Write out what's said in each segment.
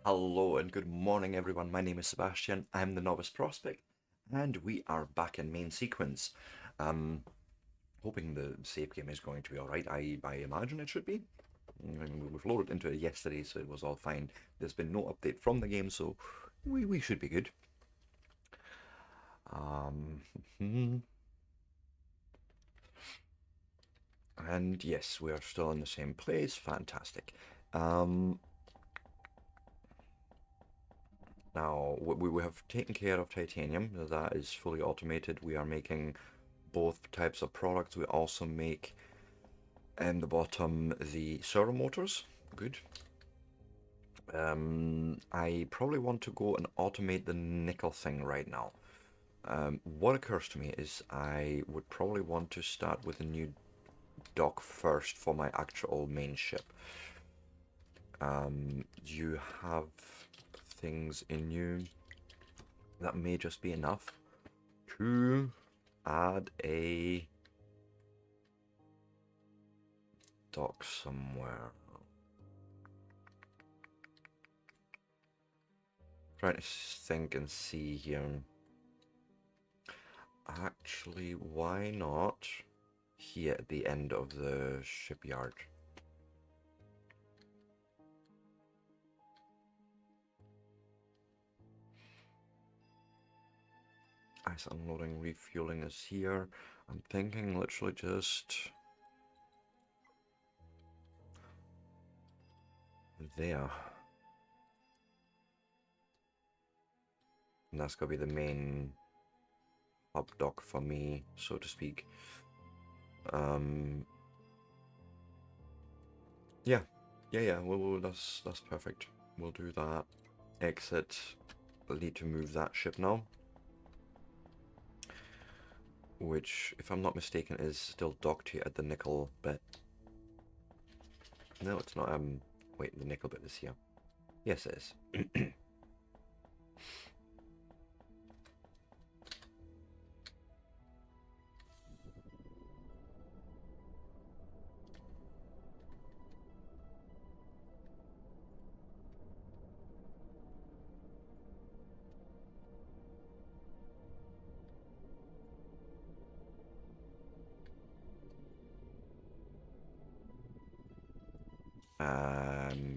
Hello and good morning, everyone. My name is Sebastian. I'm the Novice Prospect, and we are back in main sequence. Um, Hoping the save game is going to be all right. I imagine it should be. We've loaded into it yesterday, so it was all fine. There's been no update from the game, so we should be good. Um, and yes, we are still in the same place. Fantastic. Um, Now, we have taken care of titanium. That is fully automated. We are making both types of products. We also make in the bottom the servo motors. Good. I probably want to go and automate the nickel thing right now. What occurs to me is I would probably want to start with a new dock first for my actual main ship. You have things in you that may just be enough to add a dock somewhere. Trying to think and see here. Actually, why not here at the end of the shipyard? Ice unloading, refueling is here. I'm thinking literally just there. And that's gonna be the main hub dock for me, so to speak. Um, yeah, yeah. That's perfect. We'll do that. Exit. I'll need to move that ship now, which, if I'm not mistaken, is still docked here at the nickel bit. No, it's not. Wait, the nickel bit is here. Yes, it is.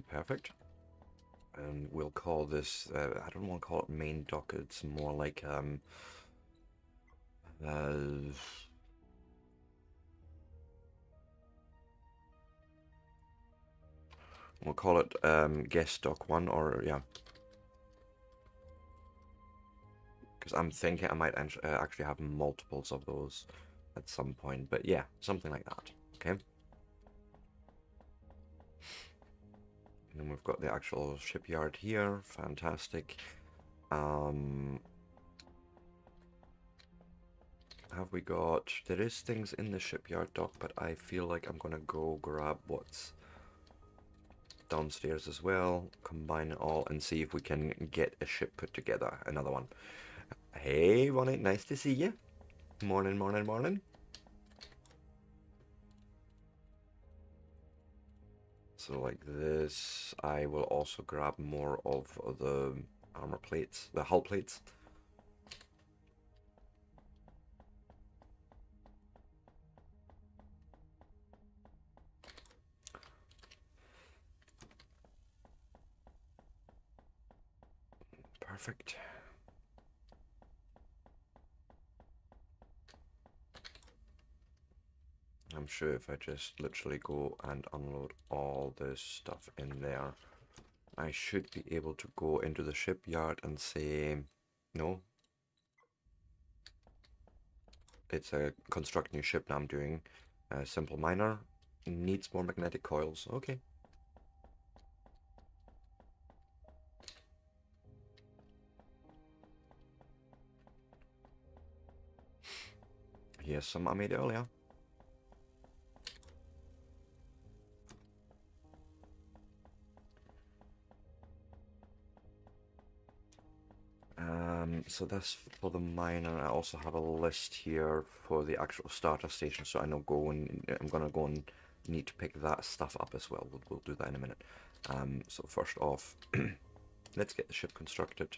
Perfect. And we'll call this. I don't want to call it main dock. It's more like uh, we'll call it guest dock one, or yeah. Because I'm thinking I might actually have multiples of those at some point. But yeah, something like that. Okay. And then we've got the actual shipyard here. Fantastic. Um, have we got... There is things in the shipyard dock, but I feel like I'm gonna go grab what's downstairs as well, combine it all, and see if we can get a ship put together. Another one. Hey, Ronnie, nice to see you. Morning, morning, morning. So like this, I will also grab more of the armor plates, the hull plates. Perfect. I'm sure if I just literally go and unload all this stuff in there, I should be able to go into the shipyard and say, no, it's a construct new ship now I'm doing. Simple miner, needs more magnetic coils. Okay. Here's some I made earlier. So that's for the miner. I also have a list here for the actual starter station, so I know I'm gonna go and need to pick that stuff up as well. We'll do that in a minute. So first off, let's get the ship constructed.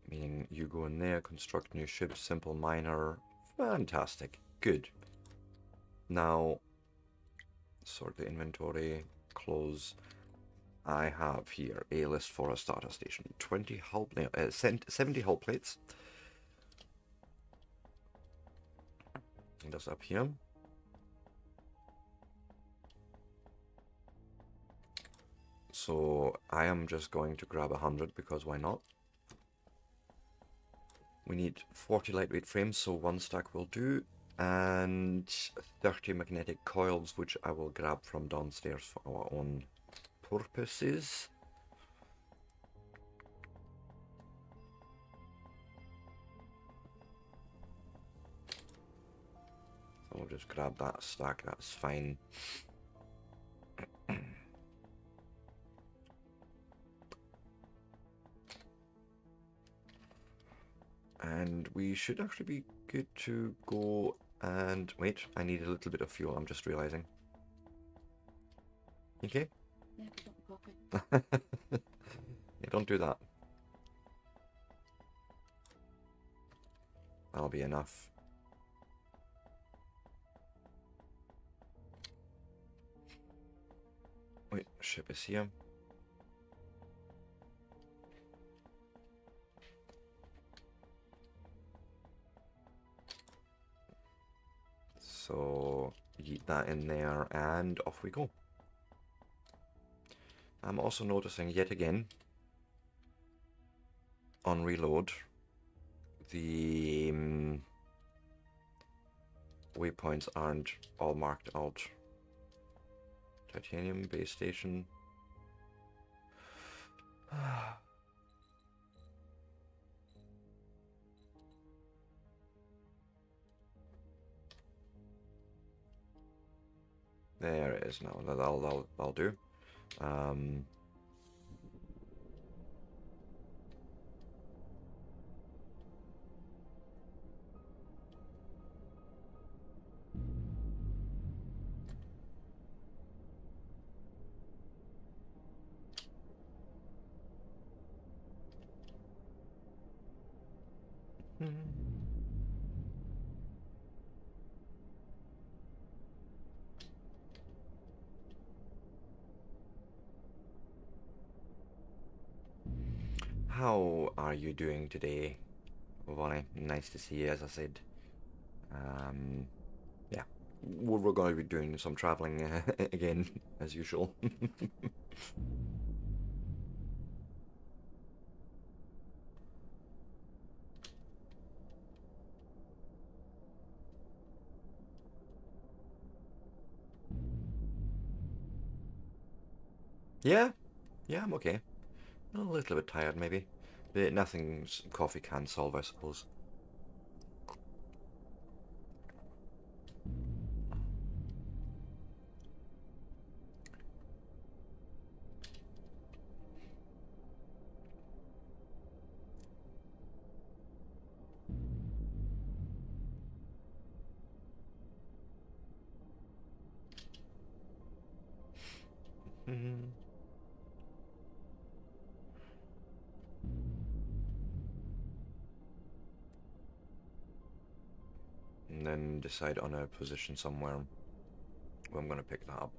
Meaning you go in there, construct new ship, simple minor. Fantastic. Good. Now, sort the inventory, close. I have here a list for a starter station. 20 hull, 70 hull plates. And that's up here. So I am just going to grab 100 because why not? We need 40 lightweight frames, so 1 stack will do, and 30 magnetic coils, which I will grab from downstairs for our own purposes. So I'll just grab that stack, that's fine. And we should actually be good to go. And wait, I need a little bit of fuel, I'm just realizing. Okay? Yeah, coffee. Yeah, don't do that. That'll be enough. Wait, ship is here. So, yeet that in there, and off we go. I'm also noticing yet again, on reload, the waypoints aren't all marked out. Titanium base station. There it is now. That'll do. How are you doing today, Bonnie? Nice to see you, as I said. Yeah, we're going to be doing some traveling again, as usual. Yeah, I'm okay. A little bit tired, maybe. But nothing coffee can solve, I suppose. And then decide on a position somewhere where I'm going to pick that up.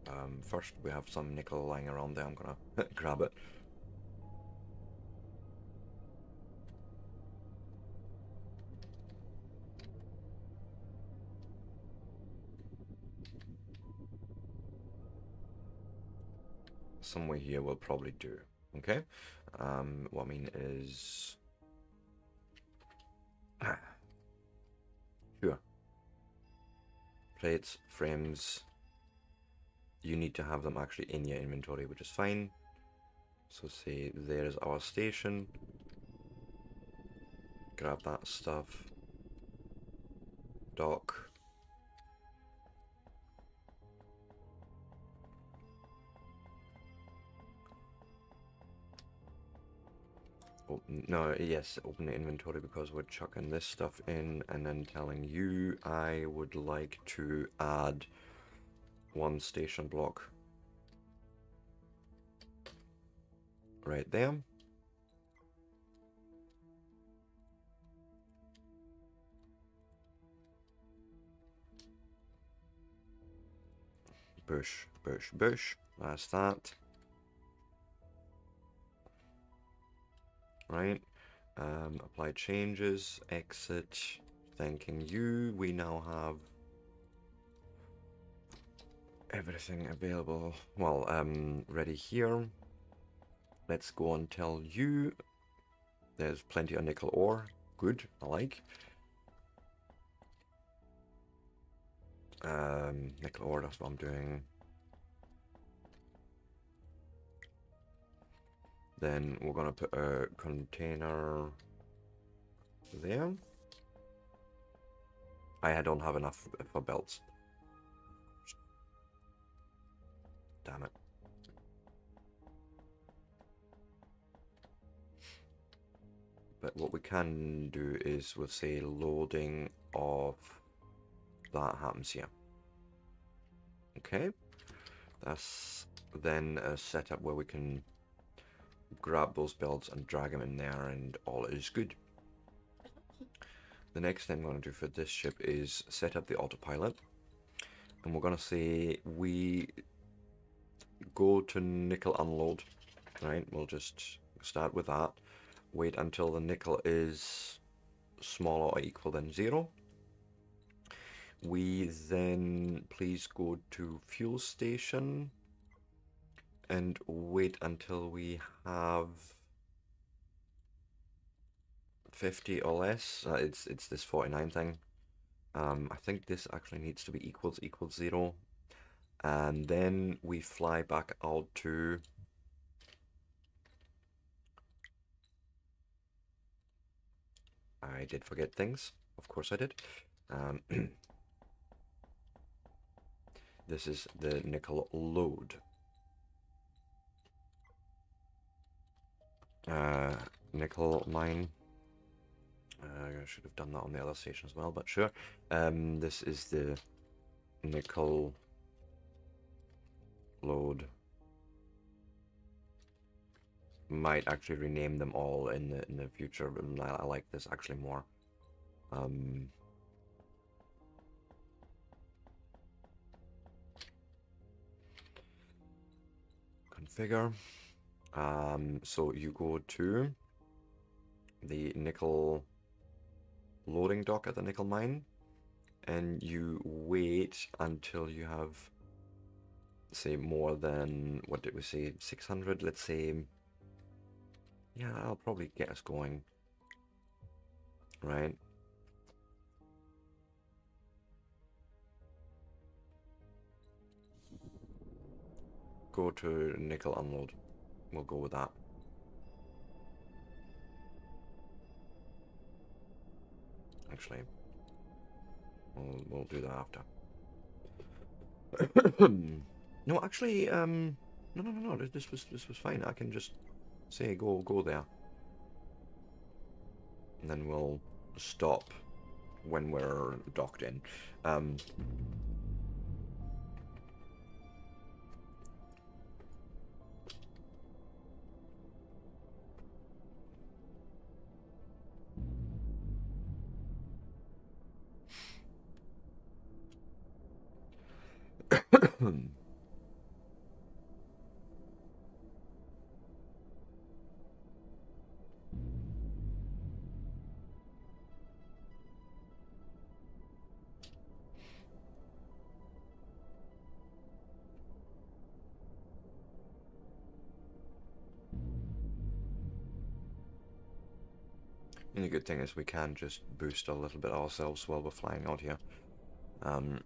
First, we have some nickel lying around there. I'm going to grab it. Somewhere here will probably do. Okay. What I mean is, sure. Plates, frames. You need to have them actually in your inventory, which is fine. So say there's our station. Grab that stuff. Dock. Open, no, yes, open the inventory because we're chucking this stuff in and then telling you I would like to add 1 station block. right there. Bush, bush, bush. That's that. Right. Apply changes, exit, thanking you. We now have everything available. Well, ready here. Let's go and tell you. There's plenty of nickel ore. Good, I like. Nickel ore, that's what I'm doing. Then we're gonna put a container there. I don't have enough for belts. Damn it. But what we can do is we'll say loading of that happens here. Okay. That's then a setup where we can grab those belts and drag them in there and all is good. The next thing I'm going to do for this ship is set up the autopilot. And we're going to say we go to nickel unload. Right, we'll just start with that. Wait until the nickel is smaller or equal than 0. We then please go to fuel station and wait until we have 50 or less. It's this 49 thing. I think this actually needs to be equals 0. And then we fly back out to I did forget things. Of course I did. This is the nickel load. Nickel mine. I should have done that on the other station as well, but sure. This is the nickel load. Might actually rename them all in the future, but I like this actually more. Configure. So you go to the nickel loading dock at the nickel mine, and you wait until you have, say, more than, what did we say, 600? Let's say, yeah, that'll probably get us going, right? Go to nickel unload. We'll go with that. Actually, we'll do that after. No, actually, no. This was fine. I can just say go there, and then we'll stop when we're docked in. And the good thing is we can just boost a little bit ourselves while we're flying out here. I'm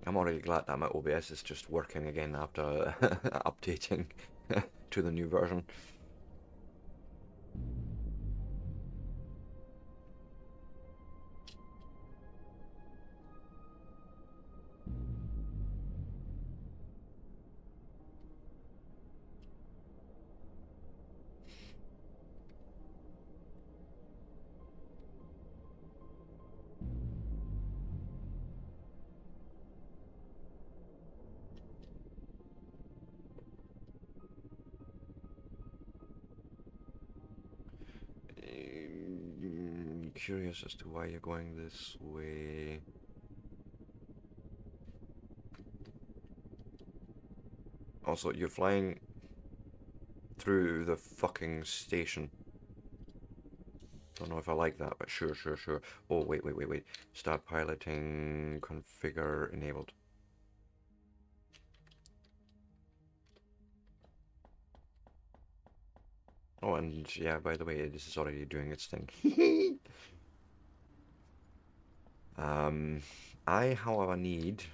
already glad that my OBS is just working again after updating to the new version. curious as to why you're going this way. Also, you're flying through the fucking station. Don't know if I like that, but sure, sure, sure. Oh, wait. Start piloting, configure, enabled. Oh, and yeah, by the way, this is already doing its thing. I, however, need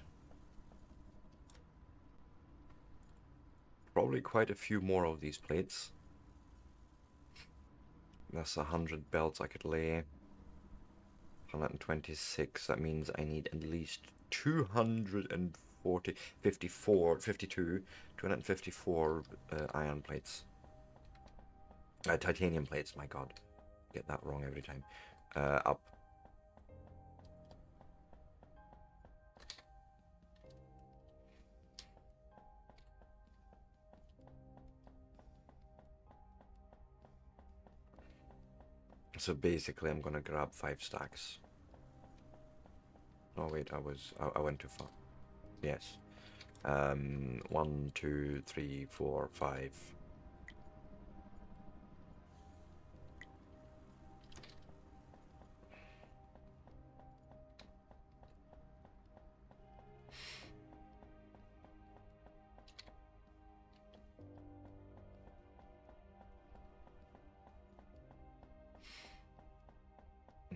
probably quite a few more of these plates. That's 100 belts I could lay. 126, that means I need at least 240, 54, 52, 254 iron plates. Titanium plates, my god. Get that wrong every time. Up. So basically I'm gonna grab 5 stacks. Oh wait, I went too far. Yes. 1, 2, 3, 4, 5.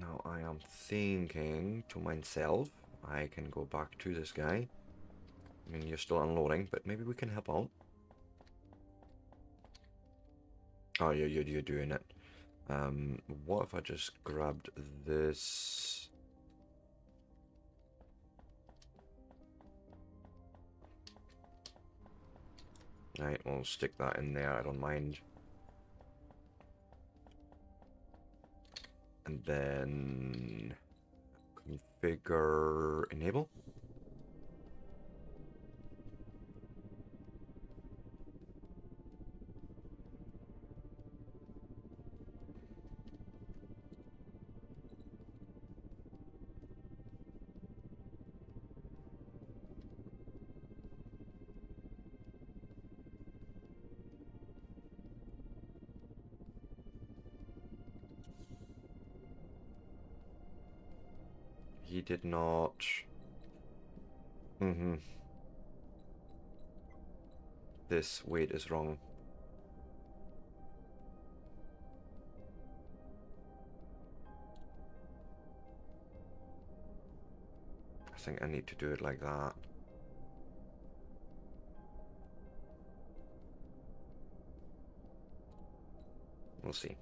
Now I am thinking to myself, I can go back to this guy. I mean, you're still unloading, but maybe we can help out. Oh, you're doing it. What if I just grabbed this? Right, we'll stick that in there, I don't mind. And then configure enable. He did not. This weight is wrong. I think I need to do it like that. We'll see.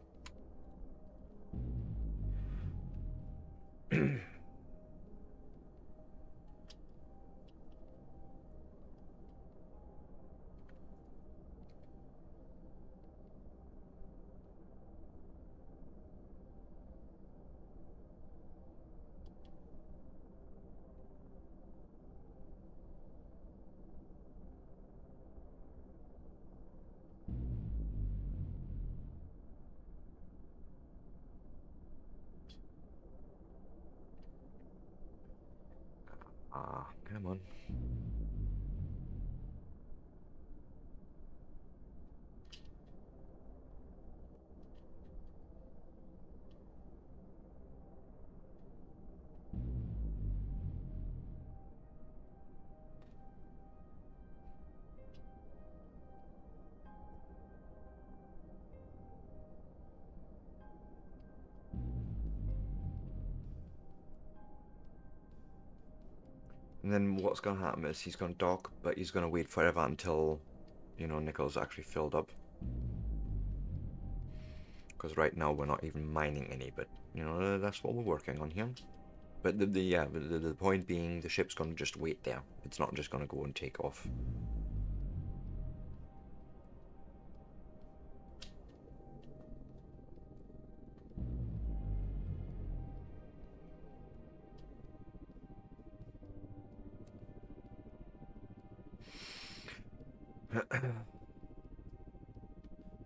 Ah, come on. And then what's going to happen is he's going to dock, but he's going to wait forever until, you know, nickel's actually filled up. Because right now we're not even mining any, but, you know, that's what we're working on here. But the point being, the ship's going to just wait there. It's not just going to go and take off.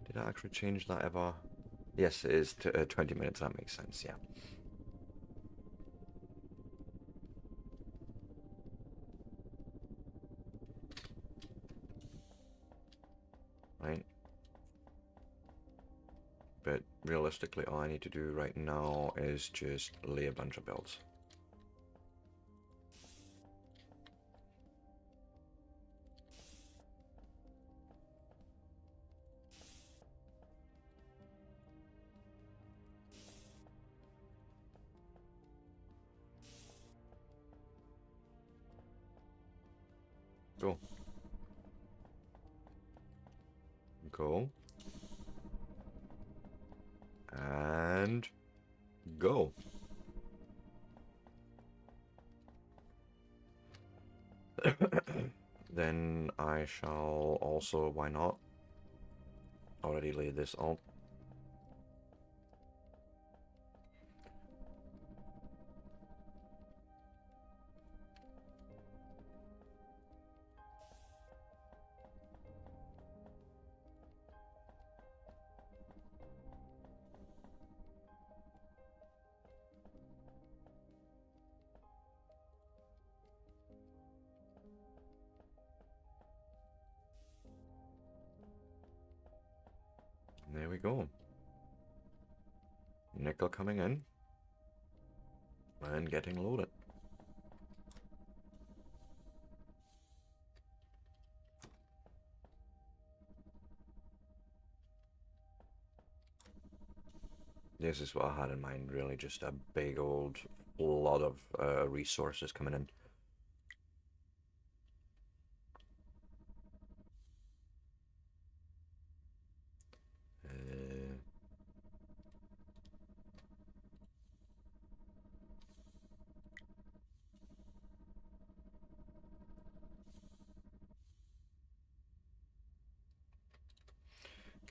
Did I actually change that ever? Yes, it is 20 minutes. That makes sense, yeah. right? But realistically, all I need to do right now is just lay a bunch of builds. Go. Go. And go. Then I shall also, why not, already lay this on. There we go. Nickel coming in and getting loaded. This is what I had in mind, really, just a big old lot of resources coming in.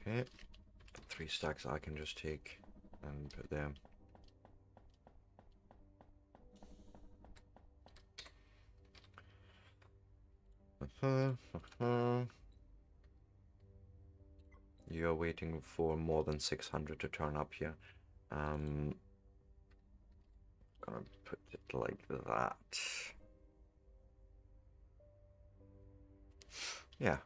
Okay, 3 stacks I can just take and put them. You're waiting for more than 600 to turn up here. Gonna put it like that. Yeah.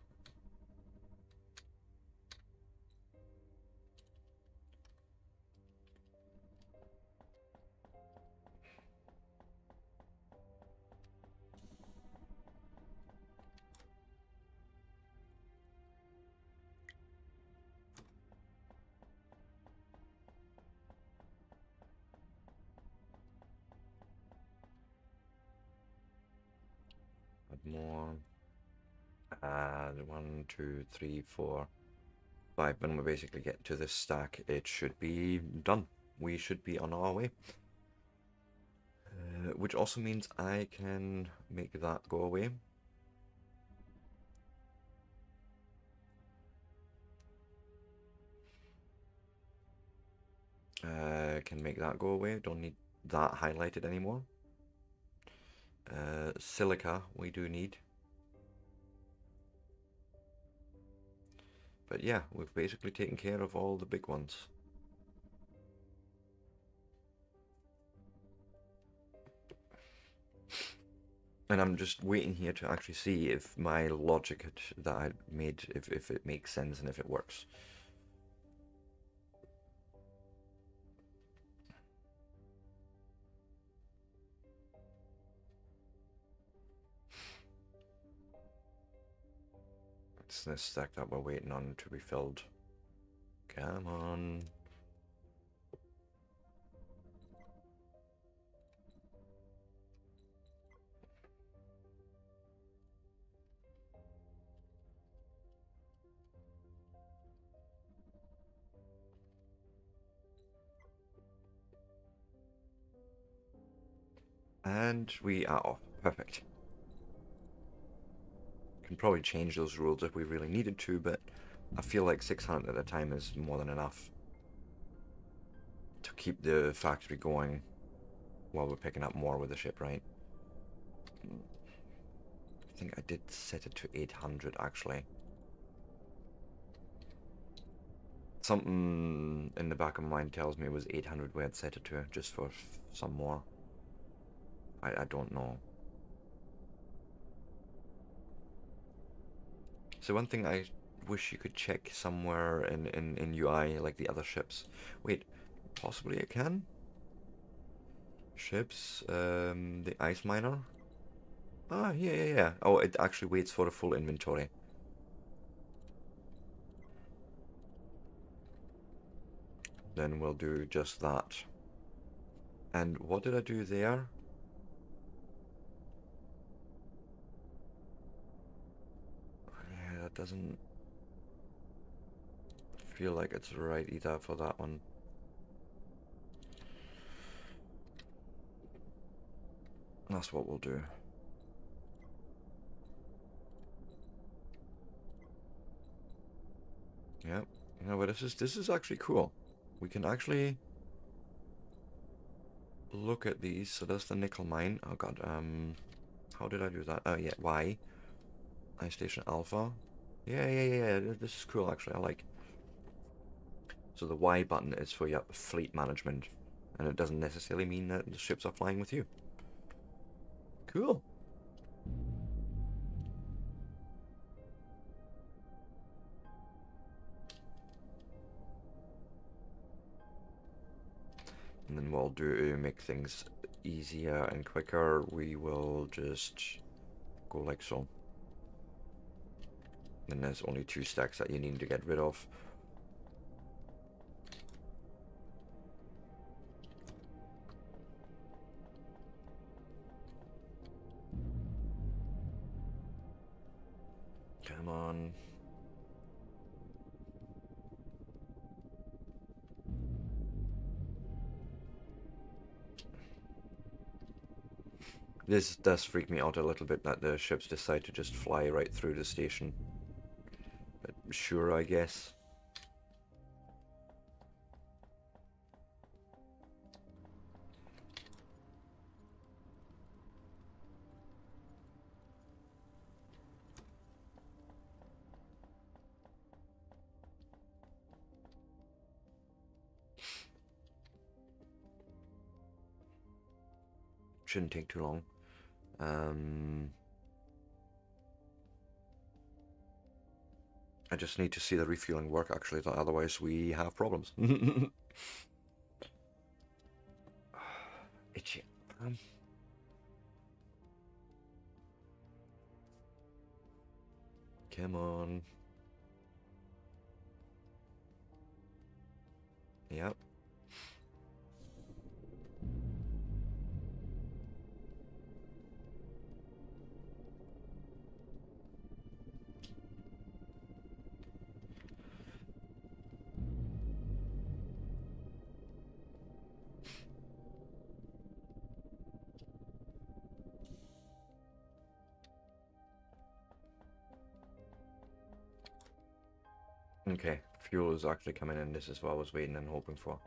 Add more. Add 1, 2, 3, 4, 5. When we basically get to this stack, it should be done. We should be on our way. Which also means I can make that go away. Can make that go away. Don't need that highlighted anymore. Silica we do need. But yeah, we've basically taken care of all the big ones. And I'm just waiting here to actually see if my logic that I made, if it makes sense and if it works. It's this stack that we're waiting on to be filled. Come on. And we are off. Perfect. Can probably change those rules if we really needed to, but I feel like 600 at a time is more than enough to keep the factory going while we're picking up more with the ship, right? I think I did set it to 800 actually. Something in the back of my mind tells me it was 800 we had set it to, just for some more. I don't know. So one thing I wish you could check somewhere in UI like the other ships. Wait, possibly it can? Ships, the ice miner. Ah, yeah. Oh, it actually waits for a full inventory. Then we'll do just that. And what did I do there? Yeah, that doesn't feel like it's right either for that one. That's what we'll do. Yep. You know, but this is actually cool. We can actually look at these. So that's the nickel mine. Oh god. How did I do that? Oh yeah. Y. Ice Station Alpha. Yeah. This is cool actually. I like. So the Y button is for your fleet management, and it doesn't necessarily mean that the ships are flying with you. Cool. And then what I'll do to make things easier and quicker, we will just go like so. Then there's only 2 stacks that you need to get rid of. Come on. This does freak me out a little bit that the ships decide to just fly right through the station. But sure, I guess. Shouldn't take too long. I just need to see the refueling work actually, otherwise we have problems. Itchy. Come on. Yep. Okay, fuel is actually coming in. This is what I was waiting and hoping for.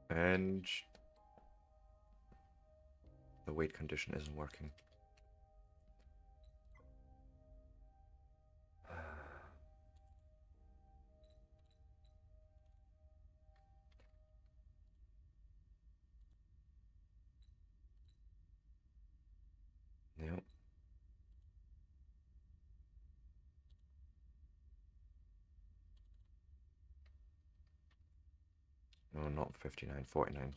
And the weight condition isn't working. Yep. No, not 59, 49.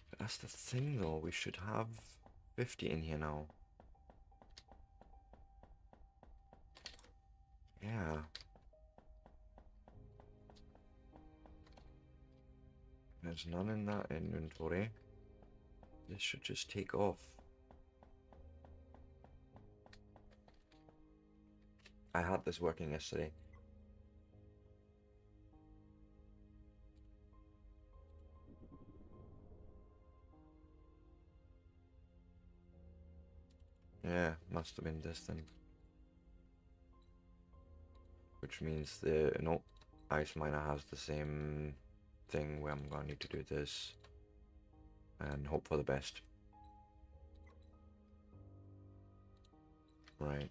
But that's the thing though, we should have 50 in here now. Yeah. There's none in that inventory. This should just take off. I had this working yesterday. Yeah, must have been this then. Which means the, no, ice miner has the same thing where I'm going to need to do this and hope for the best. Right.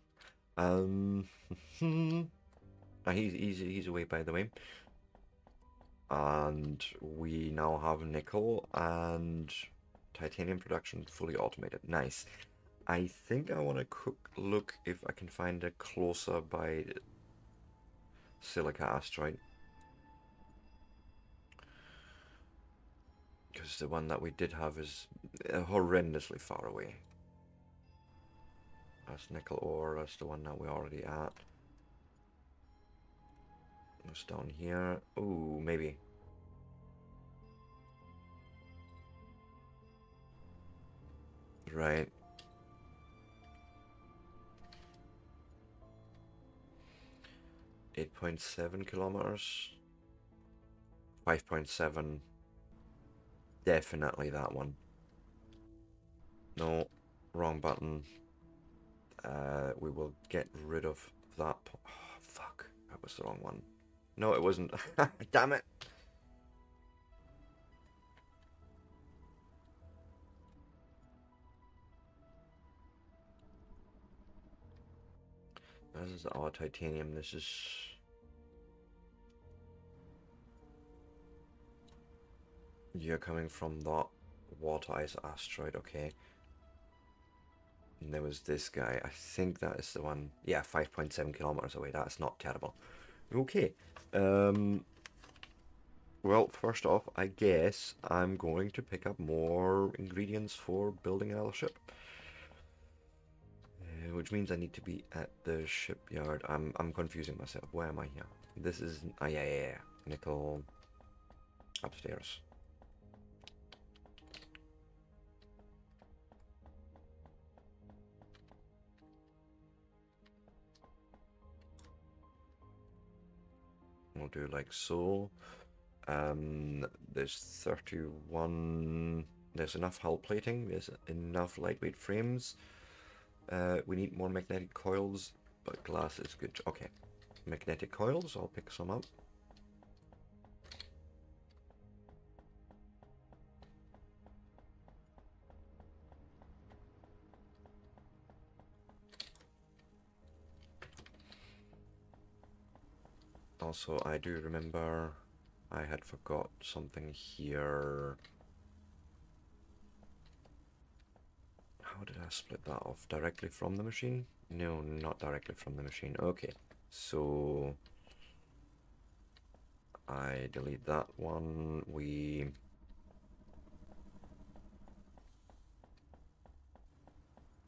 He's away, by the way. And we now have nickel and titanium production fully automated. Nice. I think I want to look if I can find a closer by silica asteroid. Because the one that we did have is horrendously far away. That's nickel ore, that's the one that we're already at. It's down here. Ooh, maybe. Right. .7 kilometers. 5.7. Definitely that one. No, wrong button. We will get rid of that. Oh, fuck. That was the wrong one. No, it wasn't. Damn it. This is our titanium. This is... You're coming from that water ice asteroid, okay. And there was this guy. I think that is the one. Yeah, 5.7 kilometers away. That's not terrible. Okay. Well, first off, I guess I'm going to pick up more ingredients for building another ship. Which means I need to be at the shipyard. I'm confusing myself. Where am I here? This is... Oh, yeah. Nickel upstairs. We'll do like so. There's 31. There's enough hull plating. There's enough lightweight frames. We need more magnetic coils, but glass is good. Okay, magnetic coils. I'll pick some up. Also, I do remember I had forgot something here. How did I split that off? Directly from the machine? No, not directly from the machine. Okay, so I delete that one.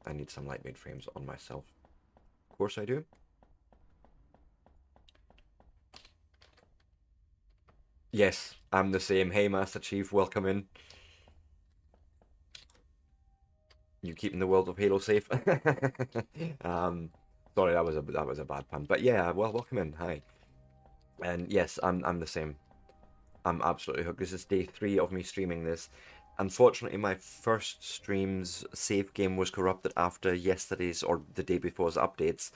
I need some lightweight frames on myself. Of course I do. Yes, I'm the same. Hey, Master Chief, welcome in. You keeping the world of Halo safe? Sorry, that was a bad pun. But yeah, well, welcome in. Hi. And yes, I'm the same. I'm absolutely hooked. This is day 3 of me streaming this. Unfortunately, my first stream's save game was corrupted after yesterday's or the day before's updates,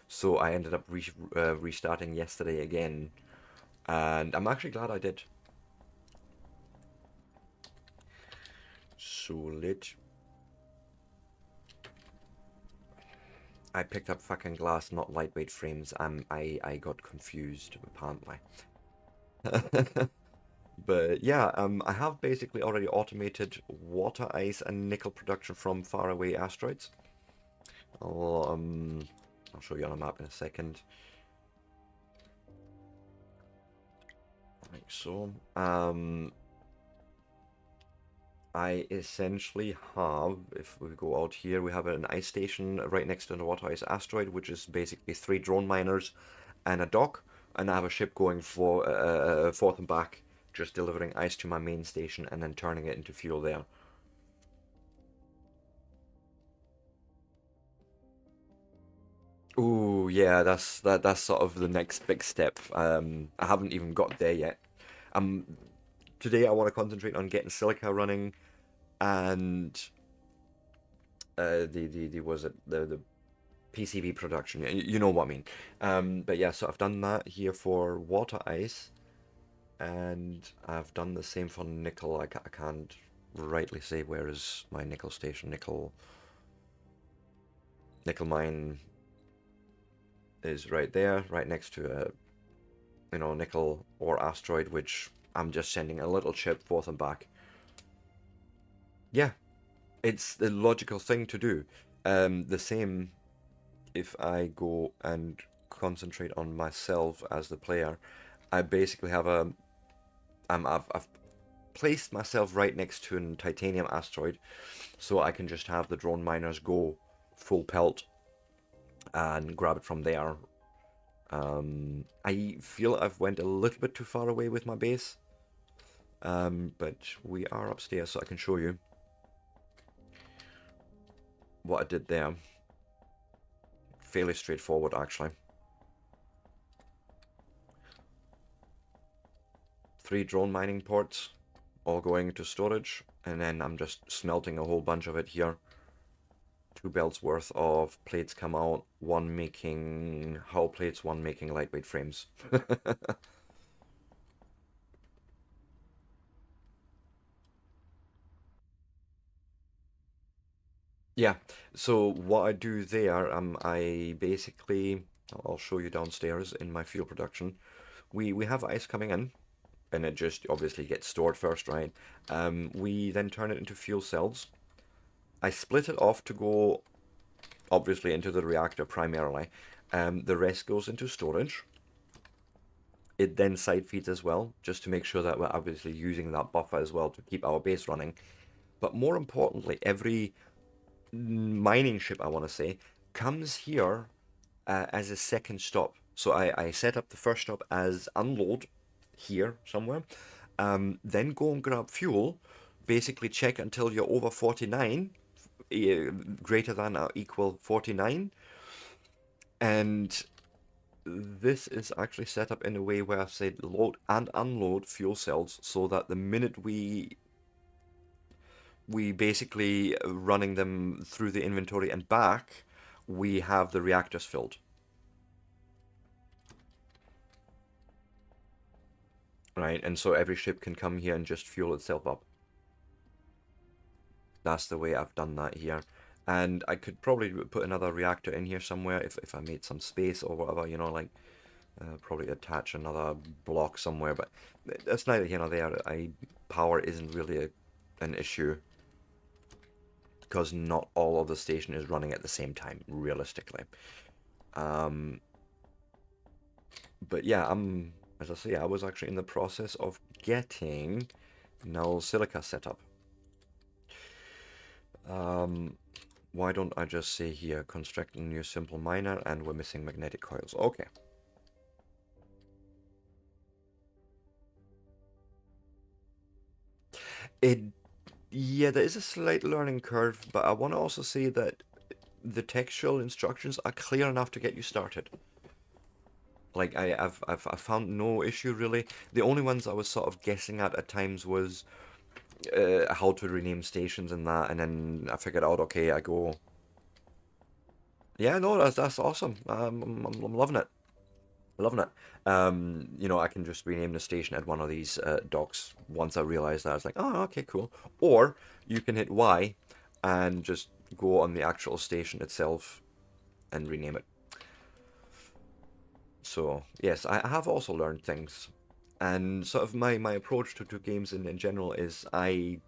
so I ended up restarting yesterday again. And I'm actually glad I did. Solid. I picked up fucking glass, not lightweight frames. I got confused, apparently. But yeah, I have basically already automated water ice and nickel production from faraway asteroids. I'll show you on a map in a second. Like so. I essentially have, if we go out here, we have an ice station right next to the water ice asteroid, which is basically 3 drone miners and a dock, and I have a ship going for forth and back, just delivering ice to my main station and then turning it into fuel there. Ooh, yeah, that's sort of the next big step. I haven't even got there yet. Today I want to concentrate on getting silica running, and the PCB production. You know what I mean. But yeah, so I've done that here for water ice, And I've done the same for nickel. I can't rightly say where is my nickel station. Nickel mine is right there, right next to a nickel ore asteroid, which I'm just sending a little chip forth and back. Yeah, it's the logical thing to do. The same if I go and concentrate on myself as the player. I basically have I've placed myself right next to an titanium asteroid, so I can just have the drone miners go full pelt and grab it from there. I feel I've went a little bit too far away with my base, but we are upstairs, so I can show you what I did there. Fairly straightforward, actually. 3 drone mining ports, all going into storage, and then I'm just smelting a whole bunch of it here. 2 belts worth of plates come out, 1 making hull plates, 1 making lightweight frames. Yeah, so what I do there, I basically, I'll show you downstairs in my fuel production. We have ice coming in, and it just obviously gets stored first, right? We then turn it into fuel cells. I split it off to go, obviously, into the reactor primarily. The rest goes into storage. It then side feeds as well, just to make sure that we're obviously using that buffer as well to keep our base running. But more importantly, every mining ship, I want to say, comes here as a second stop. So I set up the first stop as unload here somewhere, then go and grab fuel, basically check until you're over 49, greater than or equal 49, and this is actually set up in a way where I said load and unload fuel cells so that the minute we basically running them through the inventory and back, we have the reactors filled. Right, and so every ship can come here and just fuel itself up. That's the way I've done that here. And I could probably put another reactor in here somewhere if I made some space or whatever, like probably attach another block somewhere, but that's neither here nor there. Power isn't really an issue because not all of the station is running at the same time, realistically. But yeah, as I say, I was actually in the process of getting null silica set up. Why don't I just say here, construct a new simple miner, and we're missing magnetic coils. Okay. Yeah, there is a slight learning curve, but I want to also say that the textual instructions are clear enough to get you started. Like I've found no issue really. The only ones I was sort of guessing at times was how to rename stations and that, and then I figured out, okay, I go. Yeah, no, that's awesome. I'm loving it. Loving it. I can just rename the station at one of these docks once I realize that. I was like, oh, okay, cool. Or you can hit Y and just go on the actual station itself and rename it. So, yes, I have also learned things. And sort of my approach to games in general is I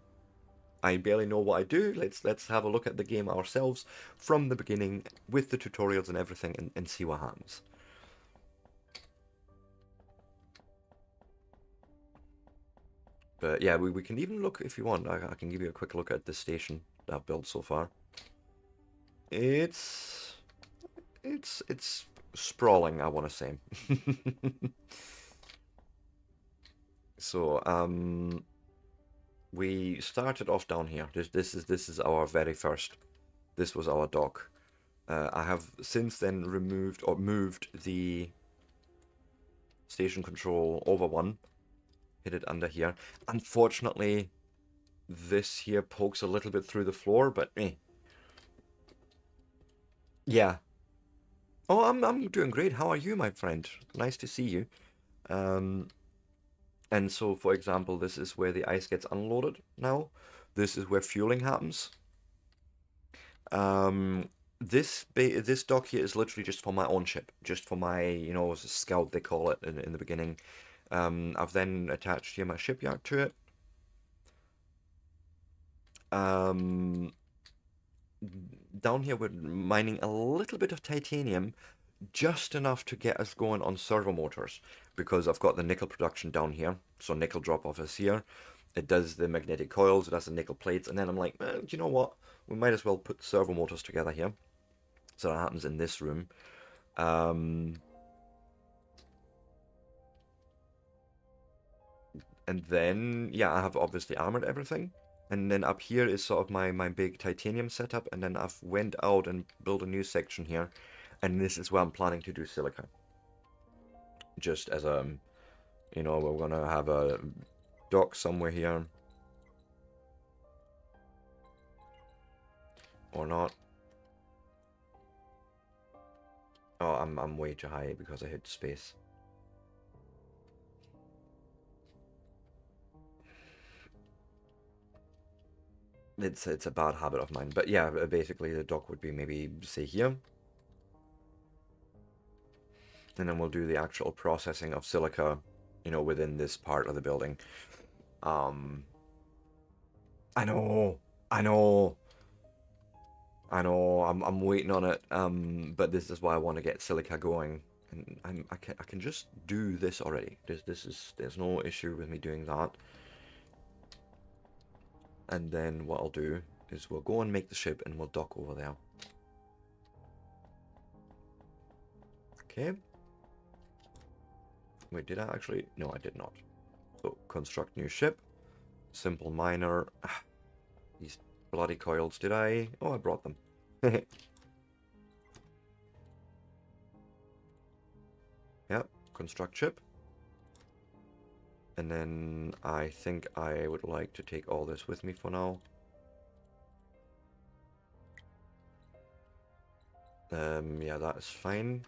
barely know what I do. Let's have a look at the game ourselves from the beginning with the tutorials and everything and see what happens. But yeah, we can even look, if you want, I can give you a quick look at the station that I've built so far. It's sprawling, I want to say. So, we started off down here. This is our very first. This was our dock. I have since then removed or moved the station control over one. Hit it under here. Unfortunately, this here pokes a little bit through the floor, but yeah. Oh, I'm doing great. How are you, my friend? Nice to see you. Um, And so, for example, this is where the ice gets unloaded now. This is where fueling happens. This dock here is literally just for my own ship, just for my, scout they call it in the beginning. I've then attached here my shipyard to it. Down here we're mining a little bit of titanium, just enough to get us going on servo motors, because I've got the nickel production down here, so nickel drop off is here. It does the magnetic coils, it has the nickel plates, and then I'm like, do you know what? We might as well put servo motors together here. So that happens in this room. And then, yeah, I have obviously armored everything. And then up here is sort of my big titanium setup. And then I've went out and built a new section here. And this is where I'm planning to do silica. Just as a, we're going to have a dock somewhere here. Or not. Oh, I'm way too high because I hit space. It's a bad habit of mine. But yeah, basically the dock would be maybe, say, here. And then we'll do the actual processing of silica, within this part of the building. I know, I know, I know. I'm waiting on it. But this is why I want to get silica going, and I can just do this already. There's no issue with me doing that. And then what I'll do is we'll go and make the ship, and we'll dock over there. Okay. Wait, did I actually? No, I did not. So, construct new ship. Simple miner. These bloody coils, did I? Oh, I brought them. Yep, construct ship. And then I think I would like to take all this with me for now. Yeah, that's fine.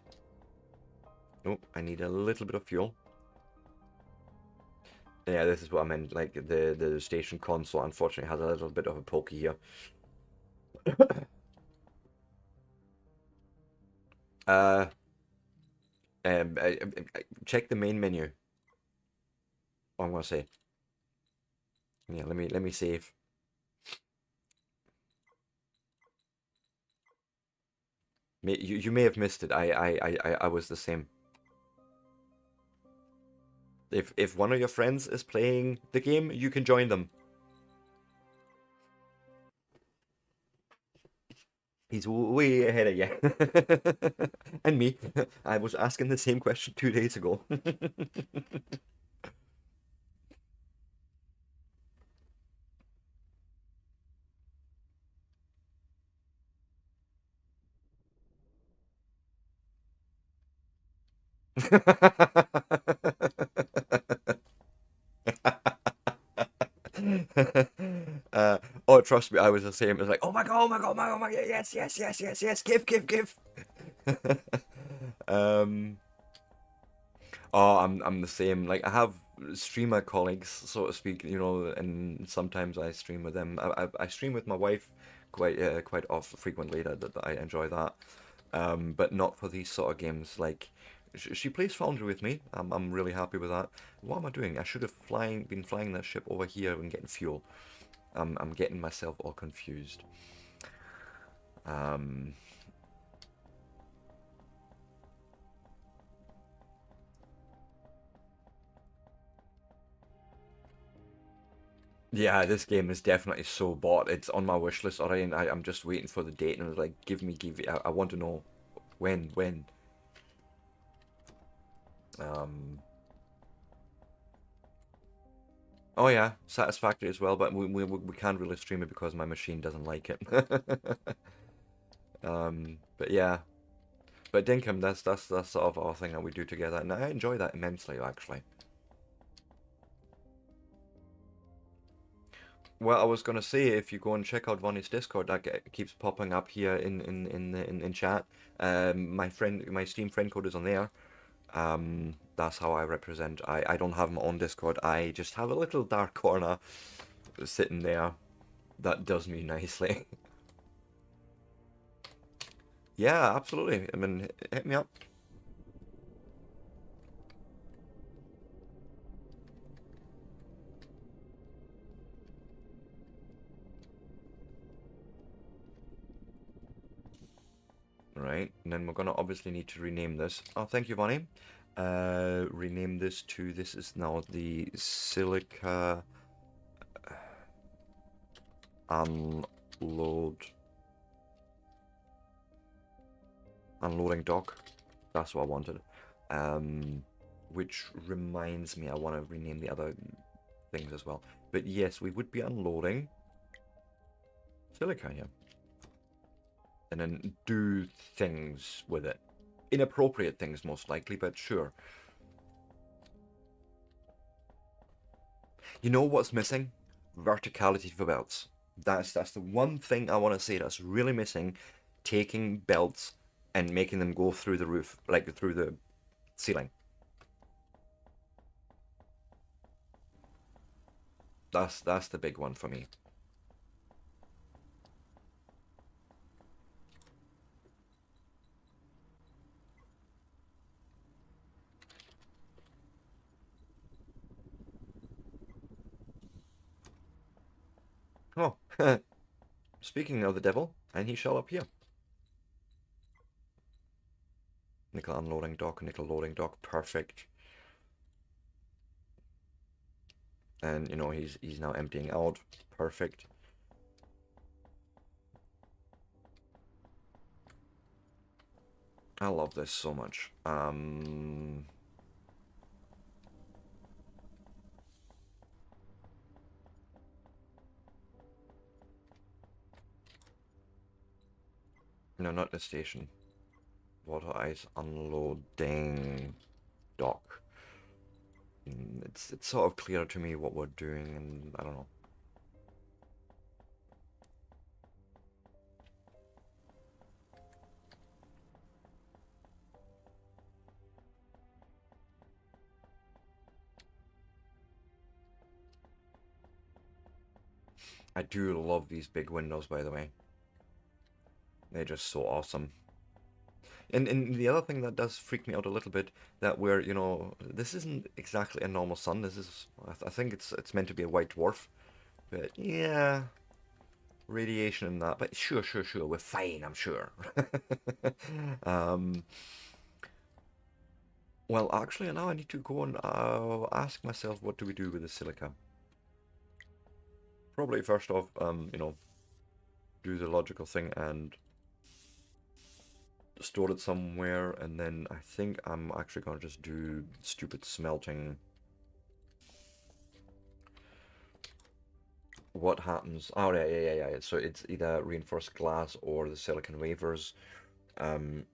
Nope, I need a little bit of fuel. Yeah, this is what I meant. Like the station console, unfortunately, has a little bit of a pokey here. uh, um, I, check the main menu. Oh, I'm gonna say. Yeah, let me save. You may have missed it. I was the same. If one of your friends is playing the game, you can join them. He's way ahead of you. And me. I was asking the same question 2 days ago. Oh, trust me, I was the same. It was like, oh my god, oh my god, oh my god, yes, yes, yes, yes, yes, give. um, oh, I'm the same. Like, I have streamer colleagues, so to speak, and sometimes I stream with them. I stream with my wife quite often, frequently. That I enjoy that. But not for these sort of games. Like, she plays Foundry with me. I'm really happy with that. What am I doing? I should have been flying that ship over here and getting fuel. I'm getting myself all confused. Yeah, this game is definitely so bought. It's on my wish list already, and I'm just waiting for the date. And I was like, give me. I want to know when. Um. Oh yeah, Satisfactory as well, but we can't really stream it because my machine doesn't like it. But yeah, but Dinkum, that's sort of our thing that we do together, and I enjoy that immensely, actually. Well, I was gonna say, if you go and check out Vonnie's Discord, that keeps popping up here in chat. My Steam friend code is on there. That's how I represent. I don't have my own Discord. I just have a little dark corner sitting there that does me nicely. Yeah, absolutely. I mean, hit me up. Right, and then we're gonna obviously need to rename this. Oh, thank you, Bonnie. Rename this to, this is now the Silica unload unloading dock. That's what I wanted. Which reminds me, I want to rename the other things as well. But yes, we would be unloading silica here. And then do things with it. Inappropriate things, most likely, but sure. You know what's missing? Verticality for belts. That's the one thing I want to say that's really missing. Taking belts and making them go through the roof, like through the ceiling. That's the big one for me. Oh, speaking of the devil, and he shall appear. Nickel unloading dock, nickel loading dock, perfect. And you know he's now emptying out, perfect. I love this so much. No, not the station. Water ice unloading dock. It's sort of clear to me what we're doing, and I don't know. I do love these big windows, by the way. They're just so awesome. And the other thing that does freak me out a little bit, that we're, you know, this isn't exactly a normal sun. This is, I think it's meant to be a white dwarf. But yeah, radiation and that. But sure, we're fine, I'm sure. um, well, actually, now I need to go and ask myself, what do we do with the silica? Probably first off, you know, do the logical thing and store it somewhere, and then I think I'm actually gonna just do stupid smelting. What happens? Oh yeah. So it's either reinforced glass or the silicon wafers. And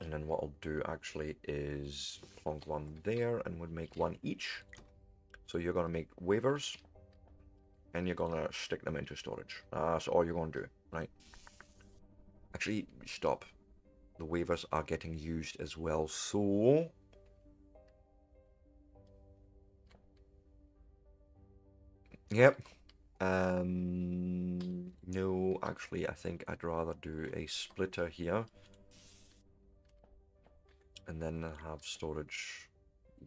then what I'll do actually is plonk one there, and we'll make one each. So you're gonna make wafers, and you're gonna stick them into storage. That's all you're gonna do, right? Actually, stop. The wafers are getting used as well, so yep. No, actually, I think I'd rather do a splitter here, and then have storage,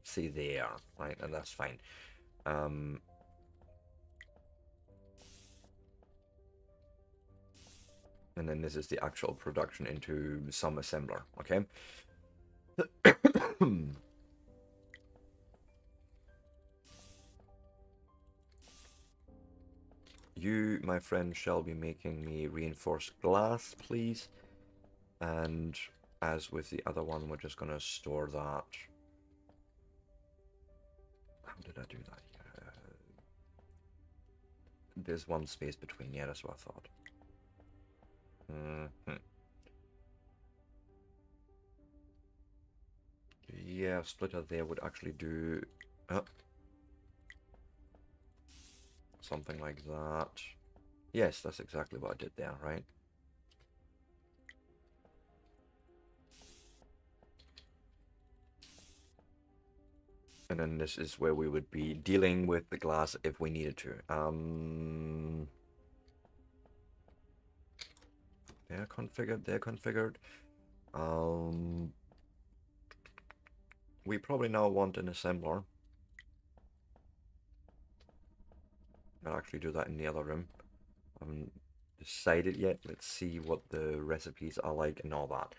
say there, right? And that's fine. And then this is the actual production into some assembler, okay? You, my friend, shall be making me reinforced glass, please. And as with the other one, we're just gonna store that. How did I do that here? There's one space between. Yeah, that's what I thought. Yeah, splitter there would actually do something like that. Yes, that's exactly what I did there, right? And then this is where we would be dealing with the glass if we needed to. They're configured, they're configured. We probably now want an assembler. I'll actually do that in the other room. I haven't decided yet. Let's see what the recipes are like and all that.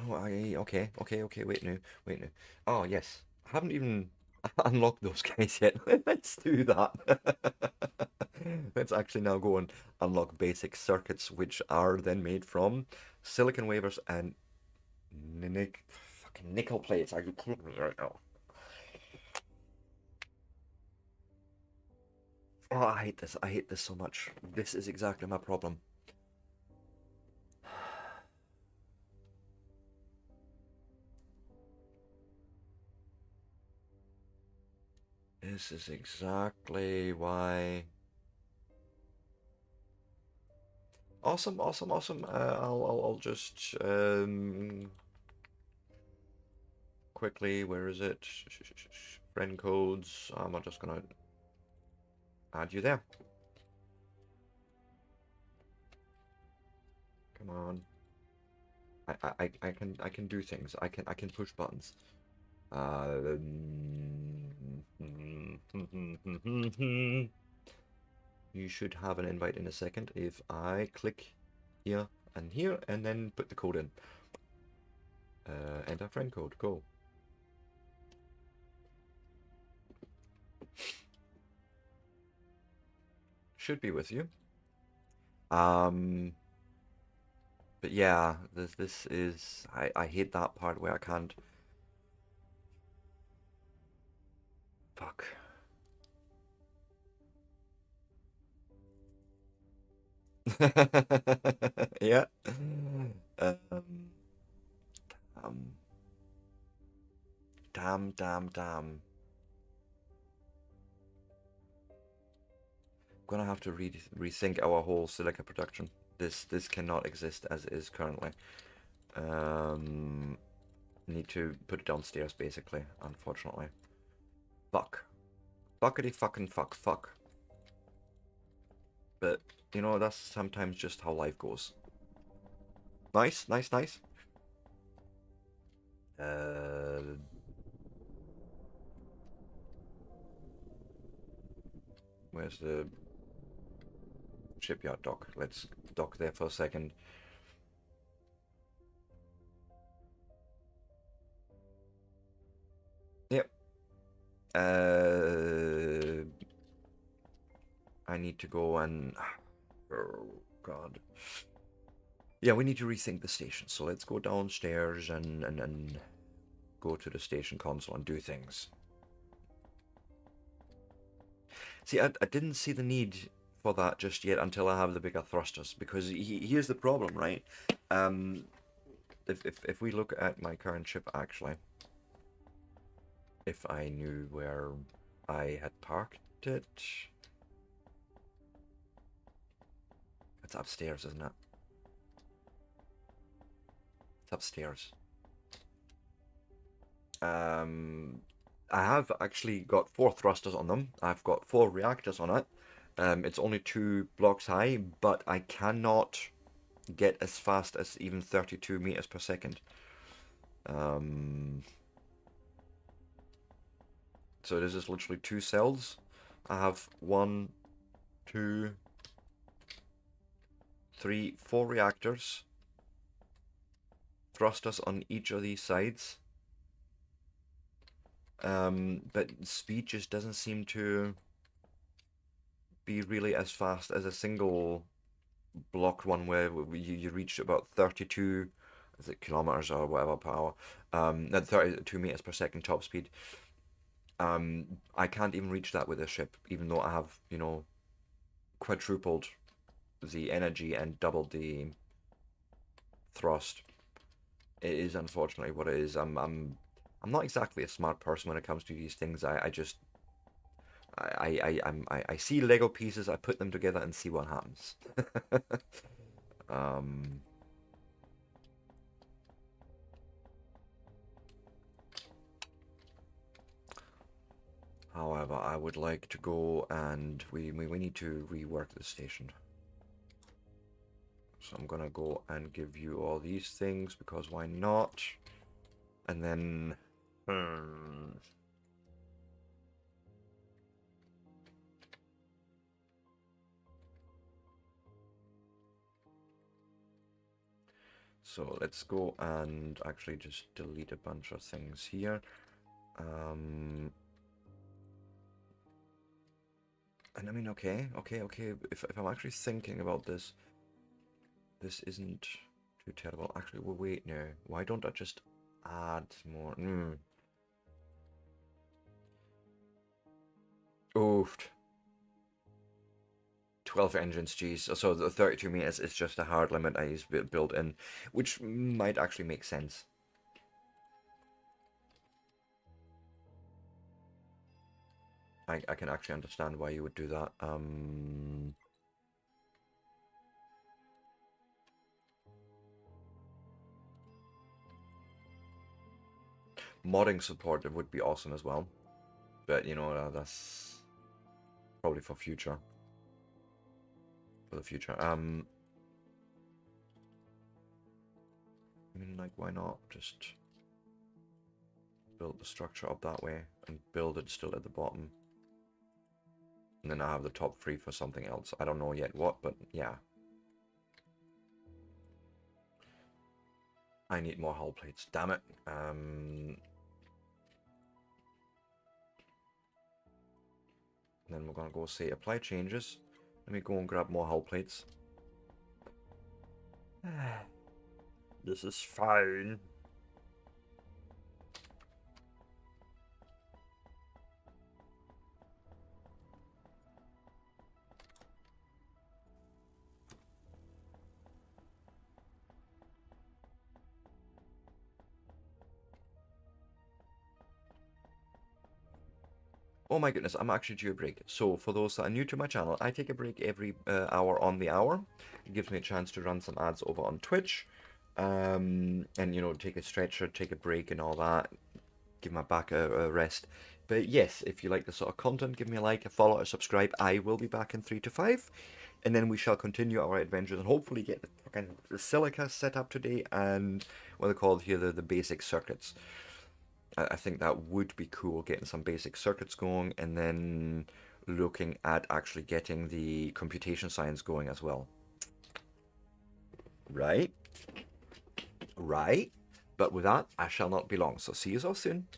Oh, okay. Wait now. Oh, yes. I haven't even unlocked those guys yet. Let's do that. Let's actually now go and unlock basic circuits, which are then made from silicon wafers and fucking nickel plates. Are you kidding me right now? Oh, I hate this. I hate this so much. This is exactly my problem. This is exactly why. Awesome. I'll just quickly. Where is it? Friend codes. I'm just gonna add you there. Come on. I can do things. I can push buttons. You should have an invite in a second if I click here and then put the code in. Enter friend code. Go. Should be with you. But yeah, this is I hate that part where I can't. Fuck. Yeah. Um, um, damn. Gonna have to rethink our whole silica production. This cannot exist as it is currently. Need to put it downstairs basically, unfortunately. Fuck. Fuckity fucking fuck. But you know, that's sometimes just how life goes. Nice. Uh where's the shipyard dock? Let's dock there for a second. Yep. I need to go and oh god. Yeah, we need to rethink the station. So let's go downstairs and go to the station console and do things. See, I didn't see the need for that just yet until I have the bigger thrusters, because here's the problem, right? If we look at my current ship, actually, if I knew where I had parked it, it's upstairs, isn't it? It's upstairs. I have actually got 4 thrusters on them. I've got 4 reactors on it. It's only 2 blocks high, but I cannot get as fast as even 32 meters per second. So this is literally 2 cells. I have 1, 2, 3, 4 reactors. Thrusters on each of these sides. But speed just doesn't seem to be really as fast as a single blocked one where you reached about 32 is it kilometers or whatever power, 32 meters per second top speed. I can't even reach that with this ship, even though I have, you know, quadrupled the energy and doubled the thrust. It is unfortunately what it is. I'm not exactly a smart person when it comes to these things. I just I see Lego pieces, I put them together and see what happens. um However, I would like to go and we need to rework the station. So I'm gonna go and give you all these things because why not? And then so let's go and actually just delete a bunch of things here. And I mean, okay. If I'm actually thinking about this, this isn't too terrible. Actually, well, wait, no. Why don't I just add more? Oof. 12 engines, geez. So the 32 meters is just a hard limit I use built in, which might actually make sense. I can actually understand why you would do that. Modding support would be awesome as well, but you know that's probably for future. For the future. I mean, like, why not just build the structure up that way and build it still at the bottom, and then I have the top three for something else. I don't know yet what, but yeah. I need more hull plates. Damn it. And then we're gonna go say apply changes. Let me go and grab more hull plates. This is fine. Oh my goodness, I'm actually due a break. So for those that are new to my channel, I take a break every hour on the hour. It gives me a chance to run some ads over on Twitch. And, you know, take a stretcher, take a break and all that. Give my back a rest. But yes, if you like this sort of content, give me a like, a follow, a subscribe. I will be back in 3 to 5. And then we shall continue our adventures and hopefully get the fucking silica set up today and what they're called here, the basic circuits. I think that would be cool, getting some basic circuits going and then looking at actually getting the computation science going as well. Right? Right? But with that, I shall not be long. So see you all soon.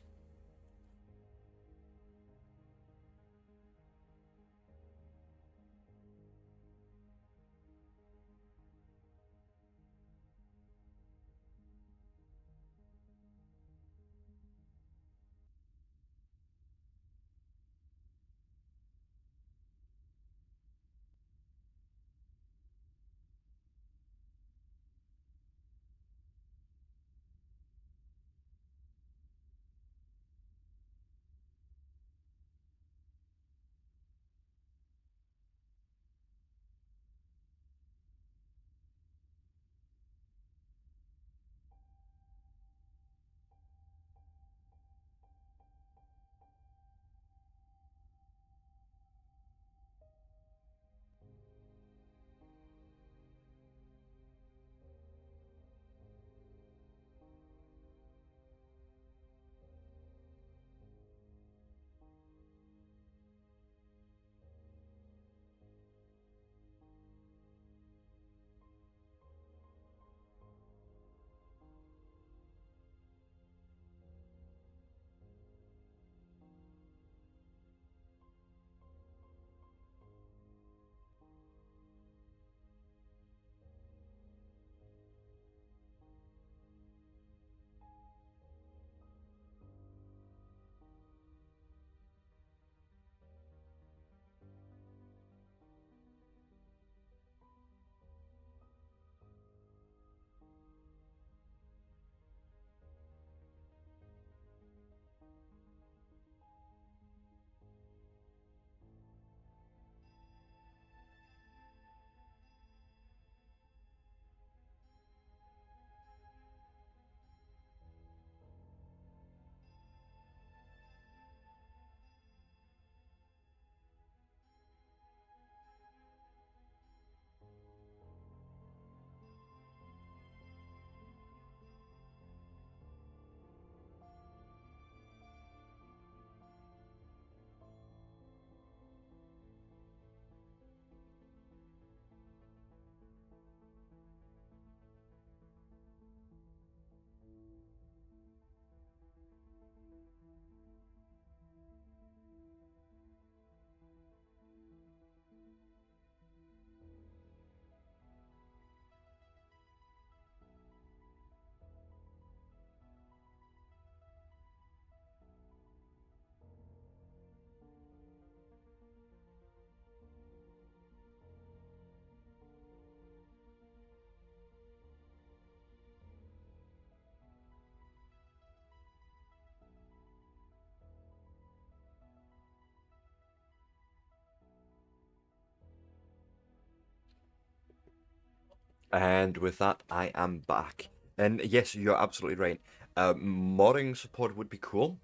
And with that, I am back. And yes, you're absolutely right. Modding support would be cool.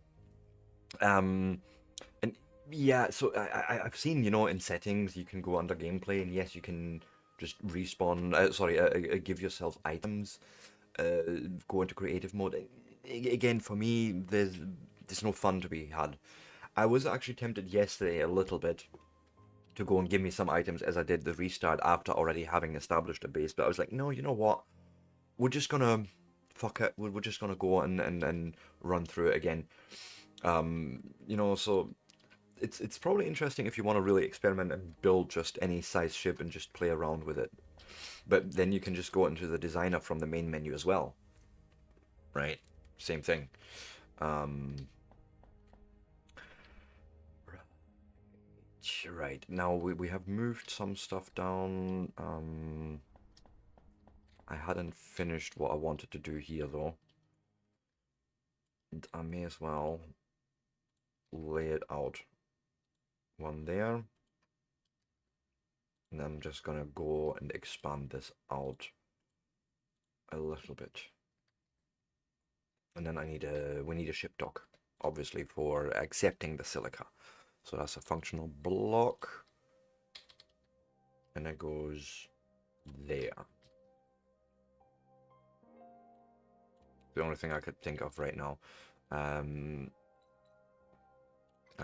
Um, and yeah, so I've seen, in settings you can go under gameplay, and yes, you can just respawn. Give yourself items. Go into creative mode. Again, for me, there's no fun to be had. I was actually tempted yesterday a little bit to go and give me some items as I did the restart after already having established a base, but I was like, no, you know what? We're just gonna fuck it. We're just gonna go and run through it again. So it's probably interesting if you want to really experiment and build just any size ship and just play around with it. But then you can just go into the designer from the main menu as well, right? Same thing. Um, right now we have moved some stuff down. I hadn't finished what I wanted to do here though. And I may as well lay it out. One there. And I'm just gonna go and expand this out a little bit. And then we need a ship dock, obviously, for accepting the silica. So that's a functional block. And it goes there. The only thing I could think of right now. I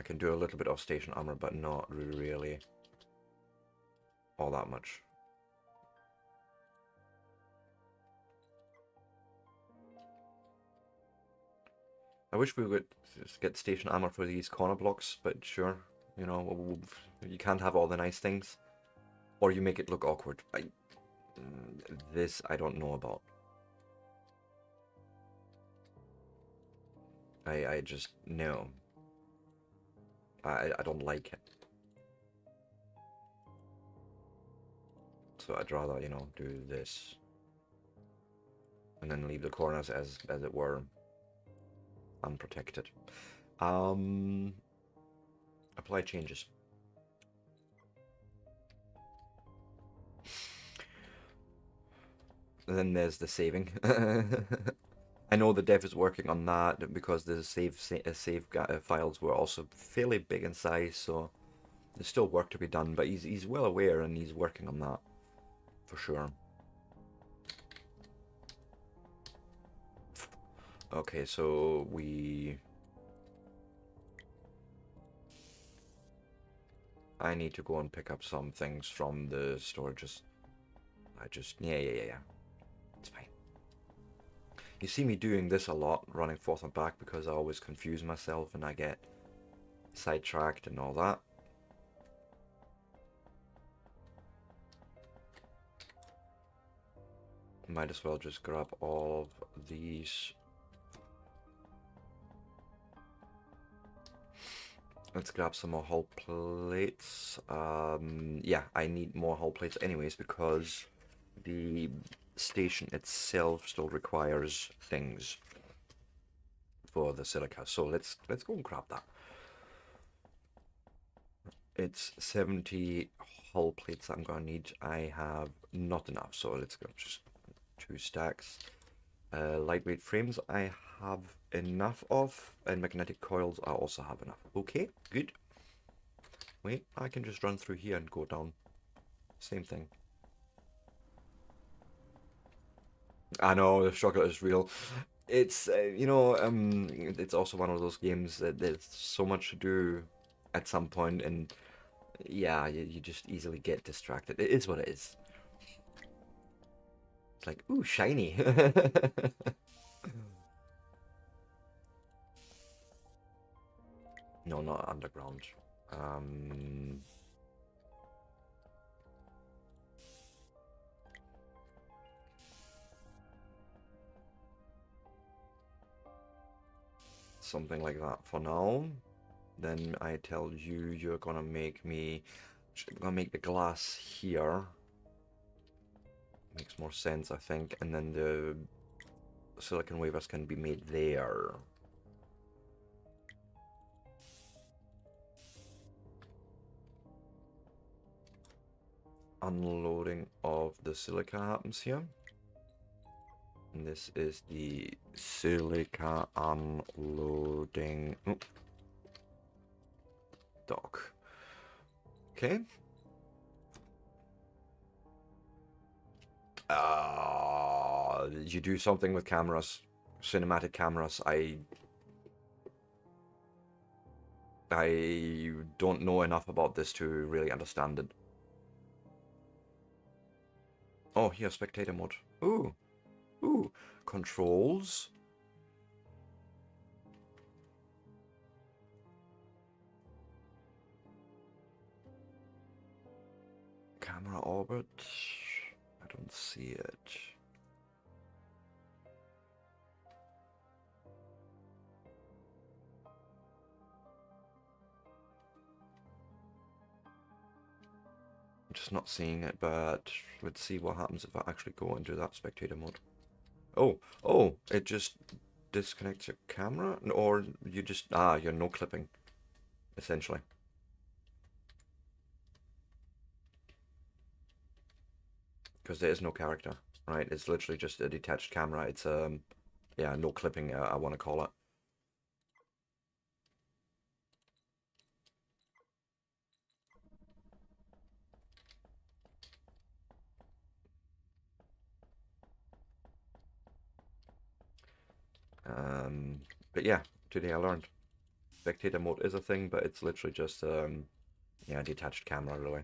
can do a little bit of station armor, but not really all that much. I wish we would just get station armor for these corner blocks, but sure, you can't have all the nice things, or you make it look awkward. This I don't know about. I just no. I don't like it. So I'd rather, do this. And then leave the corners as it were unprotected. Apply changes. And then there's the saving. I know the dev is working on that because the save files were also fairly big in size, so there's still work to be done. But he's well aware and he's working on that for sure. Okay, so I need to go and pick up some things from the storages. Yeah. It's fine. You see me doing this a lot, running forth and back, because I always confuse myself and I get sidetracked and all that. Might as well just grab all of these. Let's grab some more hull plates. Yeah, I need more hull plates anyways because the station itself still requires things for the silica. So let's go and grab that. It's 70 hull plates I'm gonna need. I have not enough, so let's go just 2 stacks. Lightweight frames I have enough of, and magnetic coils I also have enough. Okay, good. Wait, I can just run through here and go down. Same thing. I know the struggle is real. It's it's also one of those games that there's so much to do at some point, and yeah, you just easily get distracted. It is what it is. It's like, ooh, shiny. No, not underground. Something like that for now. Then I tell you, you're gonna make me, gonna make the glass here. Makes more sense, I think. And then the silicon wafers can be made there. unloading of the silica happens here. And this is the silica unloading dock. Okay. You do something with cameras, cinematic cameras. I don't know enough about this to really understand it. Oh, here, spectator mode. Ooh. Ooh. Controls. Camera orbit. I don't see it. Just not seeing it, but let's see what happens if I actually go into that spectator mode. Oh, it just disconnects your camera, or you just, you're no clipping, essentially. Because there is no character, right? It's literally just a detached camera. It's, yeah, no clipping, I want to call it. But yeah, today I learned spectator mode is a thing, but it's literally just, yeah, detached camera, really.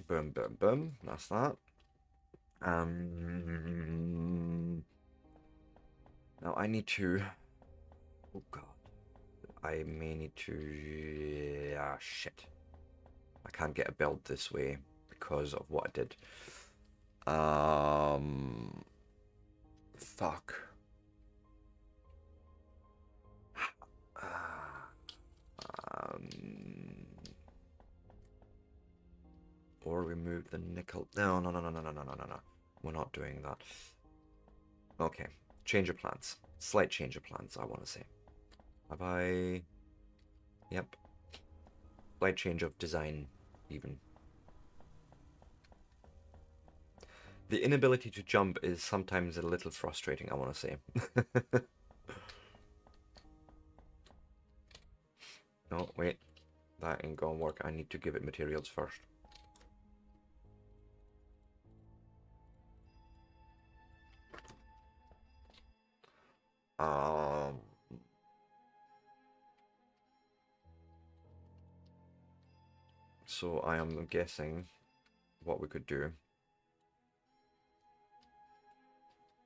Boom, boom, boom. That's that. Now I need to. Oh god. I may need to. Shit. I can't get a build this way because of what I did. Fuck. Or remove the nickel. No. We're not doing that. Okay. Change of plans. Slight change of plans, I want to say. Have I... Yep. Slight change of design, even. The inability to jump is sometimes a little frustrating, I want to say. No, wait. That ain't gonna work. I need to give it materials first. So I am guessing what we could do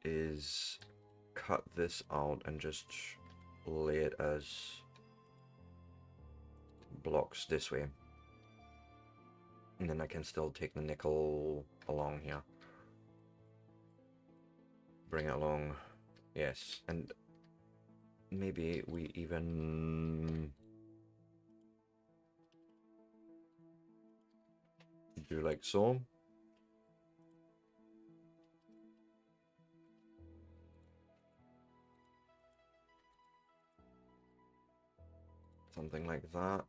is cut this out and just lay it as blocks this way. And then I can still take the nickel along here. Bring it along. Yes, and maybe we even do like so. Something like that.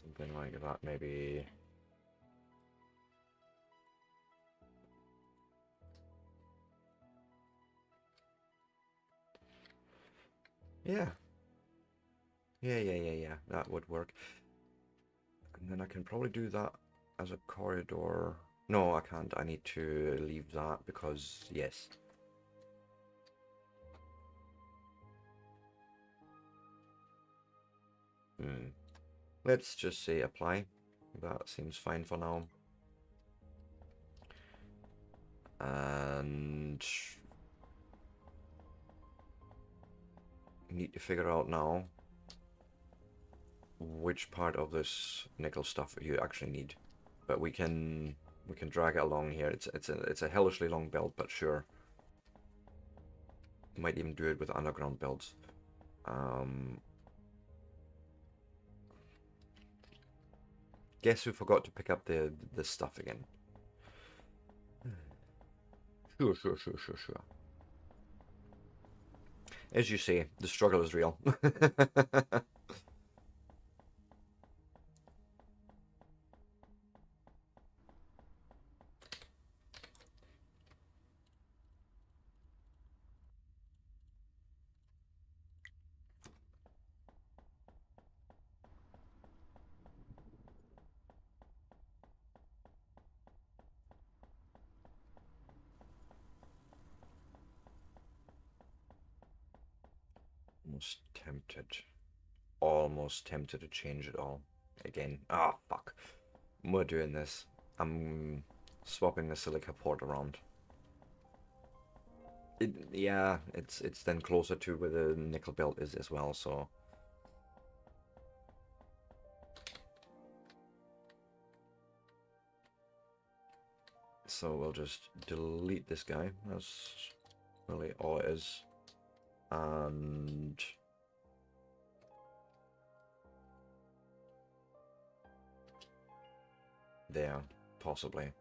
Something like that, maybe. Yeah. Yeah. That would work. And then I can probably do that as a corridor. No, I can't. I need to leave that because, yes. Let's just say apply. That seems fine for now. And need to figure out now which part of this nickel stuff you actually need. But we can drag it along here. It's a hellishly long build, but sure. Might even do it with underground builds. guess who forgot to pick up the stuff again? Sure, sure, sure, sure, sure. As you say, the struggle is real. Almost tempted. Almost tempted to change it all. Again. Ah, oh, fuck. We're doing this. I'm swapping the silica port around. Yeah, it's then closer to where the nickel belt is as well, so... So we'll just delete this guy. That's really all it is. And... there, possibly.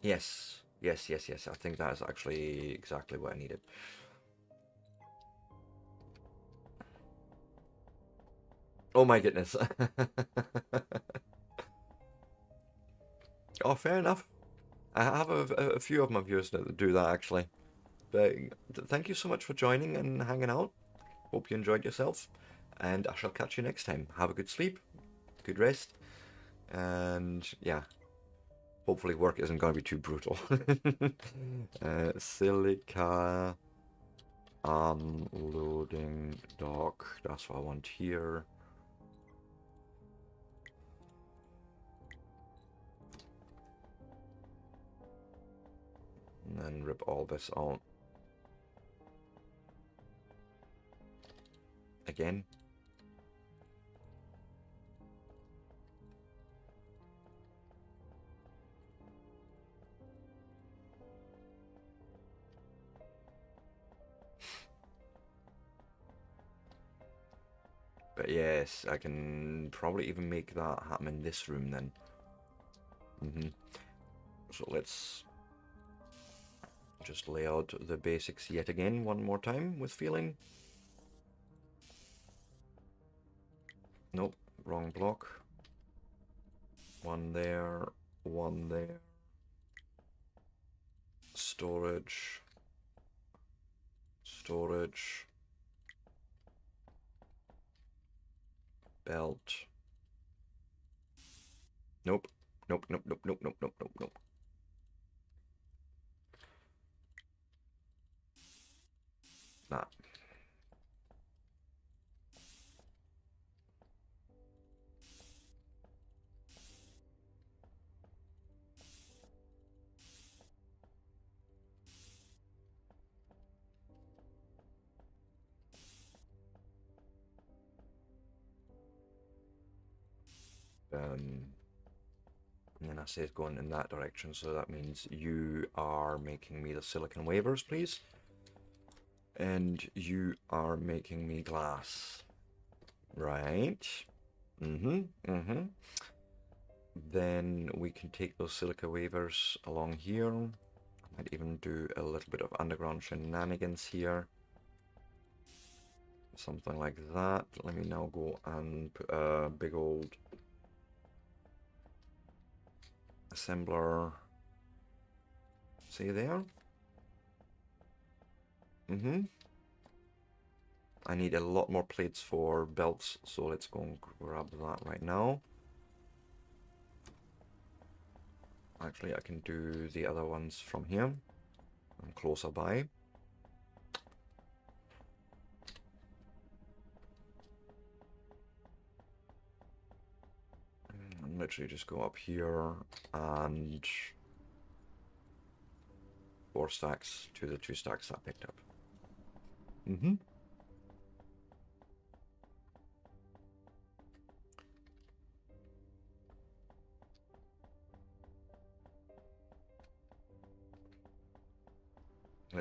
Yes, yes, yes, yes. I think that is actually exactly what I needed. Oh my goodness. Oh, fair enough. I have a few of my viewers that do that actually. But thank you so much for joining and hanging out. Hope you enjoyed yourself. And I shall catch you next time. Have a good sleep, good rest. And yeah, hopefully work isn't going to be too brutal. Silica unloading dock. That's what I want here. And then rip all this out. Again. But yes, I can probably even make that happen in this room then. So let's just lay out the basics yet again one more time with feeling. Nope, wrong block. One there, one there. Storage. Storage. Belt. Nope. Nope, nope, nope, nope, nope, nope, nope, nope. Nah. And I say it's going in that direction, so that means you are making me the silicon wafers, please. And you are making me glass. Right. Then we can take those silica wafers along here. I might even do a little bit of underground shenanigans here. Something like that. Let me now go and put a big old assembler. See there? I need a lot more plates for belts, so let's go and grab that right now. Actually, I can do the other ones from here. I'm closer by. And literally just go up here and 4 stacks to the 2 stacks I picked up.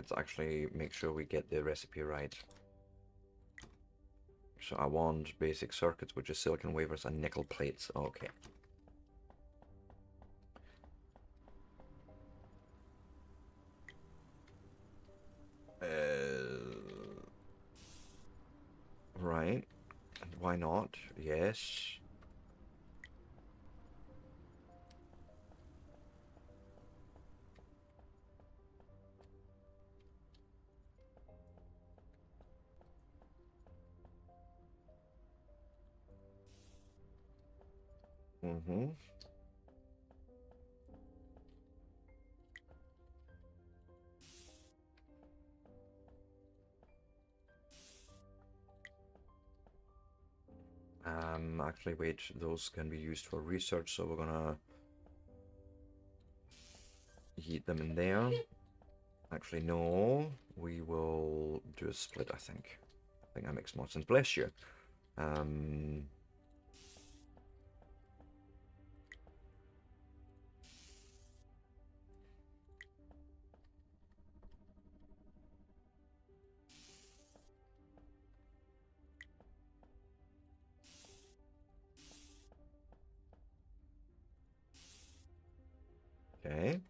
let's actually make sure we get the recipe right. So I want basic circuits, which is silicon wafers and nickel plates. Okay. Right. And why not? Yes. Mm-hmm. Actually, wait, those can be used for research, so we're gonna heat them in there. Actually, no, we will do a split, I think. I think that makes more sense. Bless you. Um, okay.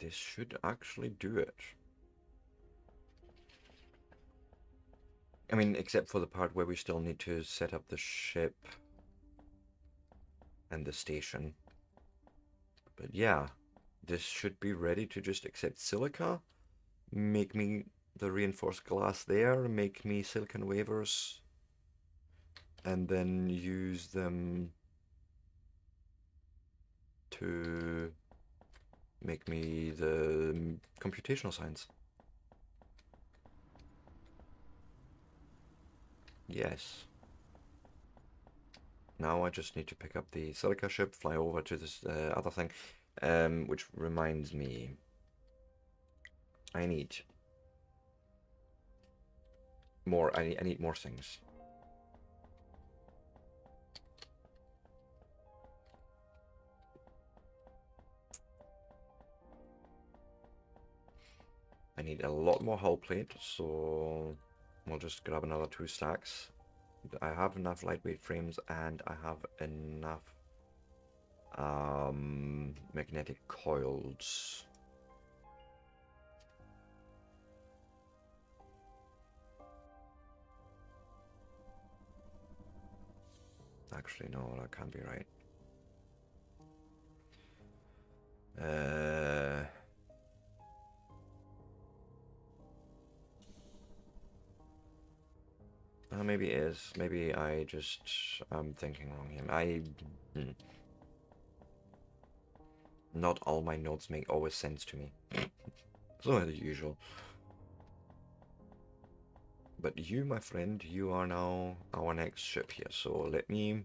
This should actually do it. I mean, except for the part where we still need to set up the ship and the station. But yeah, this should be ready to just accept silica, make me the reinforced glass there, make me silicon wafers, and then use them to make me the computational science. Yes. Now I just need to pick up the silica ship, fly over to this other thing, which reminds me, I need more. I need more things. I need a lot more hull plate, so we'll just grab another 2 stacks. I have enough lightweight frames and I have enough magnetic coils. Actually, no, that can't be right. Maybe it is. Maybe I just am thinking wrong here. Not all my notes make always sense to me. So the usual. But you, my friend, you are now our next ship here. So let me.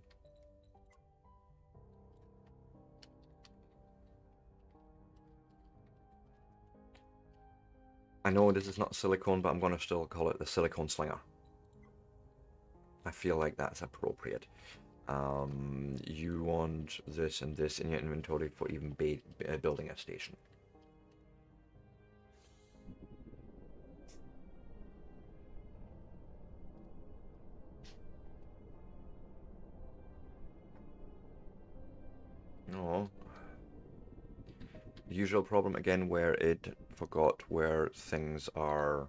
I know this is not silicone, but I'm gonna still call it the silicone slinger. I feel like that's appropriate. You want this and this in your inventory for even building a station. No. Usual problem again where it forgot where things are.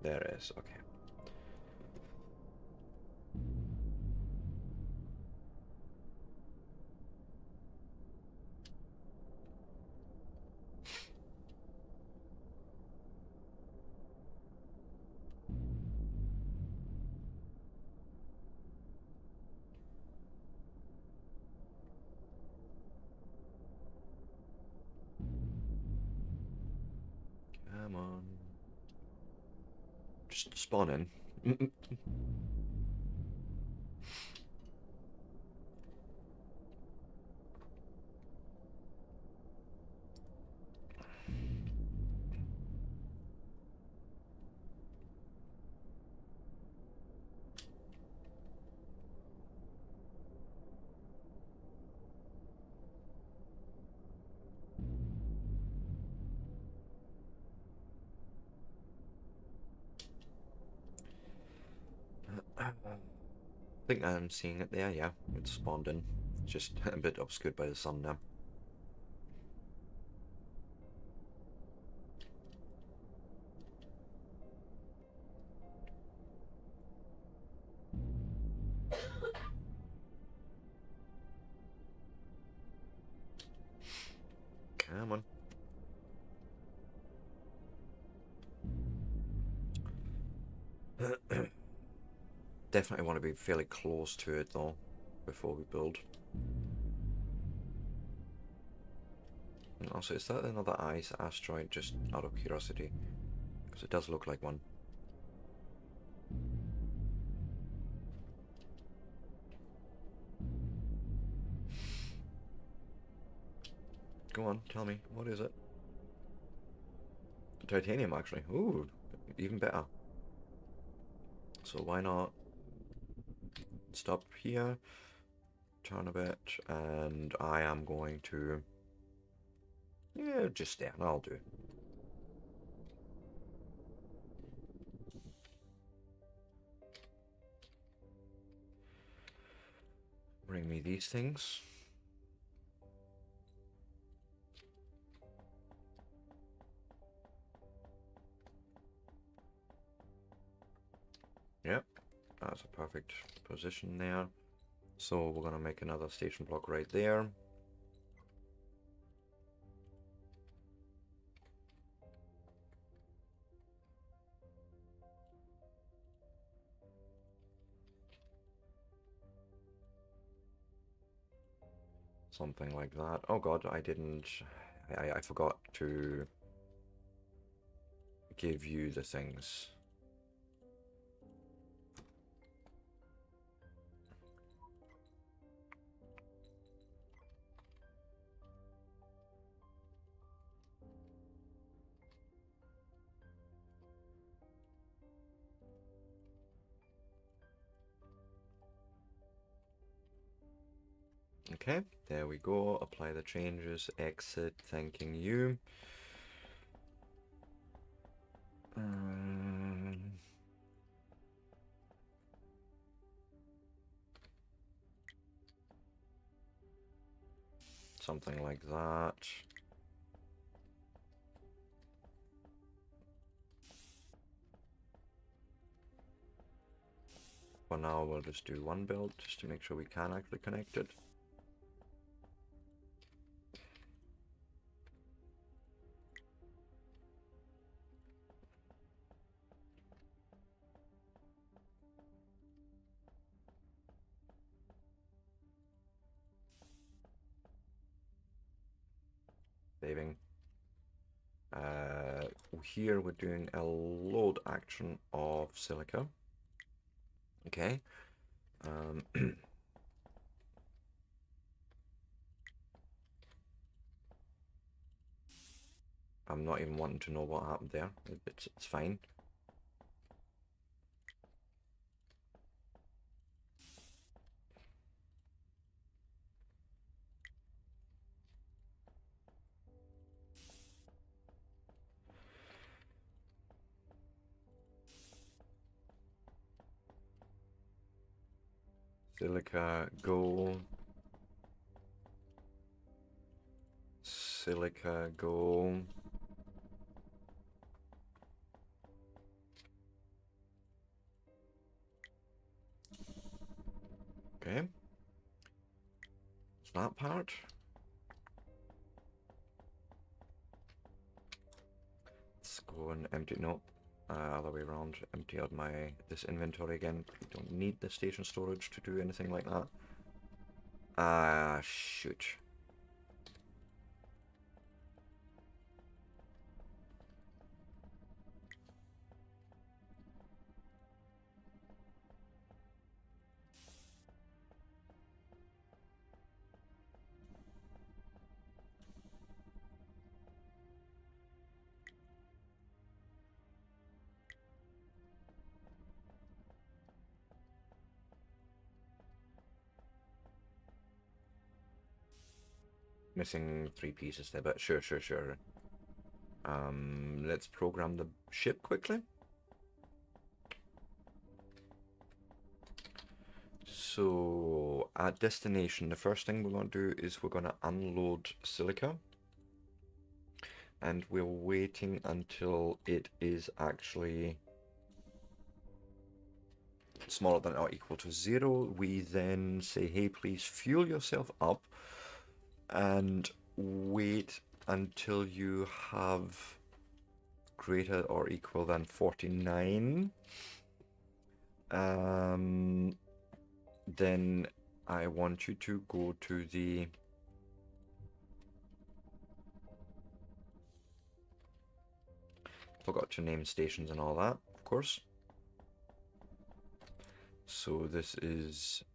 There it is, okay. Come on. Just spawn in. think I'm seeing it there, yeah. It's spawned in. It's just a bit obscured by the sun now. Come on. Definitely want to be fairly close to it though, before we build. And also, is that another ice asteroid, just out of curiosity? Because it does look like one. Go on, tell me, what is it? Titanium, actually. Ooh, even better. So why not stop here, turn a bit, and I am going to... Yeah, just there, that'll do. Bring me these things. Yep, that's a perfect position there. So we're gonna make another station block right there. Something like that. Oh god, I didn't... I forgot to give you the things. Okay, there we go. Apply the changes, exit, thanking you. Something like that. For now, we'll just do one build, just to make sure we can actually connect it. Saving. Here we're doing a load action of silica. Okay. I'm not even wanting to know what happened there. It's fine. Silica, go. Silica, go. Okay. It's that part. Let's go and empty, no, other way around, empty out this inventory again. We don't need the station storage to do anything like that. Ah, shoot. Missing 3 pieces there, but sure. Let's program the ship quickly. So at destination, the first thing we're going to do is we're going to unload silica, and we're waiting until it is actually smaller than or equal to 0. We then say, hey, please fuel yourself up and wait until you have greater or equal than 49. Then I want you to go to the forgot to name stations and all that, of course. So this is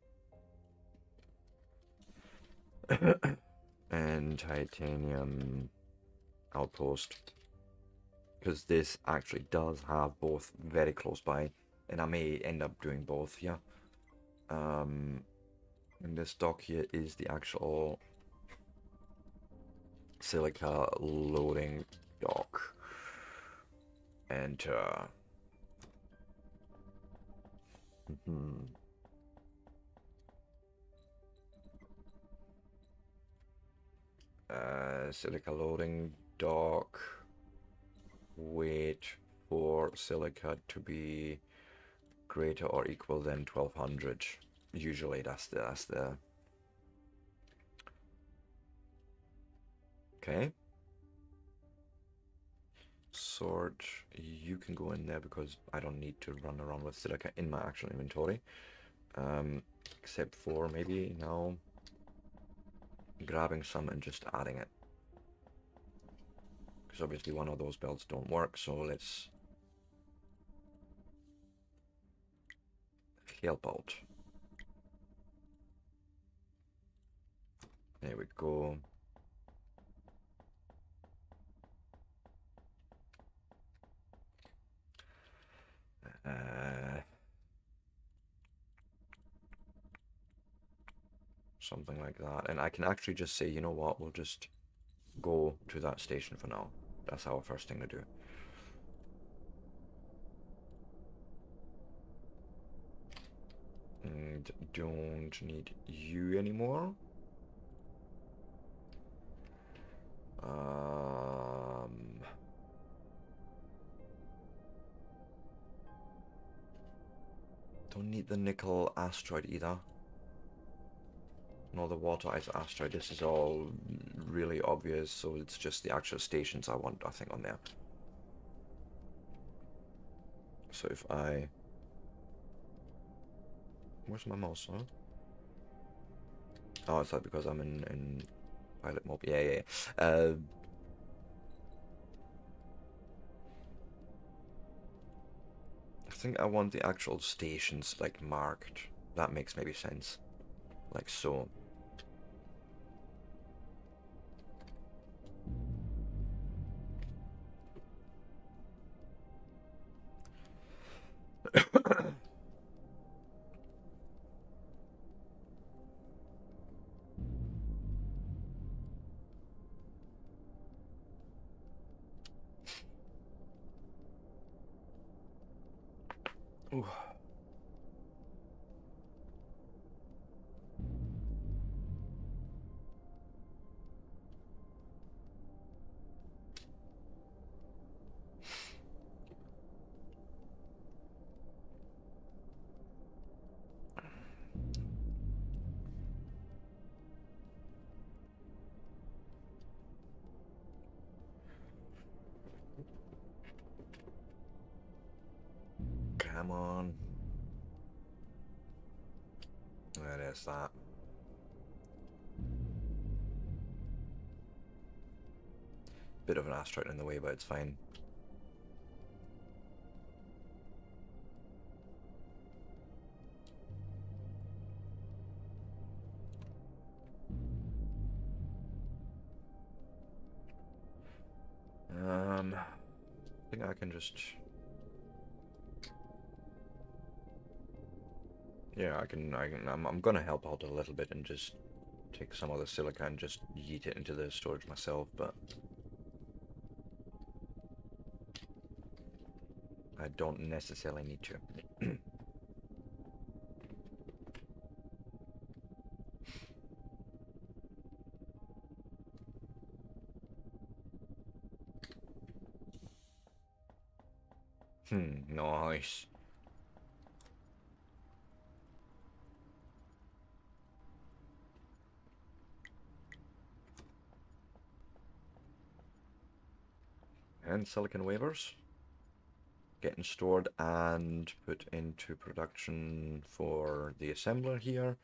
and titanium outpost, because this actually does have both very close by, and I may end up doing both, yeah. And this dock here is the actual silica loading dock. Enter. Silica loading dock. Wait for silica to be greater or equal than 1200. Usually that's the okay. Sort, you can go in there because I don't need to run around with silica in my actual inventory. Except for maybe now grabbing some and just adding it. Because obviously one of those belts don't work, so let's help out. There we go. Something like that. And I can actually just say, you know what, we'll just go to that station for now. That's our first thing to do. And don't need you anymore. Don't need the nickel asteroid either. Nor the water ice asteroid. This is all really obvious, so it's just the actual stations I want, I think, on there. So if I... Where's my mouse, huh? Oh, is that because I'm in pilot mode? Yeah. I think I want the actual stations, like, marked. That makes maybe sense. Like so. Ooh. Come on. There is that. Bit of an asteroid in the way, but it's fine. I think I can just... Yeah, I'm gonna help out a little bit and just take some of the silica and just yeet it into the storage myself, but I don't necessarily need to. Nice. And silicon wafers getting stored and put into production for the assembler here,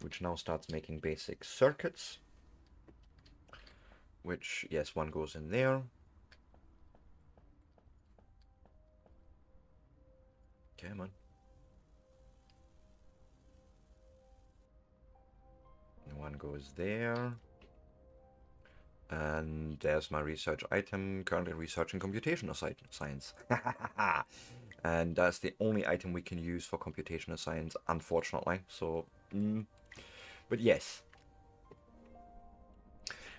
which now starts making basic circuits, which, yes, one goes in there. Come on. And one goes there. And there's my research item, currently researching computational science. And that's the only item we can use for computational science, unfortunately. So, but yes.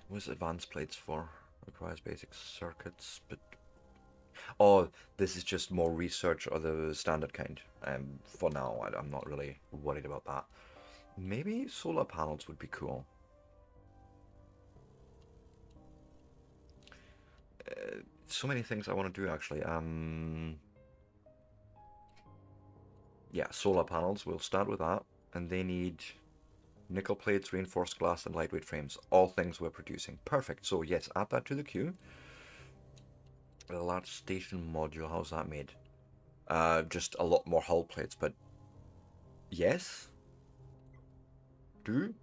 What's advanced plates for? Requires basic circuits, but... Oh, this is just more research or the standard kind. For now, I'm not really worried about that. Maybe solar panels would be cool. So many things I want to do, actually. Yeah, solar panels. We'll start with that. And they need nickel plates, reinforced glass, and lightweight frames. All things we're producing. Perfect. So yes, add that to the queue. A large station module. How's that made? Just a lot more hull plates, but yes. Do.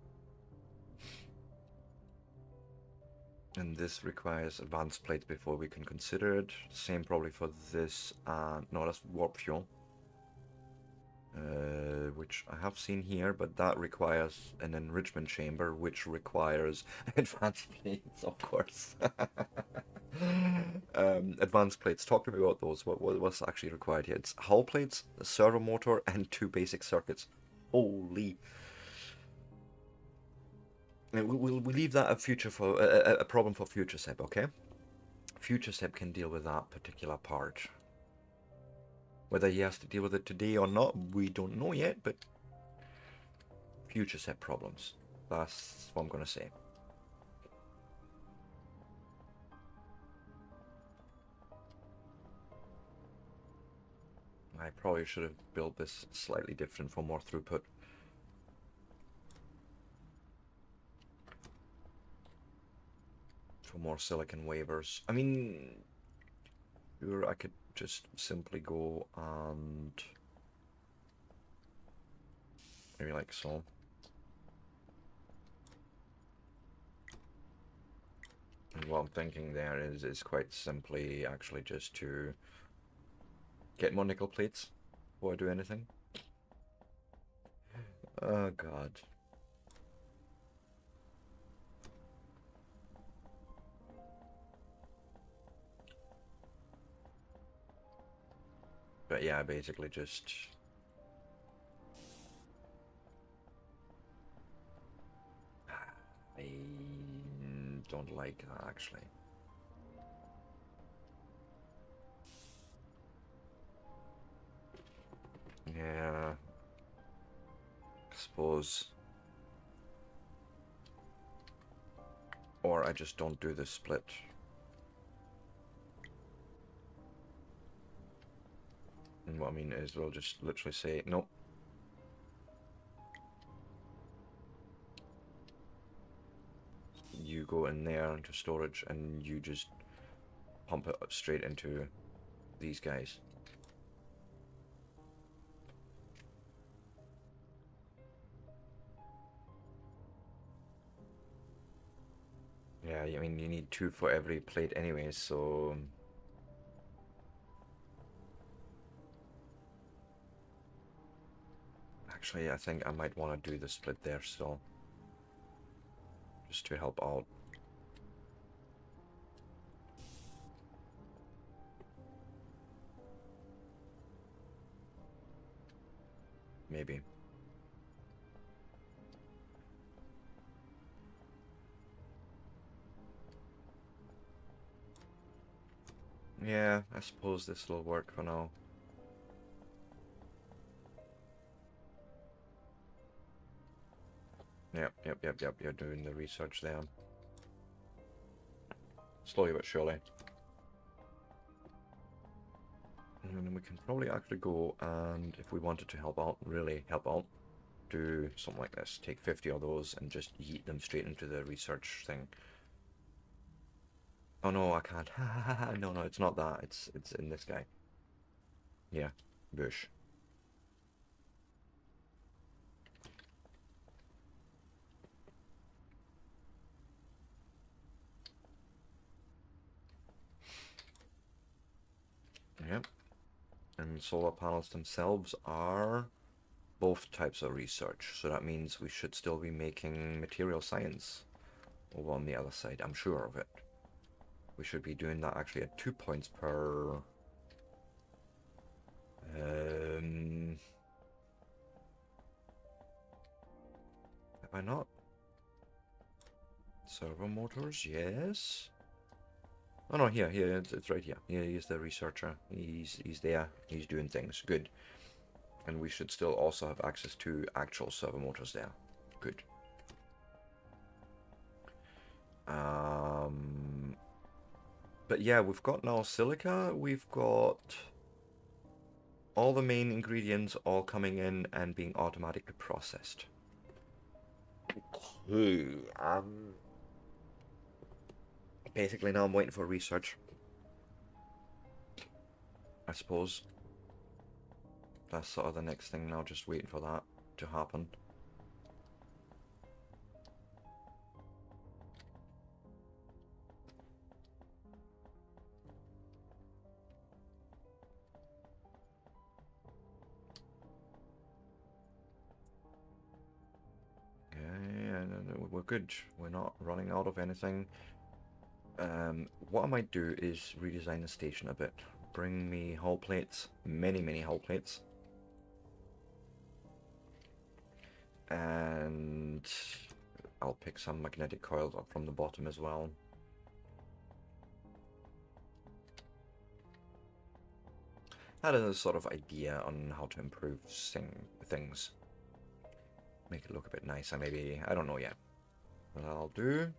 And this requires advanced plates before we can consider it. Same probably for this. No, that's warp fuel. Which I have seen here, but that requires an enrichment chamber, which requires advanced plates, of course. Advanced plates. Talk to me about those. What's actually required here? It's hull plates, a servo motor, and 2 basic circuits. Holy! We'll leave that a problem for future SEP, okay? Future SEP can deal with that particular part. Whether he has to deal with it today or not, we don't know yet, but future SEP problems. That's what I'm going to say. I probably should have built this slightly different for more throughput. For more silicon wafers. I mean, sure, I could just simply go and maybe like so. And what I'm thinking there is quite simply actually just to get more nickel plates before I do anything. Oh god. But yeah, basically just... I don't like that, actually. Yeah. I suppose. Or I just don't do the split. And what I mean is we'll just literally say, nope. You go in there into storage and you just pump it straight into these guys. Yeah, I mean, you need 2 for every plate anyway, so... Actually, I think I might want to do the split there still. Just to help out. Maybe. Yeah, I suppose this will work for now. Yep, you're doing the research there. Slowly but surely. And then we can probably actually go and, if we wanted to help out, really help out, do something like this. Take 50 of those and just yeet them straight into the research thing. Oh no, I can't. No, no, it's not that. It's in this guy. Yeah, bush. Yep. And solar panels themselves are both types of research. So that means we should still be making material science over on the other side. I'm sure of it. We should be doing that actually at 2 points per... have I not? Servo motors, yes. Oh no, here, it's right here. Yeah, he's the researcher. He's there. He's doing things. Good. And we should still also have access to actual servo motors there. Good. But yeah, we've got now silica. We've got all the main ingredients all coming in and being automatically processed. Okay. Basically now I'm waiting for research. I suppose. That's sort of the next thing now, just waiting for that to happen. Yeah, we're good. We're not running out of anything. What I might do is redesign the station a bit. Bring me hull plates, many hull plates. And I'll pick some magnetic coils up from the bottom as well. Had a sort of idea on how to improve things. Make it look a bit nicer, maybe. I don't know yet. But I'll do.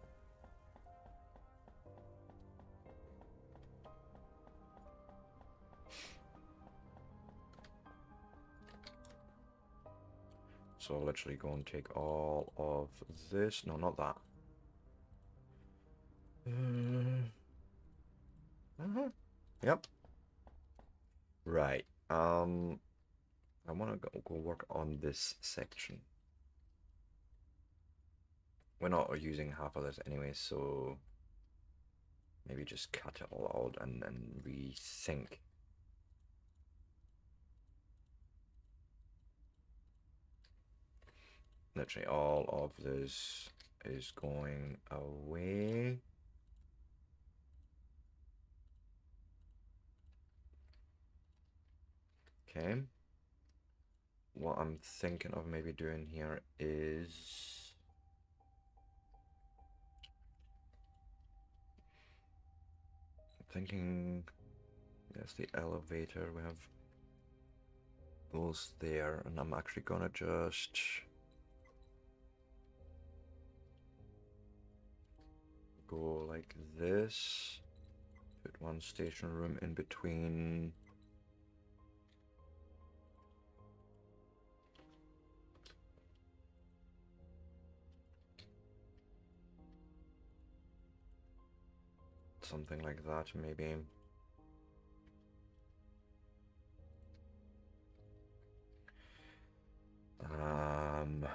So I'll literally go and take all of this. No, not that. Yep. Right. I want to go work on this section. We're not using half of this anyway, so maybe just cut it all out and then rethink. Literally all of this is going away. Okay. What I'm thinking of maybe doing here is thinking there's the elevator, we have those there, and I'm actually gonna just go like this, put one station room in between. Something like that, maybe. Um,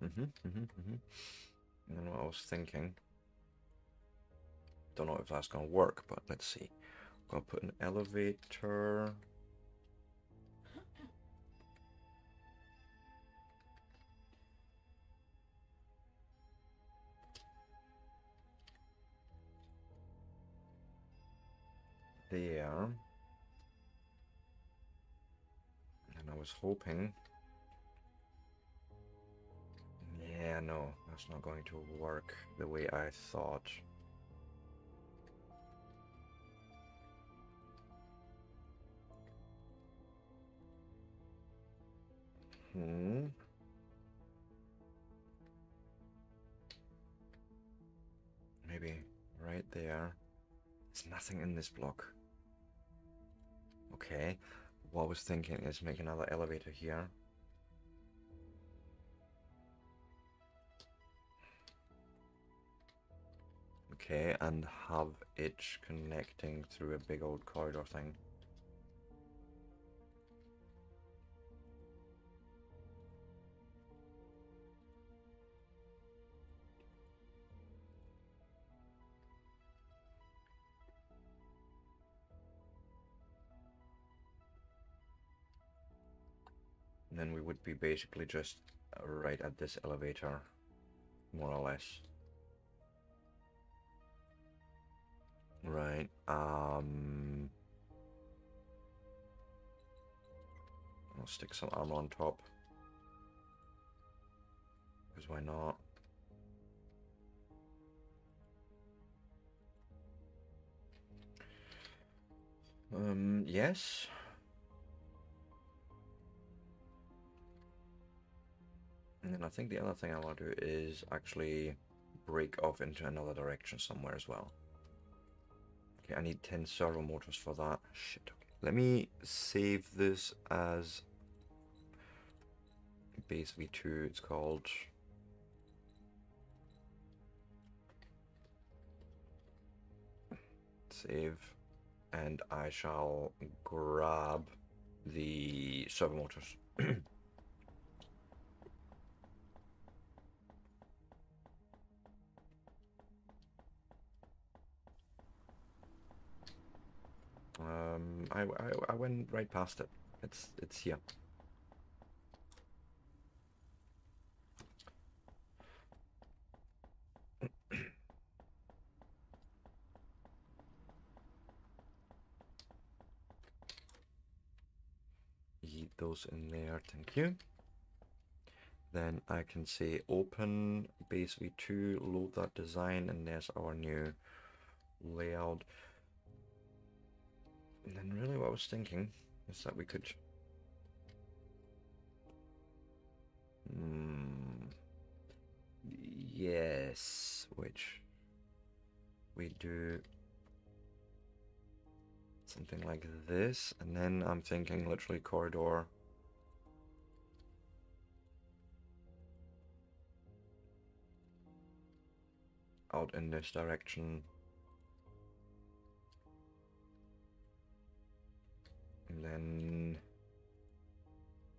I don't know what I was thinking. Don't know if that's gonna work, but let's see. I'm gonna put an elevator. There. And I was hoping. Yeah, no, that's not going to work the way I thought. there. There's nothing in this block. Okay. What I was thinking is make another elevator here. Okay, and have it connecting through a big old corridor thing. And then we would be basically just right at this elevator, more or less. Right, I'll stick some armor on top. Because why not? Yes. And then I think the other thing I want to do is actually break off into another direction somewhere as well. Okay, I need 10 servo motors for that. Shit, okay. Let me save this as base V2, it's called. Save. And I shall grab the servo motors. I went right past it. It's here. Yeet those in there, thank you. Then I can say open base V2, load that design, and there's our new layout. And then really what I was thinking is that we could yes, which we do something like this, and then I'm thinking literally corridor out in this direction. And then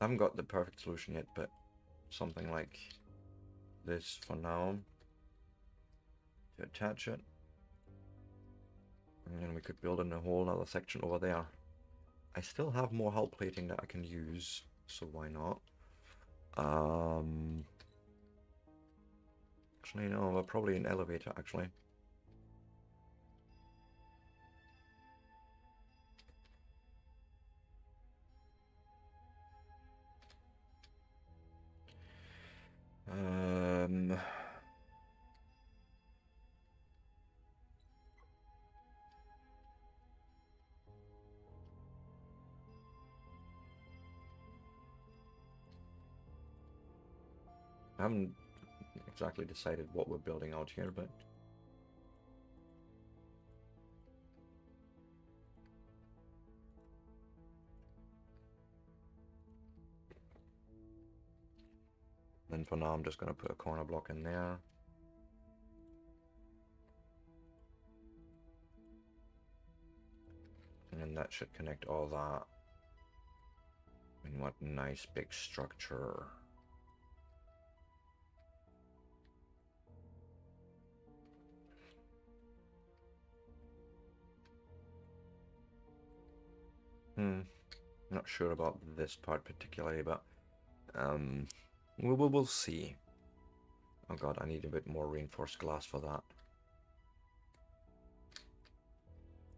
I haven't got the perfect solution yet, but something like this for now to attach it. And then we could build in a whole other section over there. I still have more hull plating that I can use, so why not? Actually, no, we're probably an elevator, actually. I haven't exactly decided what we're building out here, but then for now I'm just going to put a corner block in there. And then that should connect all that in what nice big structure. Not sure about this part particularly, but we'll see. Oh god, I need a bit more reinforced glass for that.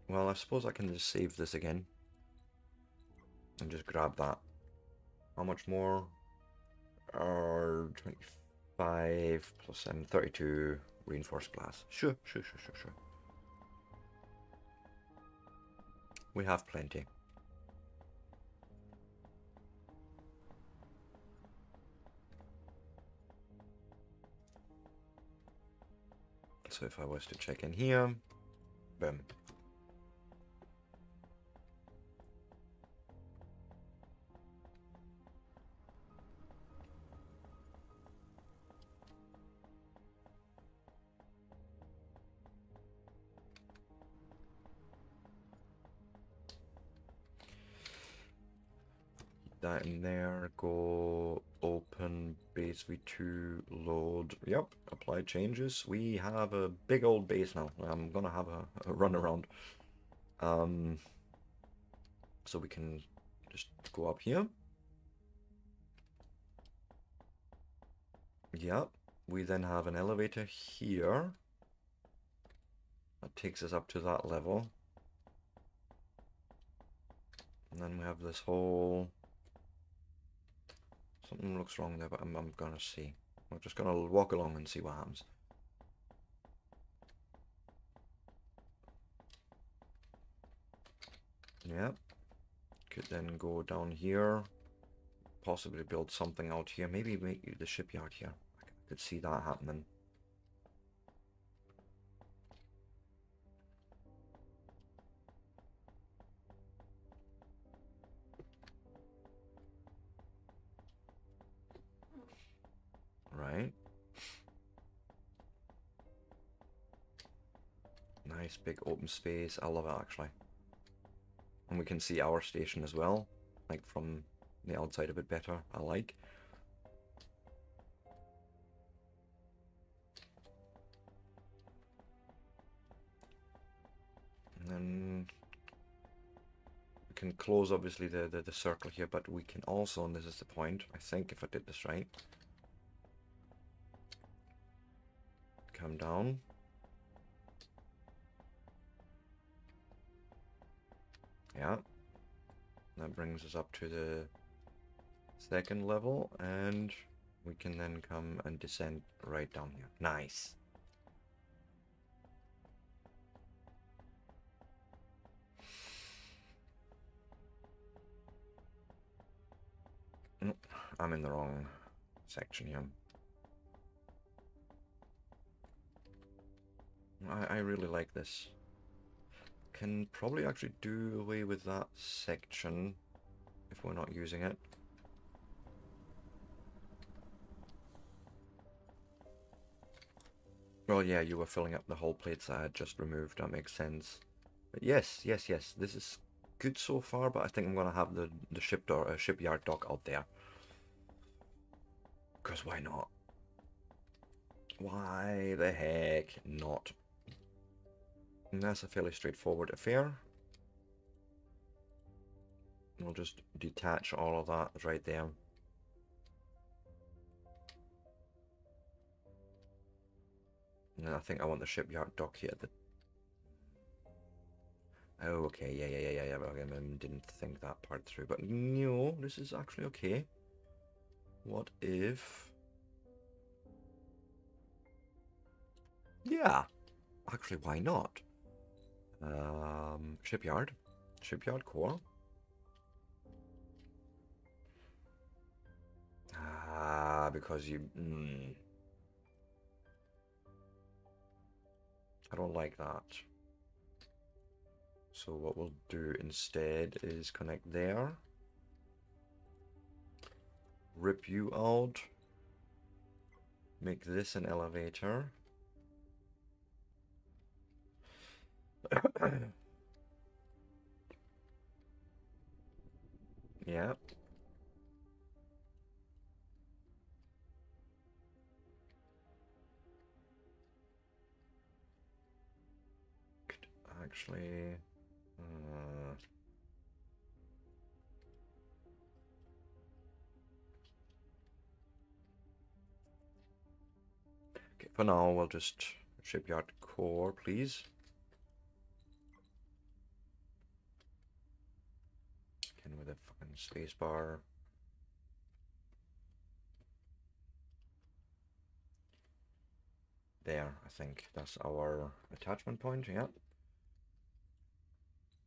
Well, I suppose I can just save this again and just grab that. How much more? 25 plus 7, 32 reinforced glass. Sure. We have plenty. So if I was to check in here, Boom. That in there, go open base v2 load. Yep, apply changes. We have a big old base now. I'm gonna have a run around. So we can just go up here. Yep, we then have an elevator here. That takes us up to that level. And then we have this whole... Something looks wrong there, but I'm gonna see. We're just gonna walk along and see what happens. Yep. Could then go down here. Possibly build something out here. Maybe make the shipyard here. I could see that happening. Right. Nice big open space. I love it actually. And we can see our station as well. Like from the outside a bit better. I like. And then we can close obviously the circle here, but we can also, and this is the point, I think if I did this right, come down. Yeah. That brings us up to the second level, and we can then come and descend right down here. Nice. I'm in the wrong section here. I really like this. Can probably actually do away with that section if we're not using it. Well, yeah, you were filling up the whole plates that I had just removed. That makes sense. But yes, yes, yes. This is good so far, but I think I'm going to have the shipyard dock out there. Because why not? Why the heck not? And that's a fairly straightforward affair. We'll just detach all of that right there. And I think I want the shipyard dock here. Oh, okay, yeah. Okay, I didn't think that part through, but no, this is actually okay. What if... Yeah, actually, why not? Shipyard core. Because you... I don't like that. So what we'll do instead is connect there. Rip you out. Make this an elevator. Yep. Could actually... Okay, for now, we'll just shipyard core, please. Again with a fucking spacebar. There, I think that's our attachment point, yeah.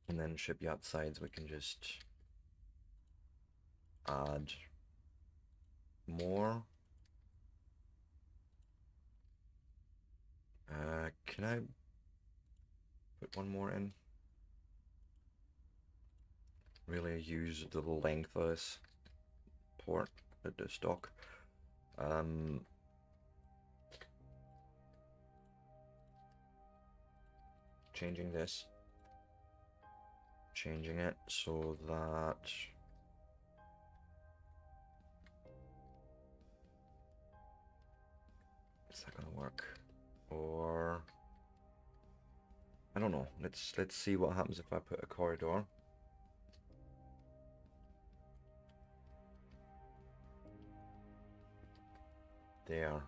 And then shipyard sides, we can just add more. Can I Put one more in. Really use the length of this port at this dock. Changing this. Changing it so that is that gonna work? Or I don't know. Let's see what happens if I put a corridor. There.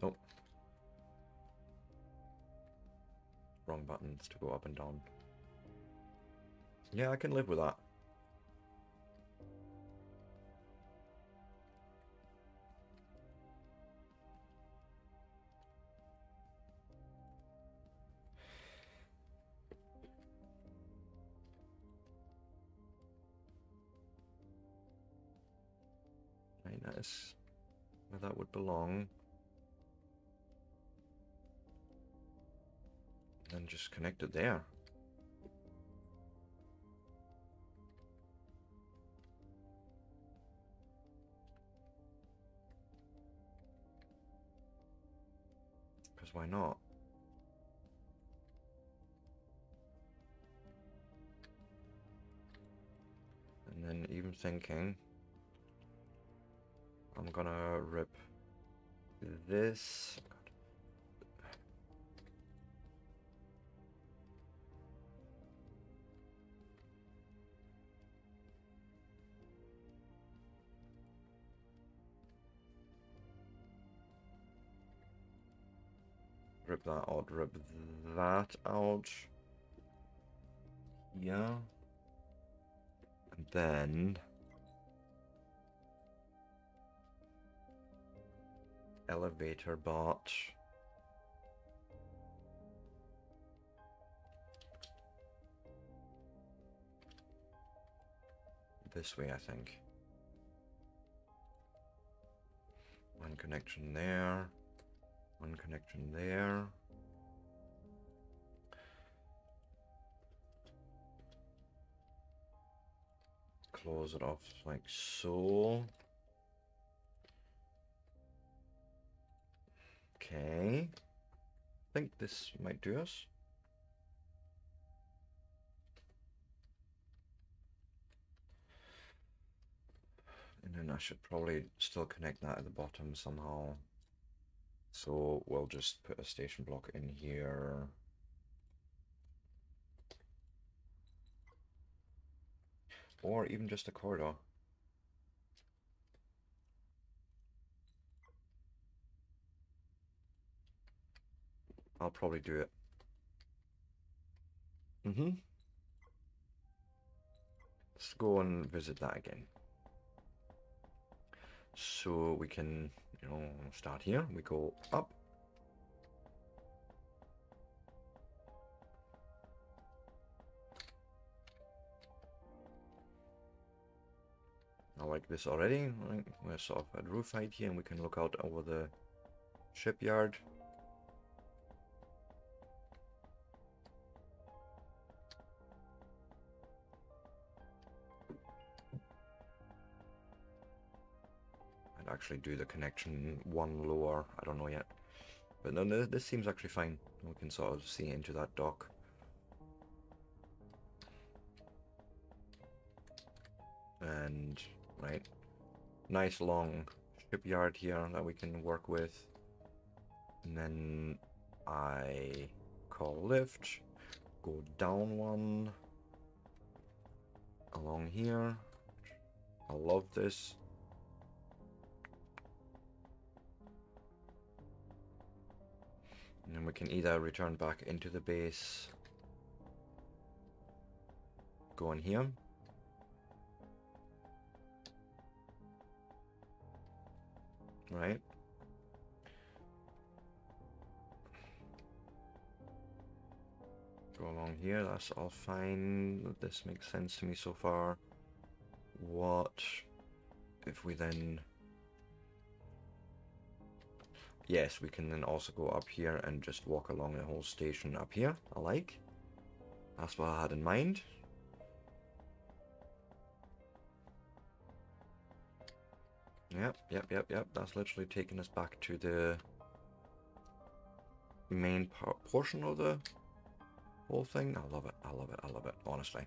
Nope. Wrong buttons to go up and down. Yeah, I can live with that. Right, that is where that would belong. And just connect it there. Because why not? And then even thinking, I'm gonna rip this. Rip that out, rip that out. Yeah. And then elevator bot. This way, I think. One connection there. One connection there. Close it off like so. Okay. I think this might do us. And then I should probably still connect that at the bottom somehow. So we'll just put a station block in here. Or even just a corridor. I'll probably do it. Let's go and visit that again. So we can, start here. We go up. I like this already. Right? We're sort of at roof height here and we can look out over the shipyard. I'd actually do the connection one lower. I don't know yet. But no, this seems actually fine. We can sort of see into that dock. And, right, nice long shipyard here that we can work with. And then I call lift, go down one, along here. I love this. And then we can either return back into the base, go in here. Right. Go along here, that's all fine. This makes sense to me so far. What if we then yes, we can then also go up here and just walk along the whole station up here. I like. That's what I had in mind. Yep. That's literally taking us back to the main portion of the whole thing. I love it, honestly.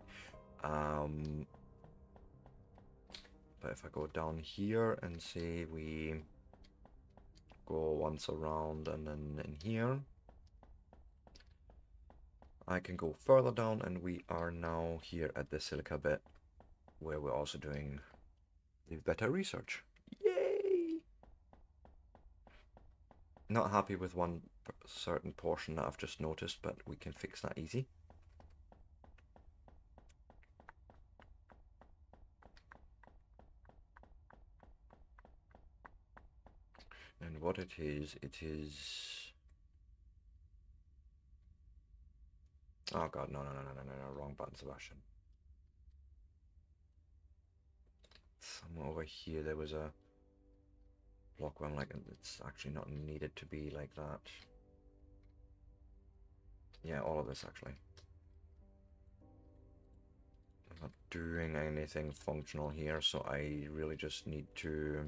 But if I go down here and say we go once around and then in here, I can go further down and we are now here at the silica bit where we're also doing the better research. Yay! Not happy with one certain portion that I've just noticed, but we can fix that easy. And what it is... Oh god, no, wrong button, Sebastian. Somewhere over here there was a block one, like, it's actually not needed to be like that. Yeah, all of this actually. I'm not doing anything functional here, so I really just need to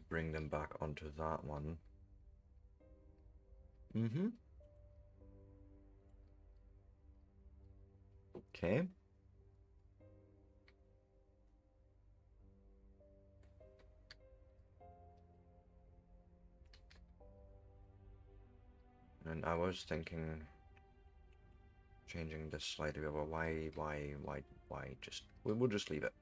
bring them back onto that one. Okay. And I was thinking changing this slightly, but why just, we'll just leave it.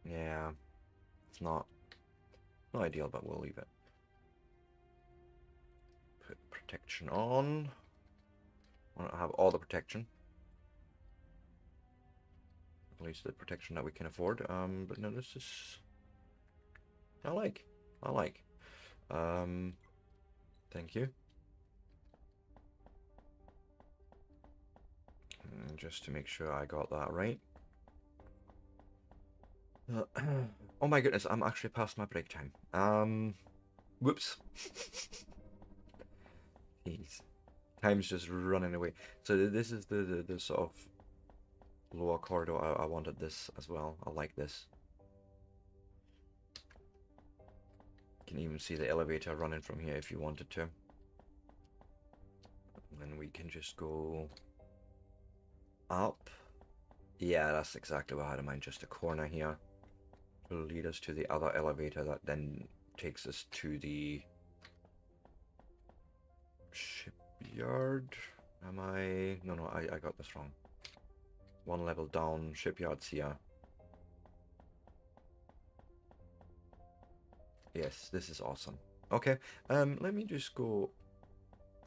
Yeah, it's not ideal, but we'll leave it. Put protection on. I want to have all the protection. At least the protection that we can afford. But no, this is... I like. Thank you. And just to make sure I got that right. Oh my goodness, I'm actually past my break time. Whoops. Jeez. Time's just running away. So this is the sort of lower corridor. I wanted this as well. I like this. You can even see the elevator running from here if you wanted to. And then we can just go up. Yeah, that's exactly what I had in mind. Just a corner here to lead us to the other elevator that then takes us to the shipyard. Am I... No, I got this wrong. One level down, shipyard's here. Yes, this is awesome. Okay, let me just go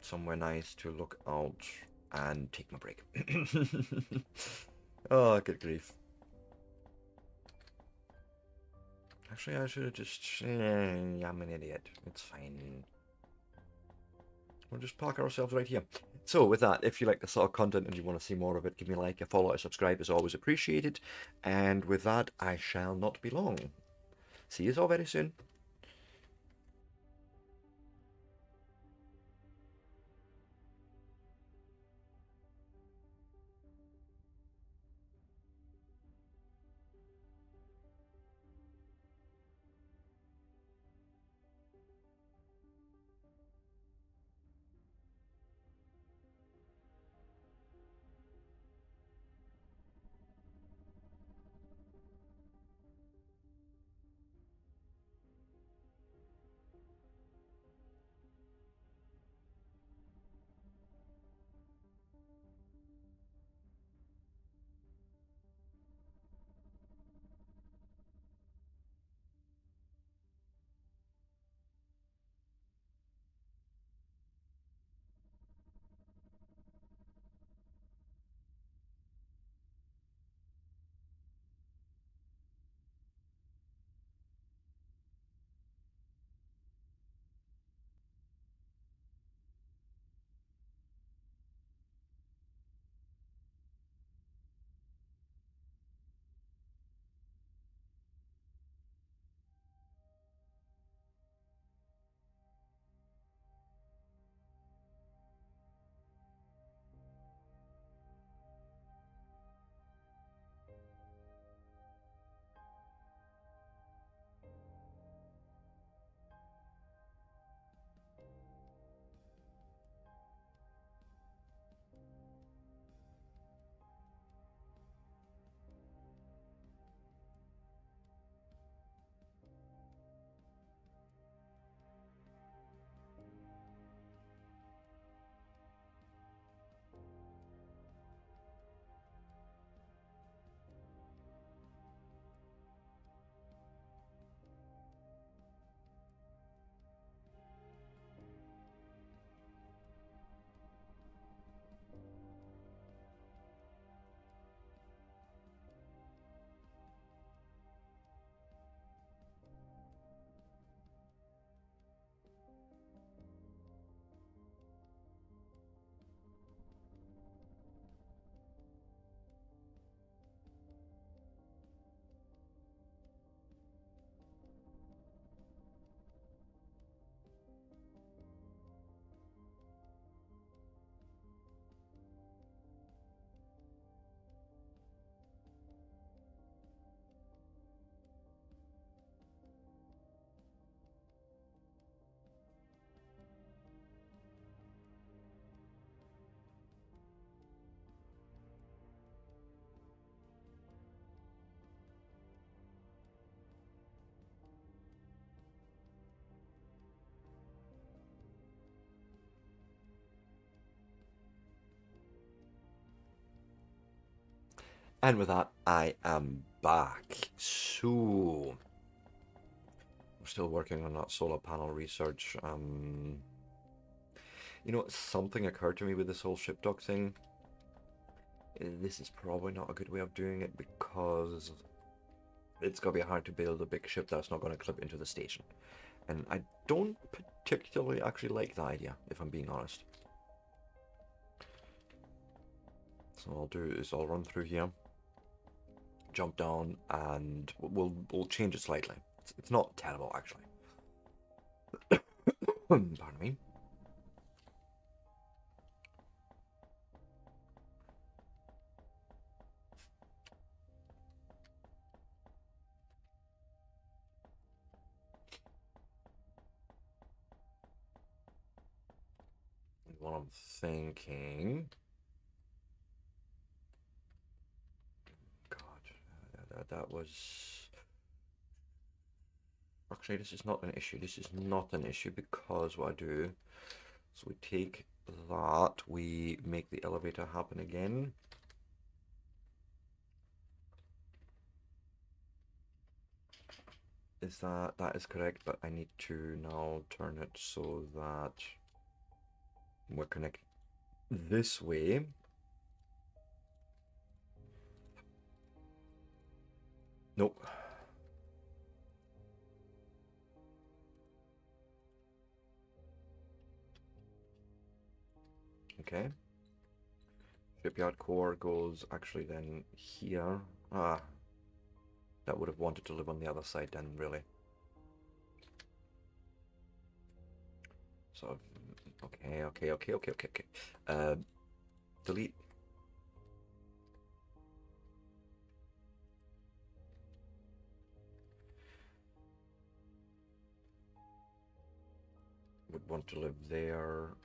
somewhere nice to look out and take my break. Oh, good grief. Actually, I should have just... I'm an idiot. It's fine. We'll just park ourselves right here. So with that, if you like this sort of content and you want to see more of it, give me a like, a follow, a subscribe is always appreciated. And with that, I shall not be long. See you all very soon. And with that, I am back. So, we're still working on that solar panel research. Something occurred to me with this whole ship dock thing. This is probably not a good way of doing it because it's going to be hard to build a big ship that's not going to clip into the station. And I don't particularly actually like the idea, if I'm being honest. So what I'll do is I'll run through here, jump down, and we'll change it slightly. It's not terrible, actually. Pardon me. What I'm thinking... God, that was... Actually, this is not an issue. This is not an issue because what I do is we take that, we make the elevator happen again. That is correct, but I need to now turn it so that we're connected this way. Nope. Okay. Shipyard core goes actually then here. Ah, that would have wanted to live on the other side then, really. Sort of. Okay. Delete. Would want to live there.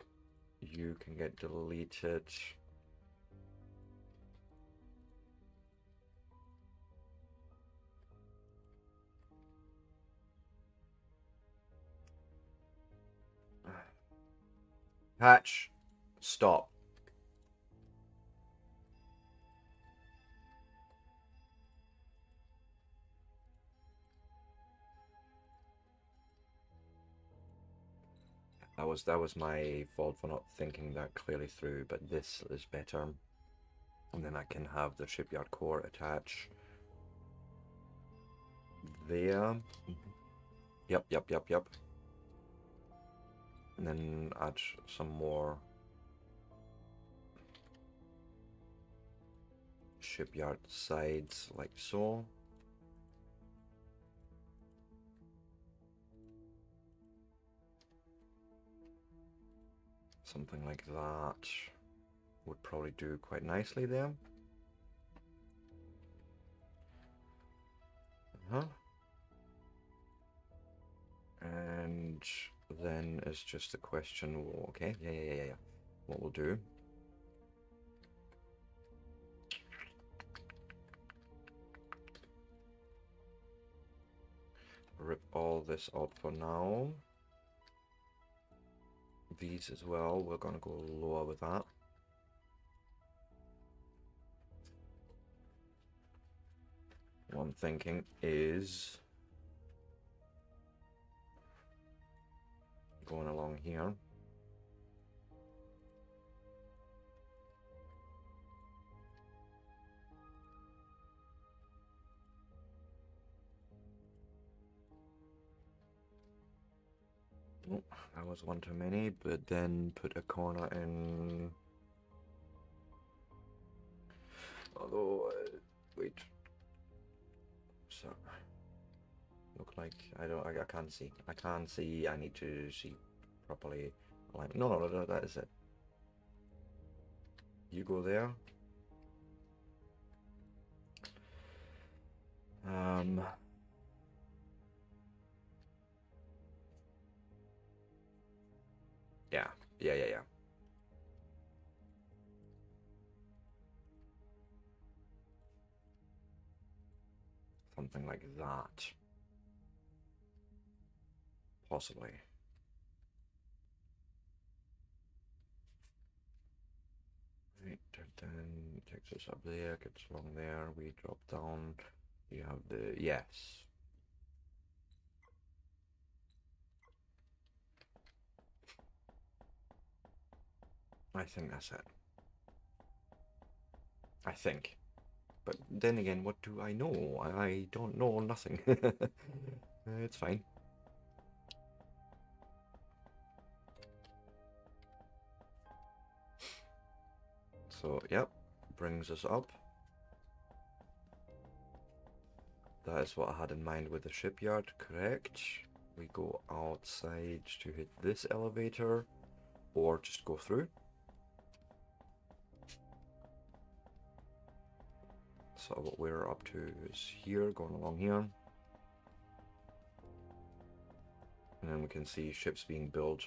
You can get deleted. Hatch. Stop. That was my fault for not thinking that clearly through, but this is better. And then I can have the shipyard core attach there. Yep. And then add some more shipyard sides like so. Something like that would probably do quite nicely there. And then it's just a question, okay, yeah. What we'll do. Rip all this out for now. These as well, we're gonna go lower with that. What I'm thinking is going along here. Oh, that was one too many, but then put a corner in. Although, wait. So, look like I can't see. I can't see. I need to see properly. No, that is it. You go there. Yeah. Something like that. Possibly. Right, then take So it's up there, gets along there, we drop down, you have the, yes. I think that's it. I think. But then again, what do I know? I don't know nothing. It's fine. So, yep, brings us up. That is what I had in mind with the shipyard, correct? We go outside to hit this elevator, or just go through. So what we're up to is here, going along here. And then we can see ships being built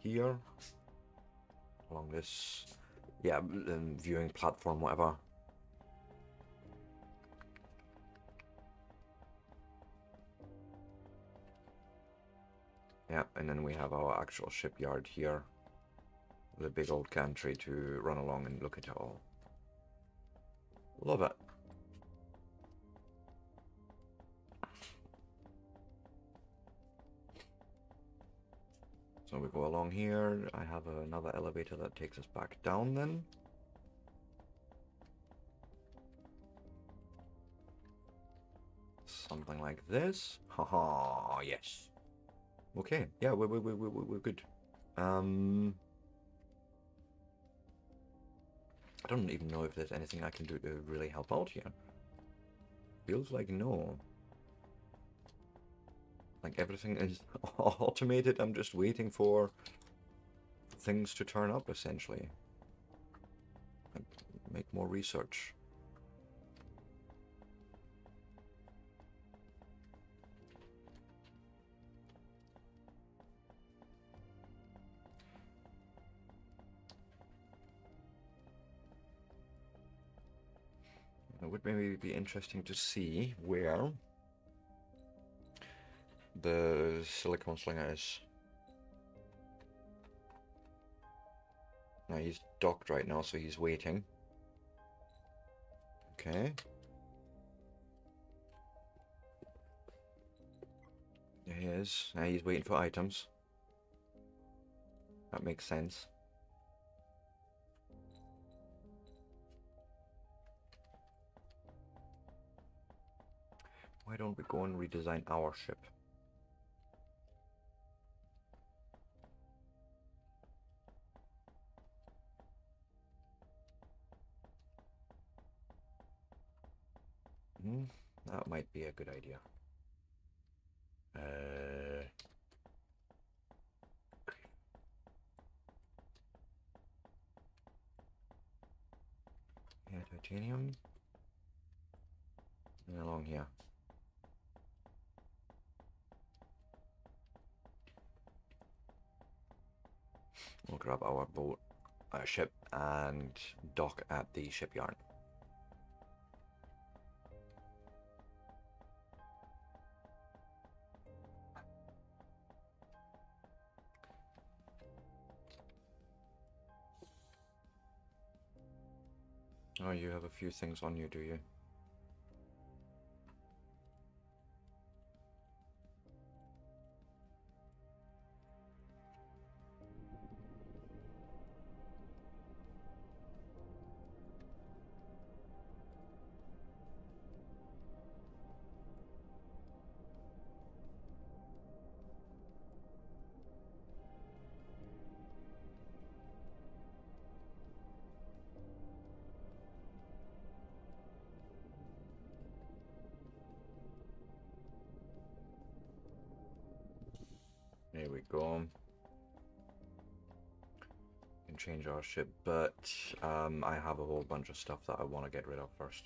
here, along this, yeah, viewing platform, whatever. Yeah, and then we have our actual shipyard here. The big old gantry to run along and look at it all. Love it. So we go along here. I have another elevator that takes us back down then. Something like this. Haha, yes. Okay, yeah, we're good. I don't even know if there's anything I can do to really help out here. Feels like no. Like everything is automated. I'm just waiting for things to turn up, essentially. Like, make more research. It would maybe be interesting to see where the silicone slinger is. Now he's docked right now, so he's waiting. Okay. There he is. Now he's waiting for items. That makes sense. Why don't we go and redesign our ship? That might be a good idea. Yeah, titanium. And along here. We'll grab our boat, our ship, and dock at the shipyard. Oh, you have a few things on you, do you? There we go. Can change our ship, but I have a whole bunch of stuff that I want to get rid of first.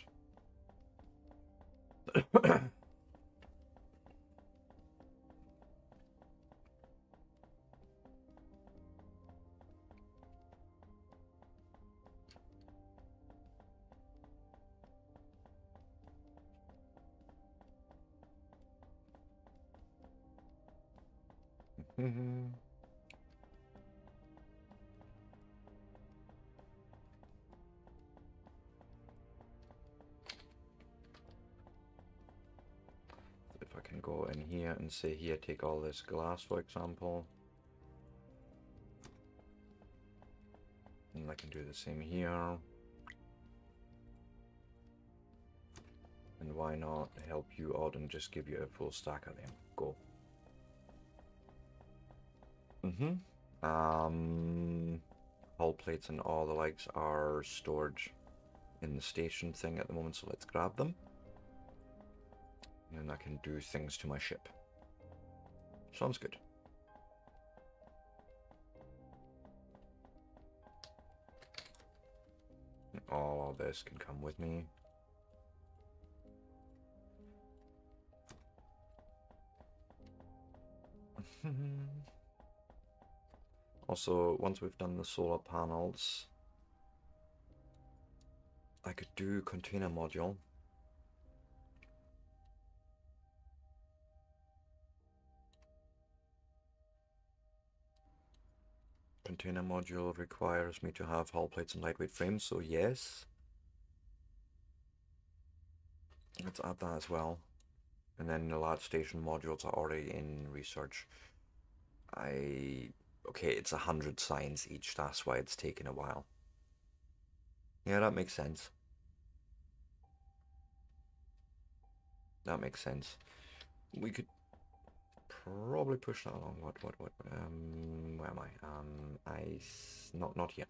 in here and say, here, take all this glass, for example. And I can do the same here. And why not help you out and just give you a full stack of them? Go. Hull plates and all the likes are stored in the station thing at the moment, so let's grab them. And I can do things to my ship. Sounds good. All of this can come with me. Also, once we've done the solar panels, I could do container module. Container module requires me to have hull plates and lightweight frames, so yes. Let's add that as well. And then the large station modules are already in research. Okay, it's 100 signs each, that's why it's taken a while. Yeah, that makes sense. That makes sense. We could probably push that along. What, where am I? Not here.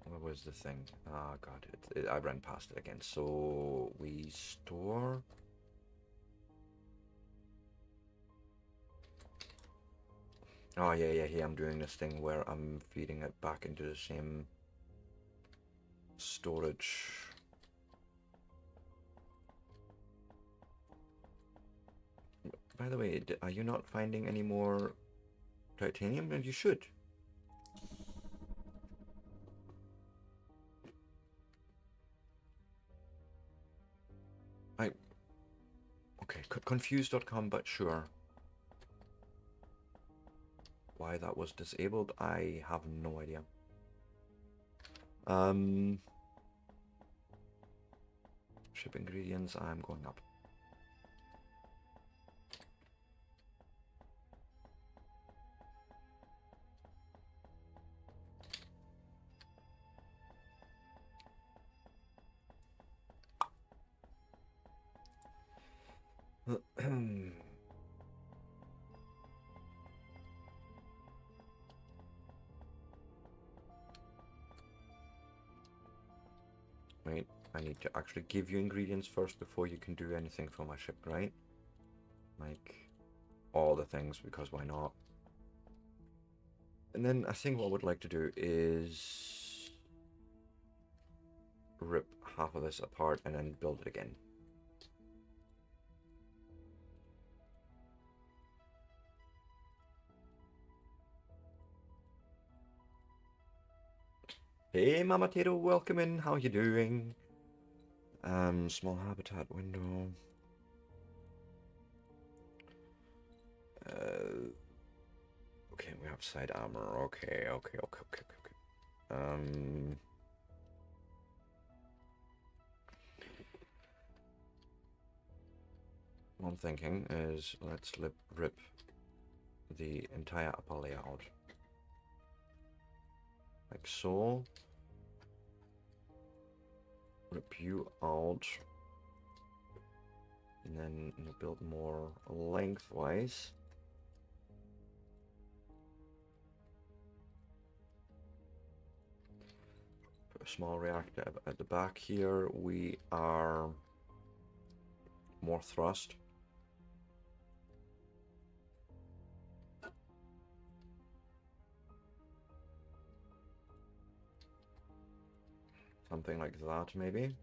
What was the thing? Ah, God, I ran past it again. So we store. Oh yeah, I'm doing this thing where I'm feeding it back into the same storage. By the way, are you not finding any more titanium? And you should. Okay, confused.com, but sure. Why that was disabled, I have no idea. Ship ingredients, I'm going up. Wait, I need to actually give you ingredients first before you can do anything for my ship, right? Like, all the things, because why not? And then I think what I would like to do is rip half of this apart and then build it again. Hey Mama Tato, welcome in, how you doing? Small habitat window. Okay, we have side armor, okay. What I'm thinking is, let's rip the entire upper layer out. Like so. Rip you out. And then build more lengthwise. Put a small reactor at the back here. We are more thrust. Something like that, maybe.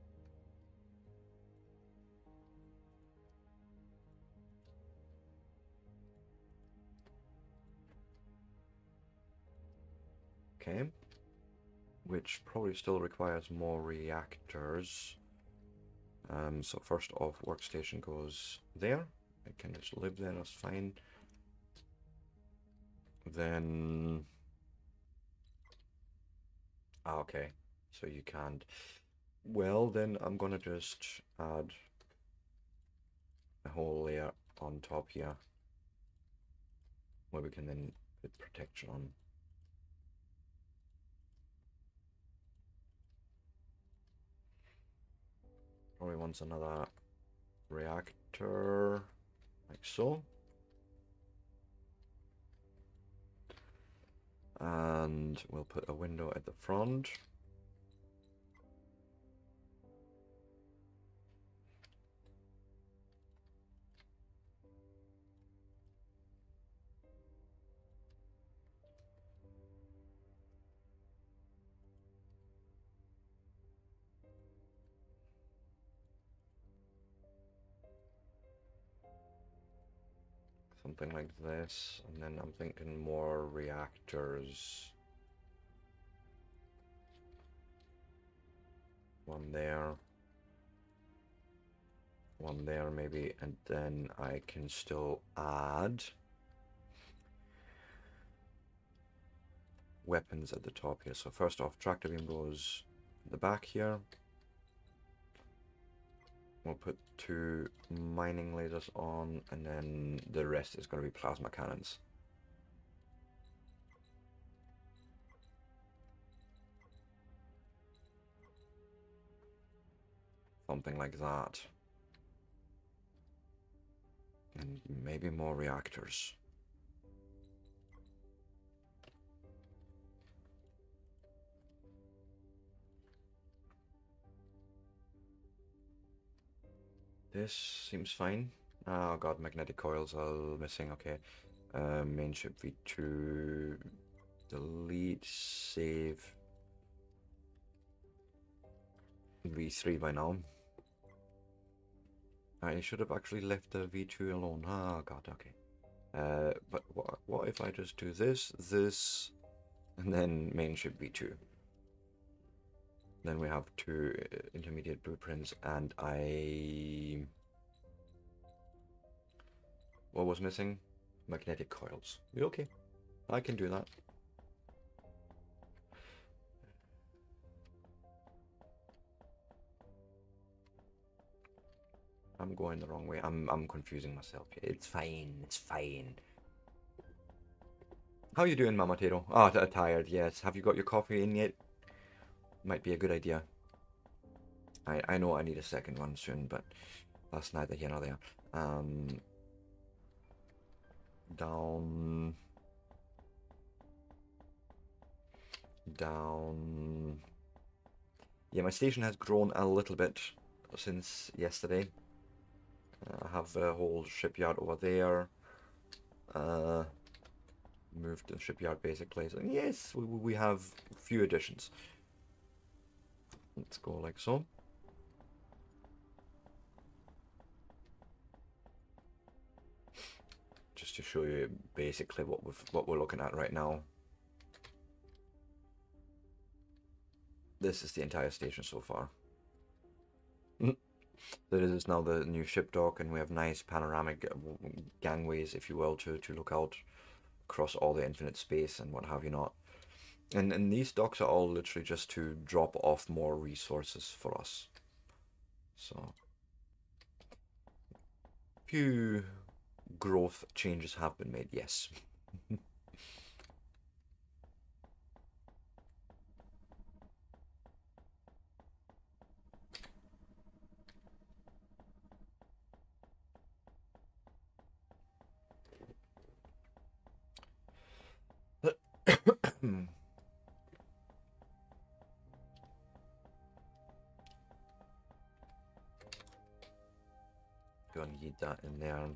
Okay. Which probably still requires more reactors. So first off, workstation goes there. I can just live there, that's fine. Then... okay. So you can't. Well, then I'm gonna just add a whole layer on top here where we can then put protection on. Probably wants another reactor like so. And we'll put a window at the front. Something like this, and then I'm thinking more reactors. One there maybe, and then I can still add weapons at the top here. So first off, tractor beam goes at the back here. We'll put 2 mining lasers on, and then the rest is going to be plasma cannons. Something like that. And maybe more reactors. This seems fine. Oh god, magnetic coils are missing. Okay. Main ship V2. Delete, save. V3 by now. I should have actually left the V2 alone. Oh god, okay. But what if I just do this, and then main ship V2? Then we have 2 intermediate blueprints, and what was missing? Magnetic coils. Okay, I can do that. I'm going the wrong way. I'm confusing myself. It's fine. It's fine. How you doing, Mama Tato? Oh, tired. Yes. Have you got your coffee in yet? Might be a good idea. I know I need a second one soon, but that's neither here nor there. Down. Yeah, my station has grown a little bit since yesterday. I have a whole shipyard over there. Moved the shipyard basically. So yes, we have a few additions. Let's go like so. Just to show you basically what we're looking at right now. This is the entire station so far. This is now the new ship dock, and we have nice panoramic gangways, if you will, to look out across all the infinite space and what have you not. And these docks are all literally just to drop off more resources for us. So, few growth changes have been made, yes. Go and heat that in there.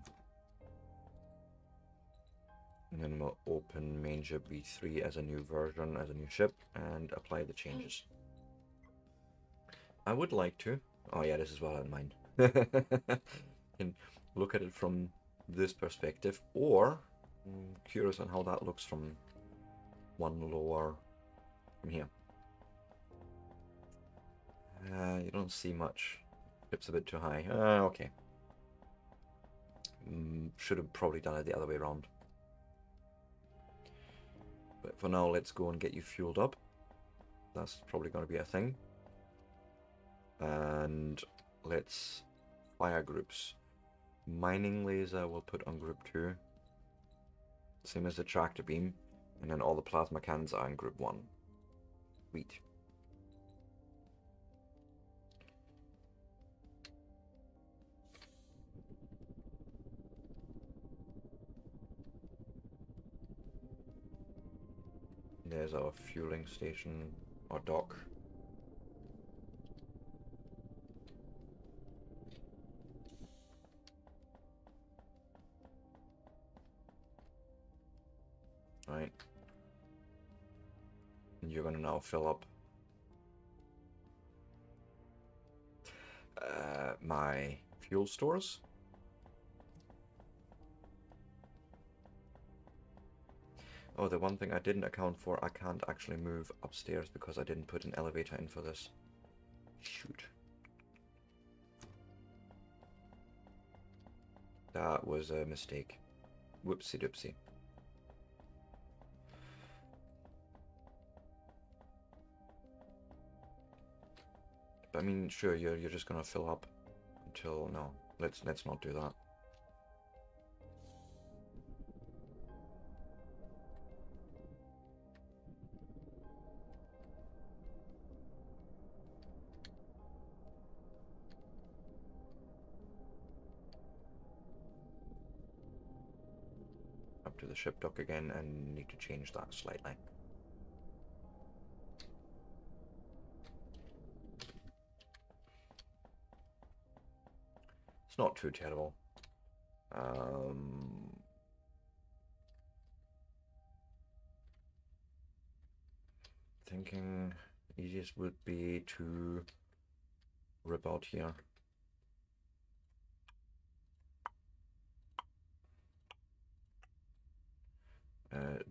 And then we'll open main ship V3 as a new version, as a new ship, and apply the changes. I would like to. Oh yeah, this is what I had in mind. Can look at it from this perspective, or I'm curious on how that looks from one lower from here. You don't see much. Ship's a bit too high. Okay. Should have probably done it the other way around. But for now, let's go and get you fueled up. That's probably going to be a thing. And let's fire groups. Mining laser we'll put on group 2. Same as the tractor beam. And then all the plasma cannons are in group 1. Sweet. There's our fueling station, or dock. Right. And you're gonna now fill up my fuel stores. Oh, the one thing I didn't account for, I can't actually move upstairs because I didn't put an elevator in for this. Shoot. That was a mistake. Whoopsie doopsie. But I mean, sure, you're just gonna fill up until no. Let's not do that. Up to the ship dock again, and need to change that slightly. It's not too terrible. Thinking easiest would be to rip out here.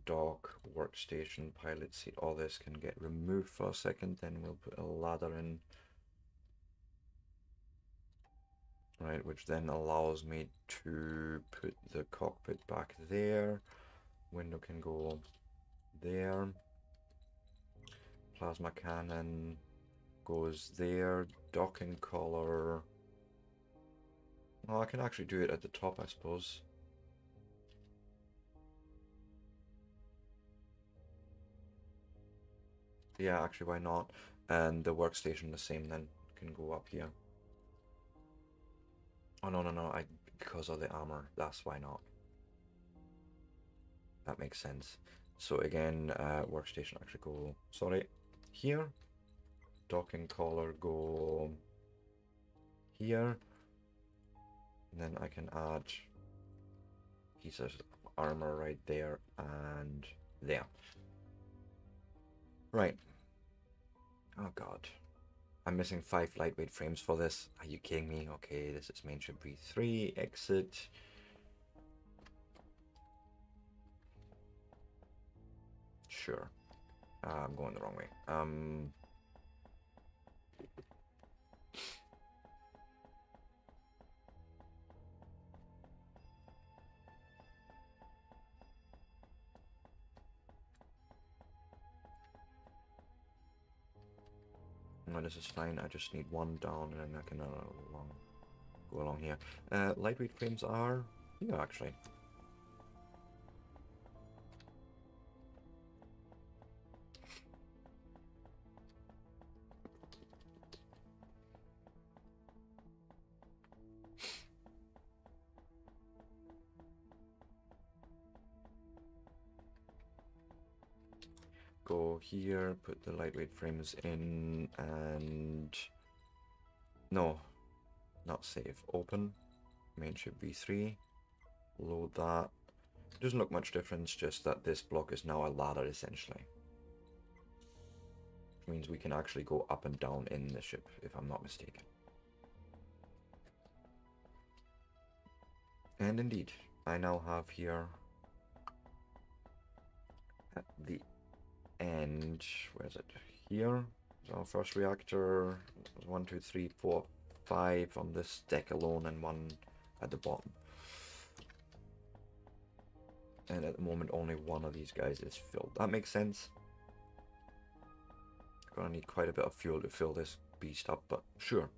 Dock, workstation, pilot seat, all this can get removed for a second, then we'll put a ladder in. Right, which then allows me to put the cockpit back there. Window can go there. Plasma cannon goes there. Docking collar. Oh, I can actually do it at the top, I suppose. Yeah, actually, why not? And the workstation the same then. Can go up here. Oh, no, because of the armor. That's why not. That makes sense. So again, workstation actually go, sorry, here. Docking collar go here. And then I can add pieces of armor right there and there. Right. Oh god. I'm missing 5 lightweight frames for this. Are you kidding me? Okay, this is main ship V3, exit. Sure. I'm going the wrong way. No, this is fine. I just need one down and then I can go along here. Lightweight frames are here actually. Go here, put the lightweight frames in, and no, not save. Open, main ship V3, load that. Doesn't look much difference, just that this block is now a ladder essentially. Which means we can actually go up and down in the ship, if I'm not mistaken. And indeed, I now have here at the end, where is it? Here. So our first reactor, 1, 2, 3, 4, 5 on this deck alone, and 1 at the bottom. And at the moment, only 1 of these guys is filled. That makes sense. Gonna need quite a bit of fuel to fill this beast up, but sure.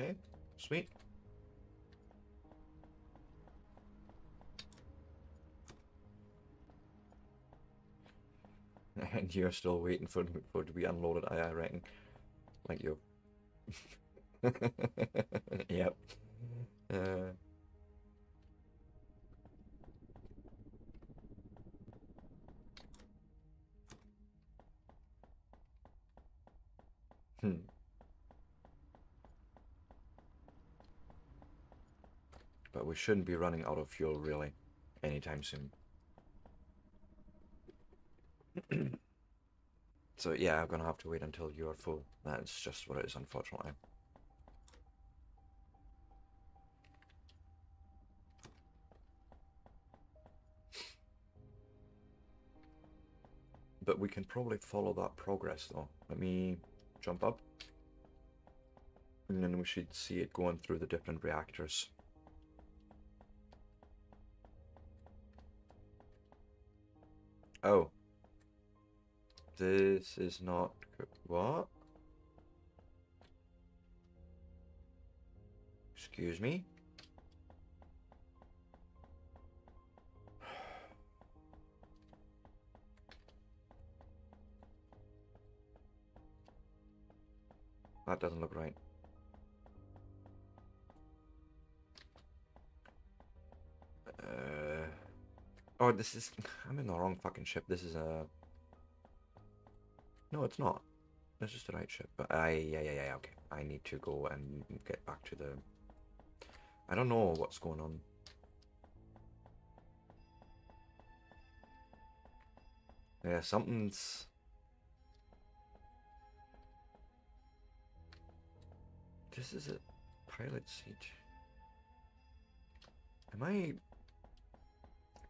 Okay, sweet. And you're still waiting for it to be unloaded, I reckon. Like you. Yep. Uh, hmm. But we shouldn't be running out of fuel really anytime soon. So yeah, I'm gonna have to wait until you are full. That's just what it is, unfortunately. But we can probably follow that progress though. Let me jump up. And then we should see it going through the different reactors. Oh. This is not... What? Excuse me? That doesn't look right. Oh, this is... I'm in the wrong fucking ship. This is a... No, it's not. This is the right ship. But yeah, okay. I need to go and get back to the... I don't know what's going on. Yeah, something's... This is a pilot seat. Am I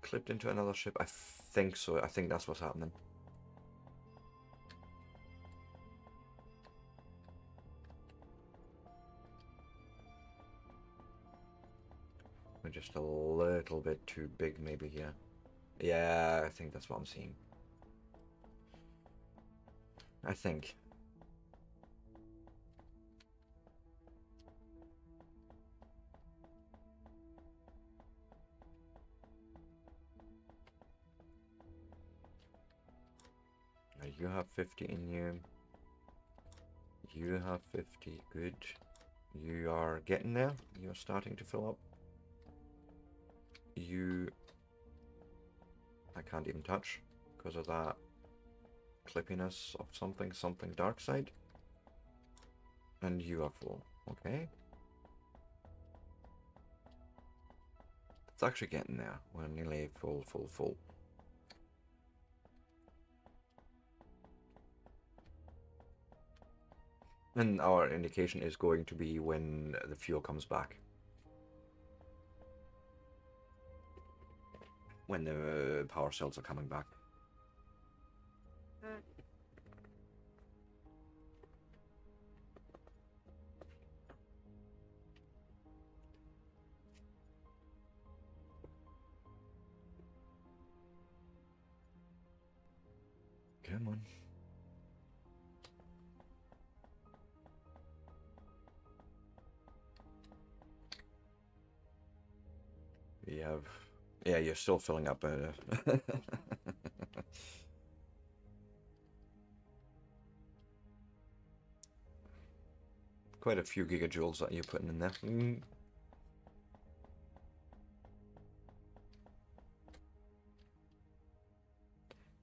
clipped into another ship? I think so. I think that's what's happening. We're just a little bit too big maybe here. Yeah, I think that's what I'm seeing. I think. Now you have 50 in you. You have 50. Good. You are getting there. You're starting to fill up. You... I can't even touch because of that clippiness of something dark side. And you are full. Okay. It's actually getting there. We're nearly full. And our indication is going to be when the fuel comes back. When the power cells are coming back. Come on. We have... Yeah, you're still filling up. Quite a few gigajoules that you're putting in there.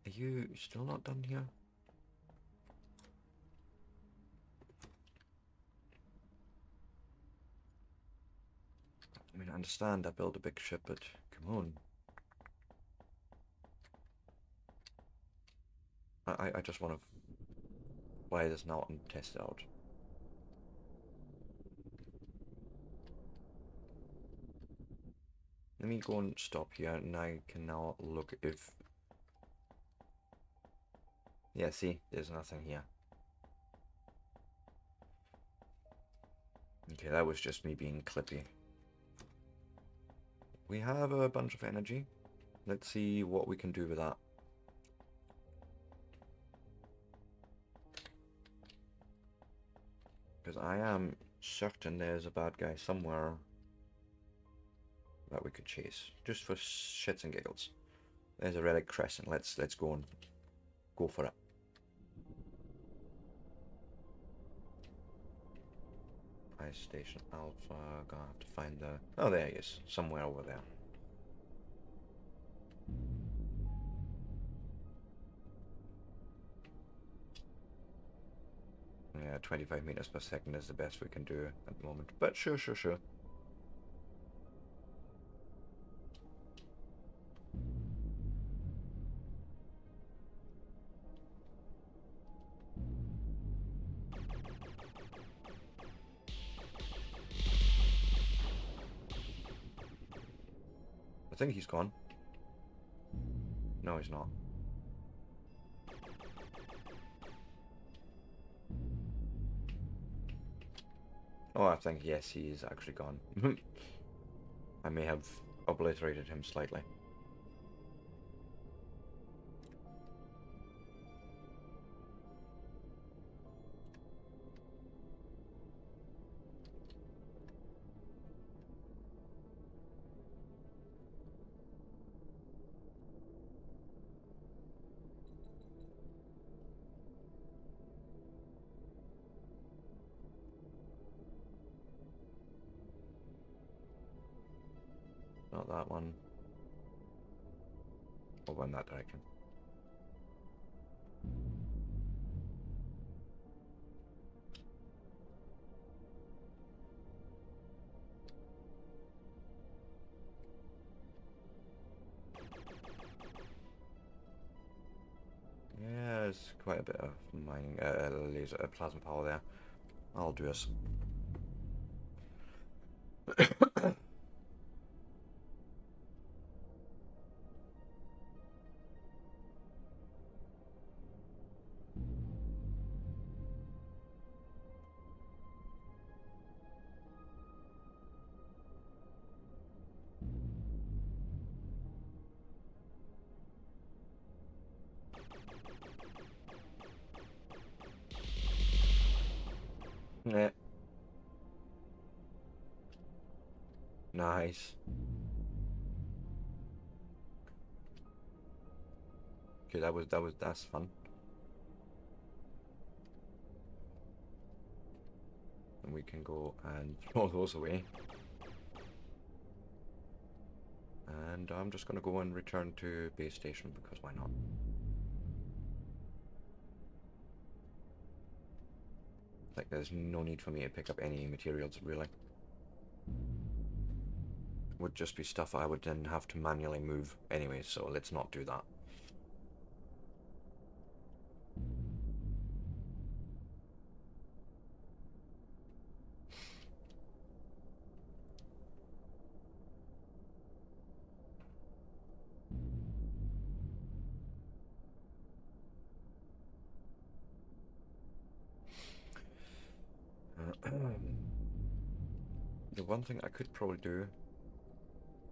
Are you still not done here? I mean, I understand I built a big ship, but come on. I just want to fly this now and test it out. let me go and stop here, and I can now look if... Yeah, see, there's nothing here. Okay, that was just me being clippy. We have a bunch of energy. Let's see what we can do with that. Because I am certain there's a bad guy somewhere that we could chase. Just for shits and giggles. There's a relic crescent. Let's go and go for it. Ice Station Alpha. Gonna have to find the... Oh, there he is. Somewhere over there. Yeah, 25 meters per second is the best we can do at the moment. But sure. I think he's gone. No, he's not. Oh, I think, yes, he is actually gone. I may have obliterated him slightly. Not that one. Over in that direction. Yeah, there's quite a bit of mining, laser, plasma power there. I'll do this. Yeah. Nice. Okay, that's fun. And we can go and throw those away. And I'm just gonna go and return to base station because why not? Like, there's no need for me to pick up any materials, really. Would just be stuff I would then have to manually move anyway, so let's not do that. The one thing I could probably do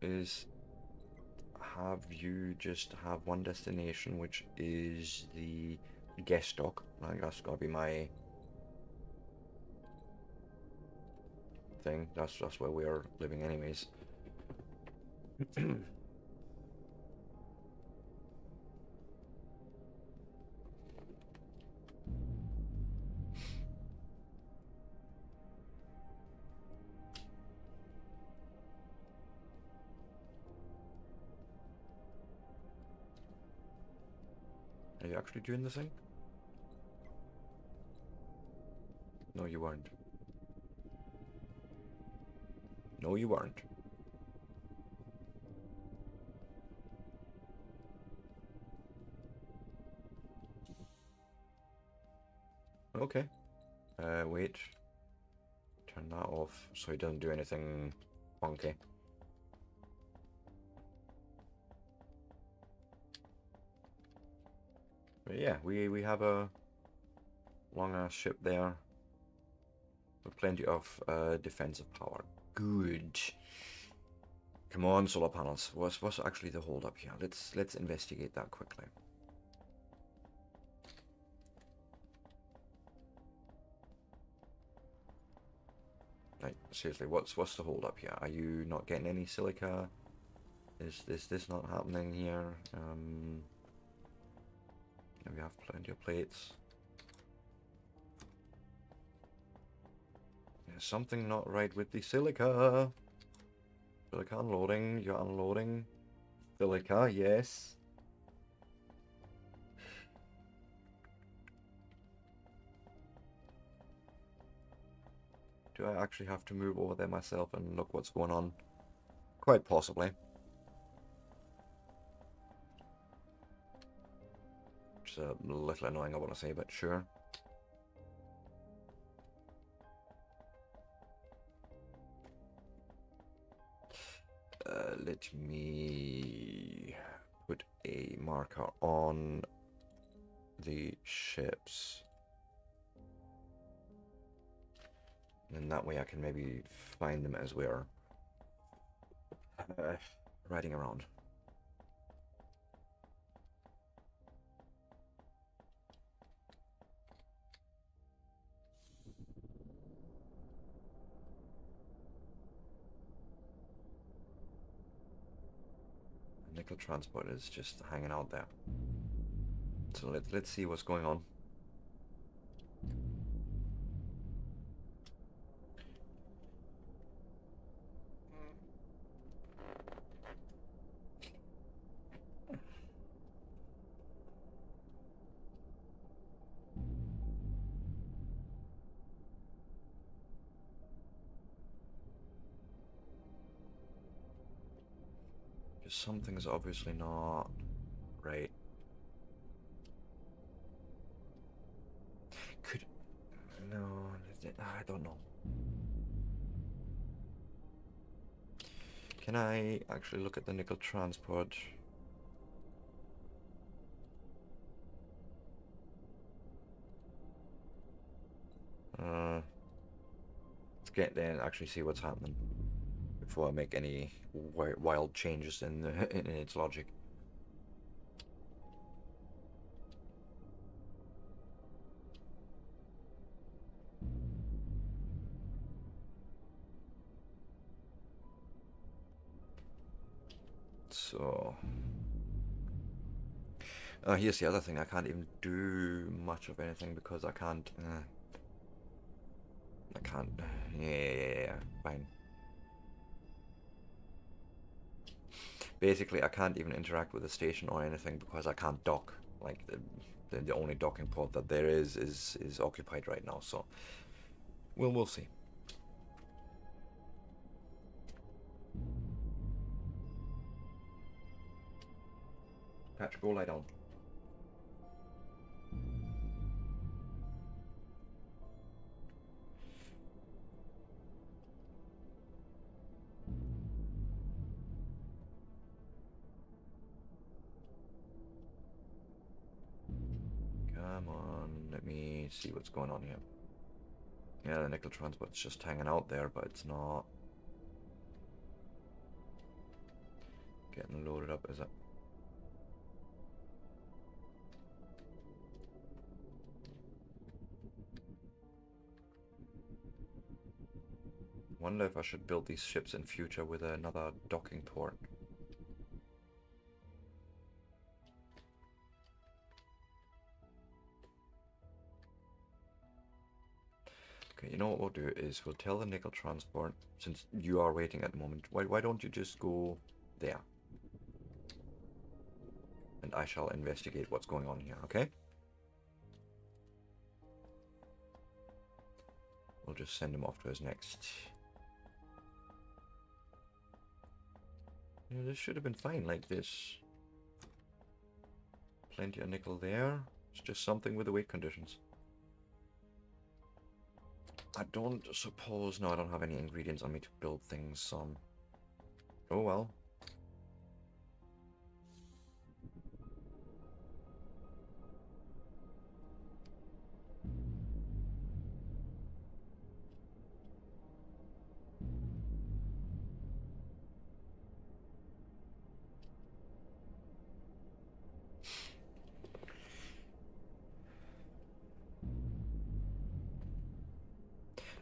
is have you just have one destination, which is the guest dock. I think that's gotta be my thing. That's where we're living anyways. Are you actually doing the thing? No, you weren't. No, you weren't. Okay. Wait. Turn that off so he doesn't do anything funky. But yeah, we have a long ass ship there with plenty of defensive power. Good. Come on, solar panels. What's actually the hold up here? Let's investigate that quickly. Like seriously, what's the hold up here? Are you not getting any silica? Is this not happening here? We have plenty of plates. There's something not right with the silica. Silica unloading. You're unloading. Silica, yes. Do I actually have to move over there myself and look what's going on? Quite possibly. Which is a little annoying, I want to say, but sure. Let me put a marker on the ships. And that way I can maybe find them as we're riding around. Nickel transport is just hanging out there. So let's see what's going on. Because something's obviously not right. Could... No, I don't know. Can I actually look at the nickel transport? Let's get there and actually see what's happening before I make any wild changes in its logic. So, here's the other thing. I can't even do much of anything because I can't. I can't. Yeah, fine. Basically, I can't even interact with the station or anything because I can't dock. Like the only docking port that there is occupied right now. So, we'll see. Patrick, go lie down. Come on, let me see what's going on here. Yeah, the nickel transport's just hanging out there, but it's not getting loaded up, is it? Wonder if I should build these ships in future with another docking port. Okay, you know what we'll do is we'll tell the nickel transport, since you are waiting at the moment, why don't you just go there? And I shall investigate what's going on here, okay? We'll just send him off to his next. You know, this should have been fine like this. Plenty of nickel there. It's just something with the weight conditions. I don't suppose... No, I don't have any ingredients on me to build things. Oh well.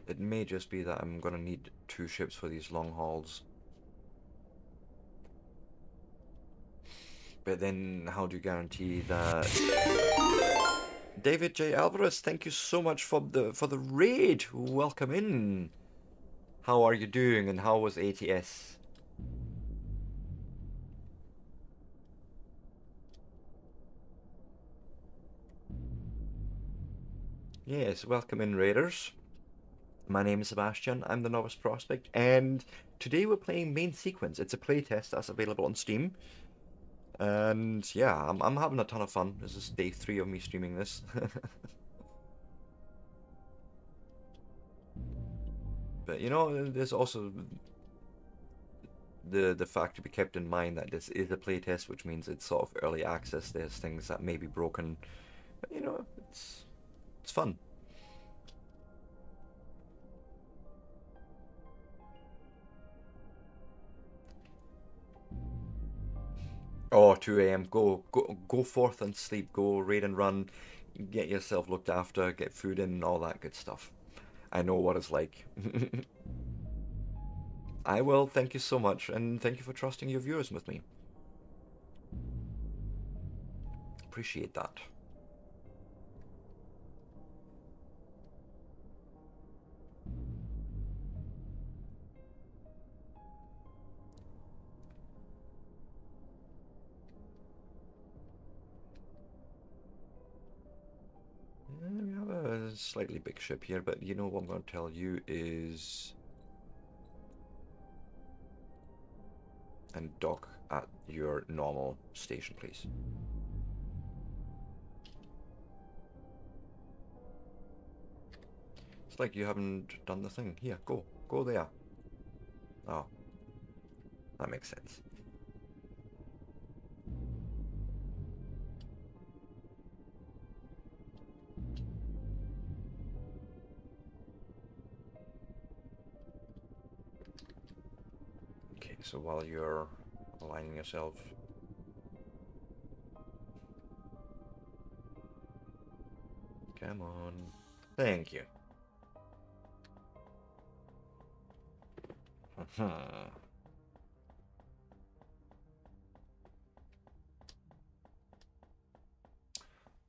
It may just be that I'm gonna need 2 ships for these long hauls. But then how do you guarantee that? David J. Alvarez, thank you so much for the raid. Welcome in. How are you doing and how was ATS? Yes, welcome in raiders. My name is Sebastian, I'm the Novice Prospect, and today we're playing Main Sequence. It's a playtest that's available on Steam. And yeah, I'm having a ton of fun. This is day 3 of me streaming this. But you know, there's also the fact to be kept in mind that this is a playtest, which means it's sort of early access. There's things that may be broken, but you know, it's fun. Oh, 2 a.m. Go forth and sleep. Go raid and run. Get yourself looked after. Get food in and all that good stuff. I know what it's like. I will. Thank you so much, and thank you for trusting your viewers with me. Appreciate that. We have a slightly big ship here, but you know what I'm going to tell you is... And dock at your normal station, please. It's like you haven't done the thing. Here, go. Go there. Oh. That makes sense. Okay, so while you're aligning yourself... Come on. Thank you.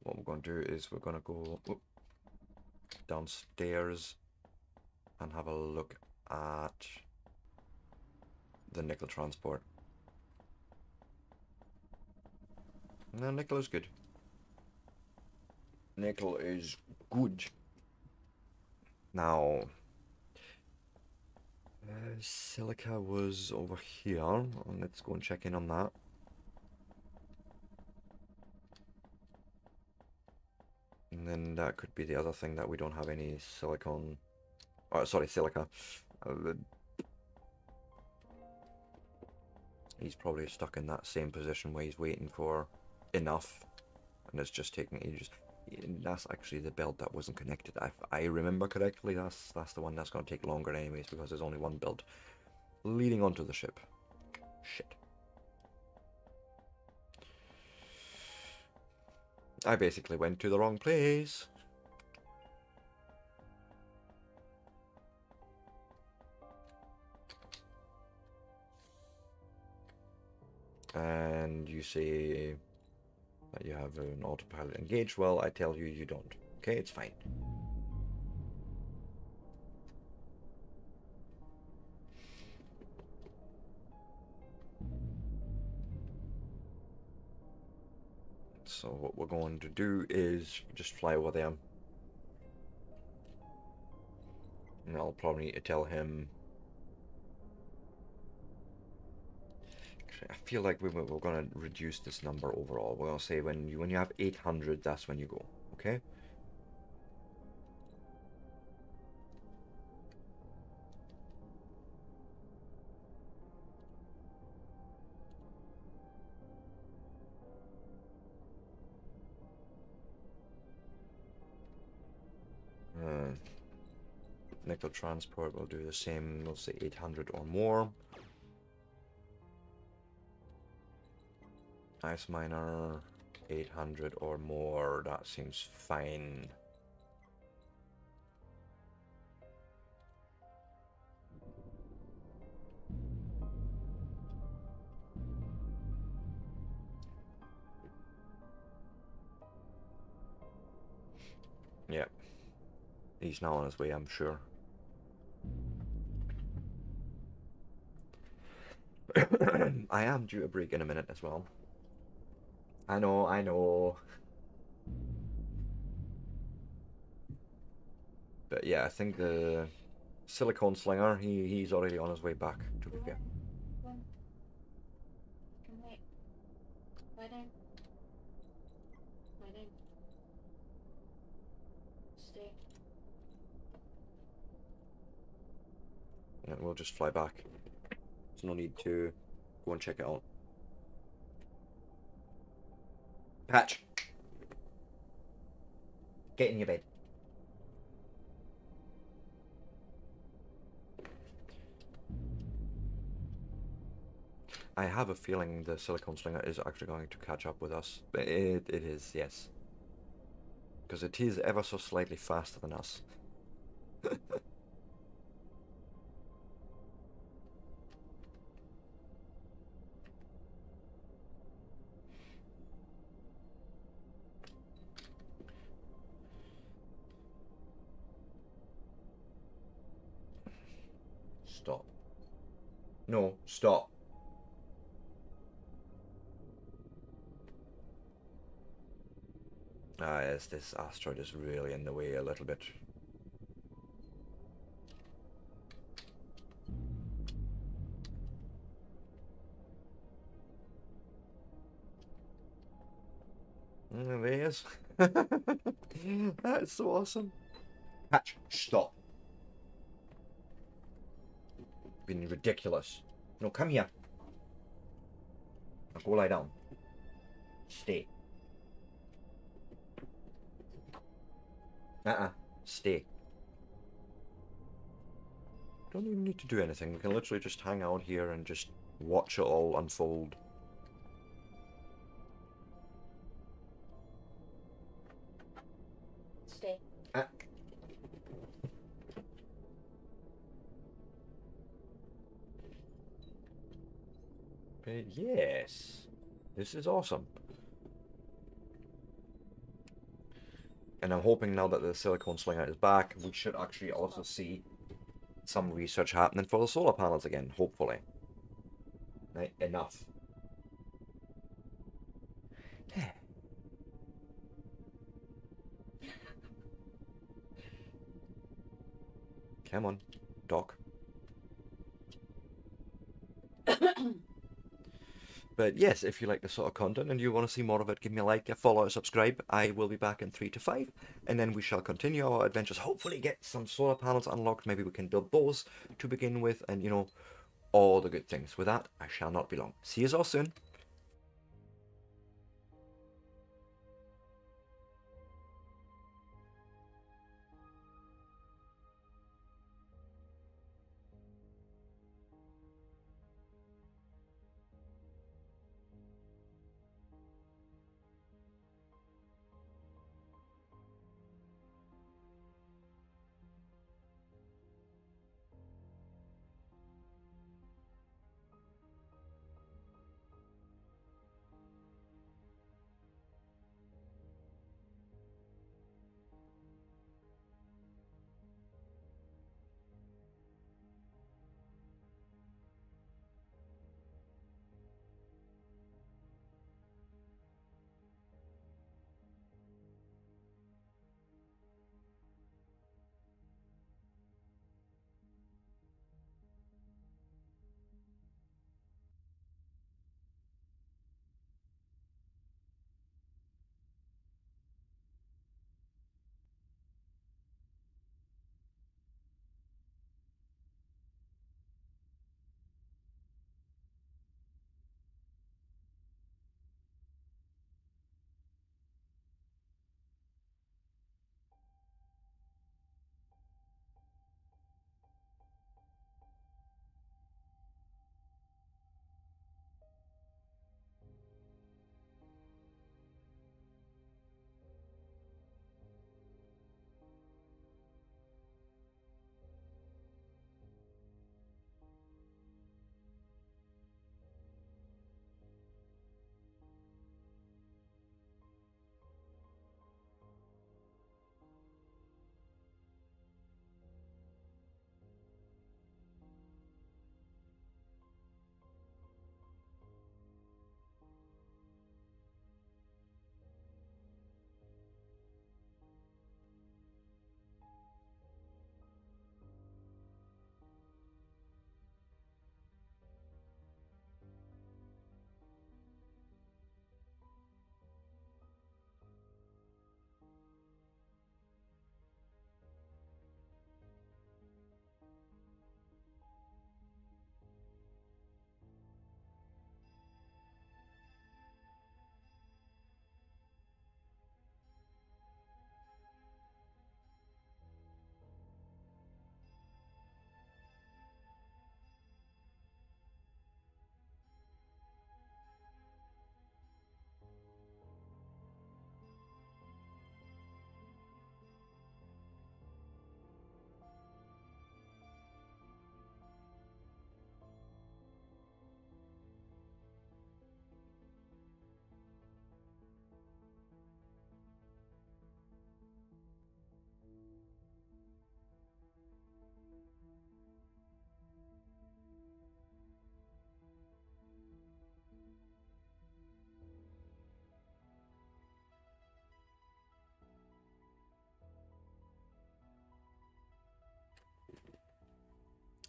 What we're going to do is we're going to go downstairs and have a look at the nickel transport. No, nickel is good. Nickel is good. Now, silica was over here. Let's go and check in on that. And then that could be the other thing, that we don't have any silicon. Oh, sorry, silica. He's probably stuck in that same position where he's waiting for enough, and it's just taking ages. That's actually the build that wasn't connected. If I remember correctly, that's the one that's going to take longer anyways, because there's only one build leading onto the ship. Shit. I basically went to the wrong place. And you say that you have an autopilot engaged. Well, I tell you, you don't. Okay, it's fine. So what we're going to do is just fly over there. And I'll probably need to tell him... I feel like we're going to reduce this number overall. We're going to say when you have 800, that's when you go. Okay? Nickel transport will do the same. We'll say 800 or more. Ice miner, 800 or more. That seems fine. he's now on his way, I'm sure. I am due a break in a minute as well. I know, I know. But yeah, I think the silicone slinger, he's already on his way back, to be fair. When? Can wait. Lie down. Lie down. Stay. And we'll just fly back. There's no need to go and check it out. Patch! Get in your bed. I have a feeling the silicone slinger is actually going to catch up with us. It is, yes. Because it is ever so slightly faster than us. Stop. No, stop. Ah, yes, this asteroid is really in the way a little bit. There he is. That's so awesome. Patch, stop. Being ridiculous. No, come here. Now go lie down. Stay. Stay. Don't even need to do anything. We can literally just hang out here and just watch it all unfold. Stay. But yes, this is awesome. And I'm hoping now that the silicone slinger is back, we should actually also see some research happening for the solar panels again, hopefully. Right, enough. Come on, Doc. But yes, if you like this sort of content and you want to see more of it, give me a like, a follow, a subscribe. I will be back in 3 to 5, and then we shall continue our adventures. Hopefully get some solar panels unlocked. Maybe we can build those to begin with, and you know, all the good things. With that, I shall not be long. See you all soon.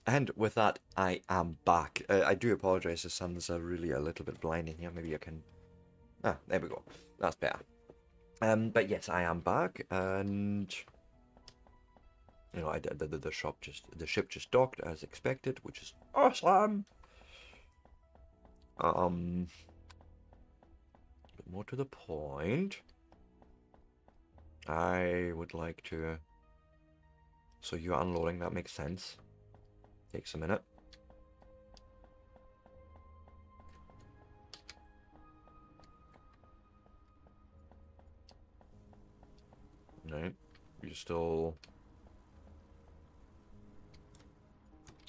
And with that, I am back. I do apologize, the sun's really a little bit blinding here. Maybe I can... Ah, there we go. That's better. But yes, I am back, and... You know, the ship just docked as expected, which is awesome! But more to the point, I would like to... So you're unloading, that makes sense. Takes a minute. Right. You're still...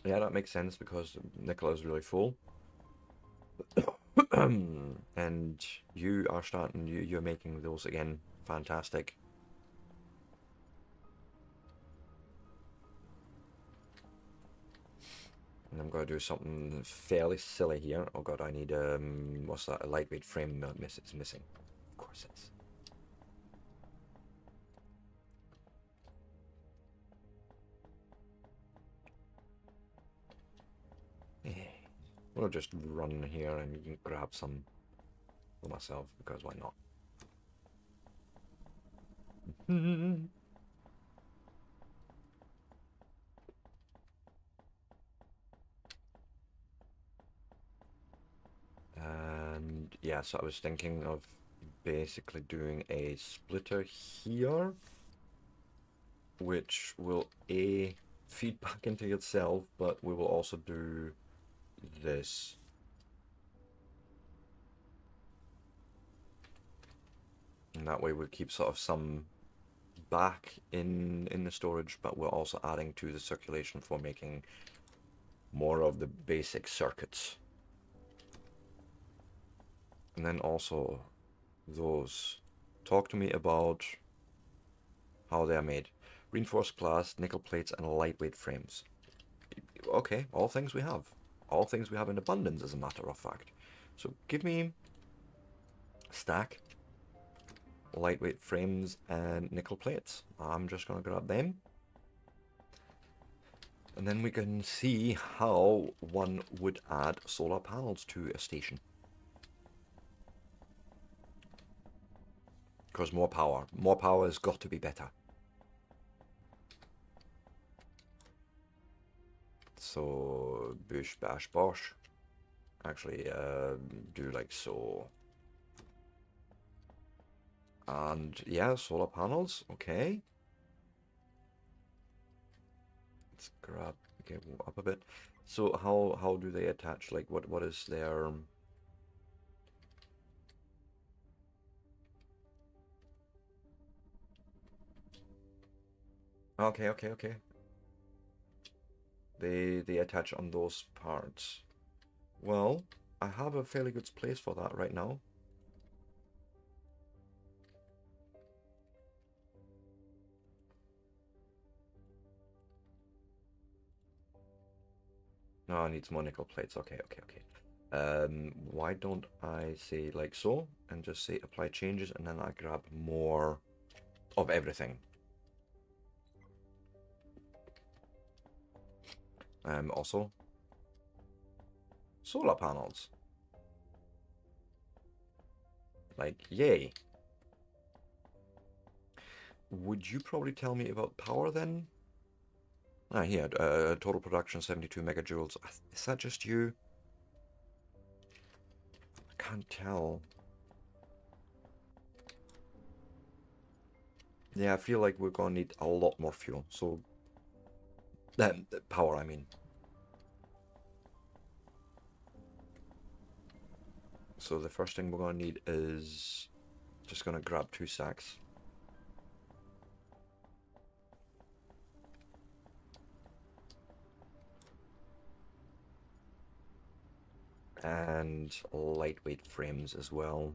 Yeah, that makes sense because Nicola is really full. And you are starting, you're making those again. Fantastic. And I'm going to do something fairly silly here. Oh god, I need, what's that? A lightweight frame it's missing. Of course it's. Yeah. We'll just run here and you can grab some for myself, because why not? And yeah, so I was thinking of basically doing a splitter here, which will feed back into itself, but we will also do this. And that way we'll keep sort of some back in the storage, but we're also adding to the circulation for making more of the basic circuits. And then also those. Talk to me about how they are made. Reinforced glass, nickel plates, and lightweight frames. Okay, all things we have. All things we have in abundance, as a matter of fact. So give me stack, lightweight frames, and nickel plates. I'm just going to grab them. And then we can see how one would add solar panels to a station. Because more power. More power has got to be better. So, bish, bash, bosh. Actually, do like so. And yeah, solar panels. Okay. Let's grab. Okay, up a bit. So how do they attach? Like what is their? Okay. They attach on those parts. Well, I have a fairly good place for that right now. No, I need some more nickel plates. Okay. Why don't I say like so, and just say apply changes, and then I grab more of everything. Also, solar panels. Like, yay. Would you probably tell me about power then? Ah, here, total production 72 megajoules. Is that just you? I can't tell. Yeah, I feel like we're gonna need a lot more fuel. So, power, I mean. So the first thing we're gonna need is just gonna grab 2 sacks. And lightweight frames as well.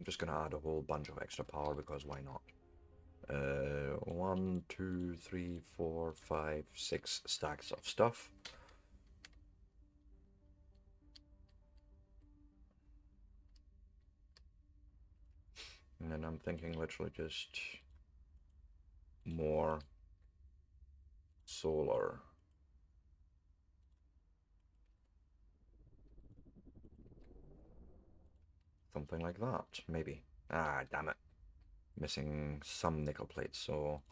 I'm just gonna add a whole bunch of extra power because why not? 1, 2, 3, 4, 5, 6 stacks of stuff. And then I'm thinking literally just more solar. Something like that, maybe. Ah, damn it. Missing some nickel plates, so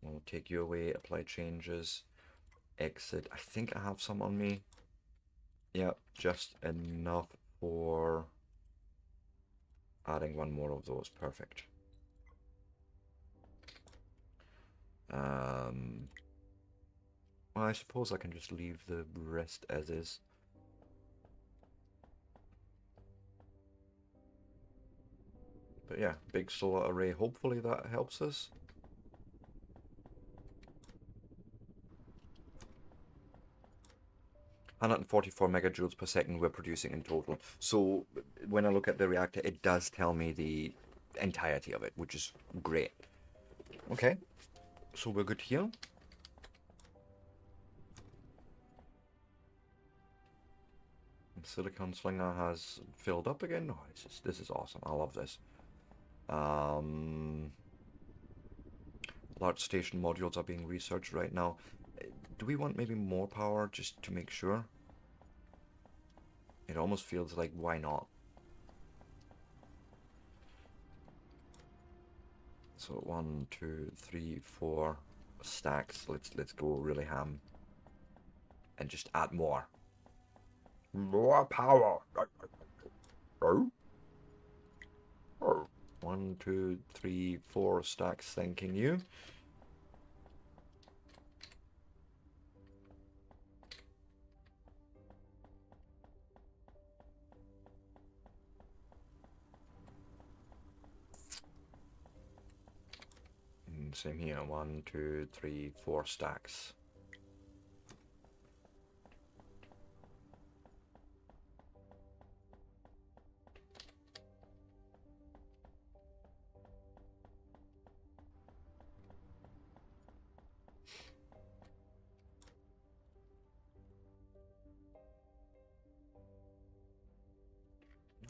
we'll take you away, apply changes, exit. I think I have some on me. Yep, just enough for adding one more of those. Perfect. Well, I suppose I can just leave the rest as is. But yeah, big solar array. Hopefully that helps us. $144 megajoules per second we're producing in total. So when I look at the reactor, it does tell me the entirety of it, which is great. Okay, so we're good here. Silicon slinger has filled up again. Oh, this is awesome. I love this. Large station modules are being researched right now. Do we want maybe more power just to make sure? It almost feels like why not? So 1, 2, 3, 4 stacks. Let's go really ham and just add more. More power. 1, 2, 3, 4 stacks. Thanking you. And same here. 1, 2, 3, 4 stacks.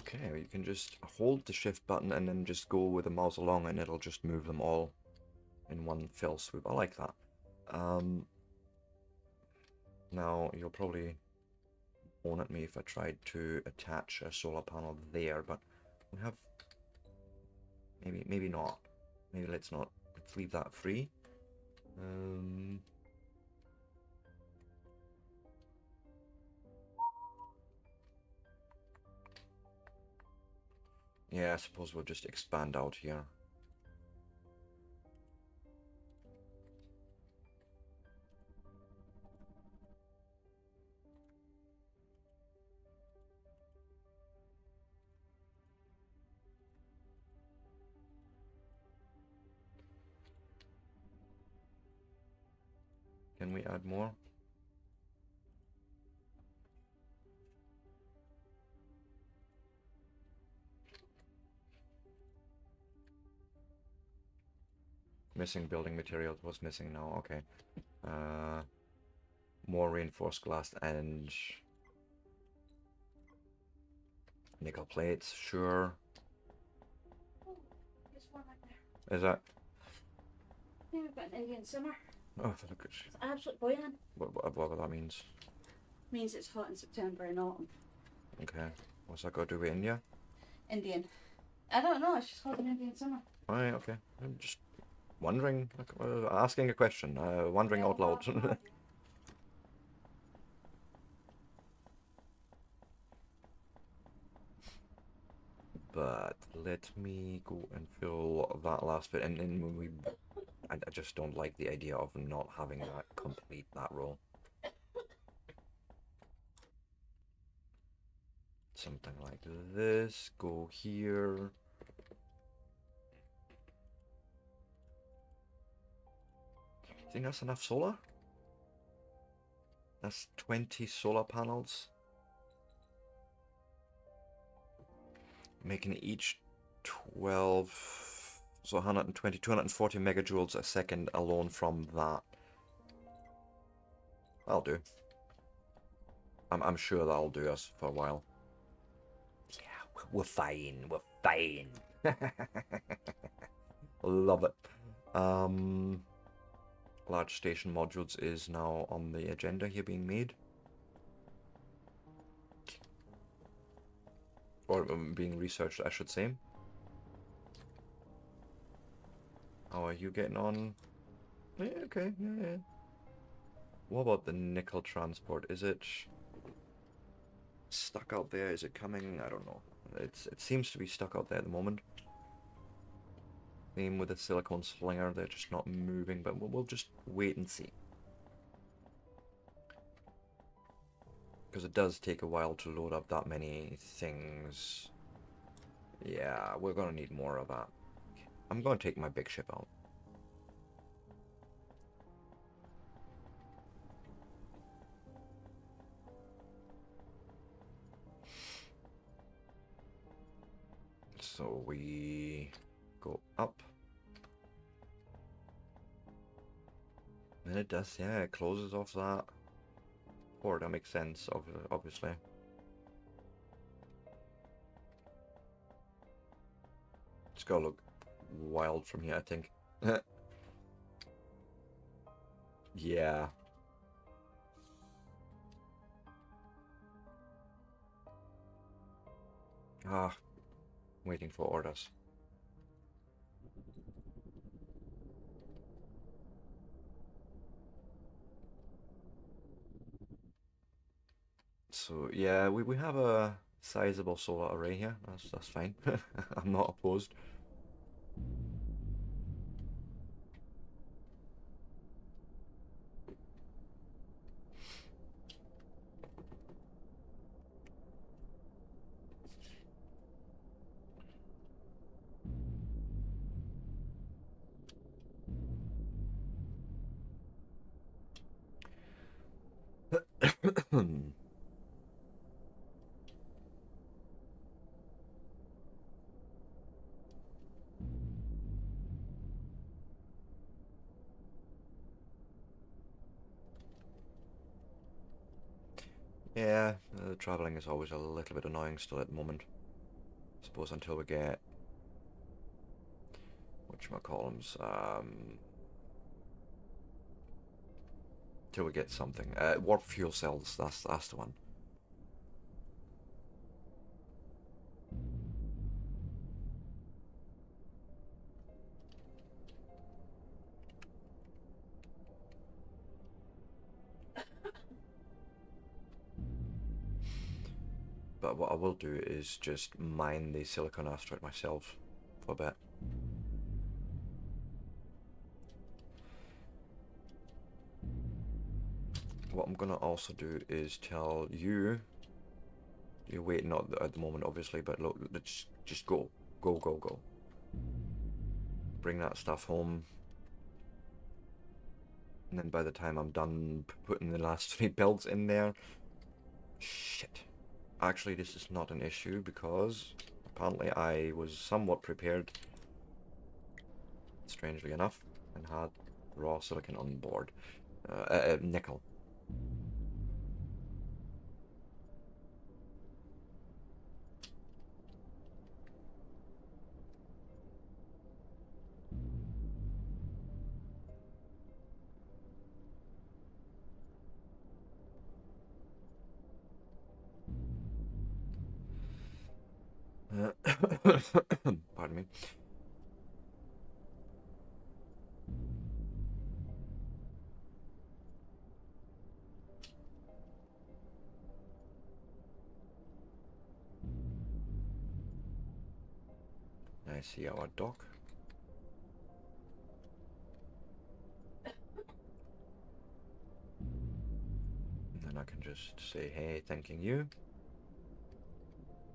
Okay, you can just hold the shift button and then just go with the mouse along and it'll just move them all in one fell swoop. I like that. Now, you'll probably moan at me if I tried to attach a solar panel there, but we have... Maybe not. Maybe let's not. Let's leave that free. Yeah, I suppose we'll just expand out here. Can we add more? Missing building materials. What's missing now? Okay. More reinforced glass and nickel plates. Sure. Oh, there's one right there. Is that? Yeah, we've got an Indian summer. Oh, look at It's absolutely boiling. what that means. Means it's hot in September and autumn. Okay. What's that got to do with India? Indian. I don't know, it's just called an Indian summer. Alright, okay. I'm just wondering, asking a question, wondering out loud. But let me go and fill that last bit, and then when I just don't like the idea of not having that complete that row. Something like this, go here. Think that's enough solar? That's 20 solar panels. Making each 12, so 120, 240 megajoules a second alone from that. That'll do. I'm sure that'll do us for a while. Yeah, we're fine. We're fine. Love it. Large station modules is now on the agenda here being made. Or being researched, I should say. How are you getting on? Yeah, okay, yeah. What about the nickel transport? Is it stuck out there? Is it coming? I don't know. It seems to be stuck out there at the moment. Same with the silicone slinger, they're just not moving, but we'll just wait and see. Because it does take a while to load up that many things. Yeah, we're gonna need more of that. I'm gonna take my big ship out. So we go up. And it does, yeah, it closes off that port. That makes sense, obviously. It's gotta look wild from here, I think. Yeah. Ah, waiting for orders. So yeah, we have a sizable solar array here. That's fine. I'm not opposed. Yeah, traveling is always a little bit annoying still at the moment. I suppose until we get whatchamacallums, till we get something. Warp fuel cells, that's the one. But what I will do is just mine the silicon asteroid myself for a bit. What I'm gonna also do is tell you, you're waiting at the moment obviously, but look, let's just go. Go, go, go. Bring that stuff home. And then by the time I'm done putting the last 3 builds in there... Shit. Actually, this is not an issue because apparently I was somewhat prepared, strangely enough, and had raw silicon on board. Nickel. Pardon me. I see our dock. And then I can just say, hey, thanking you.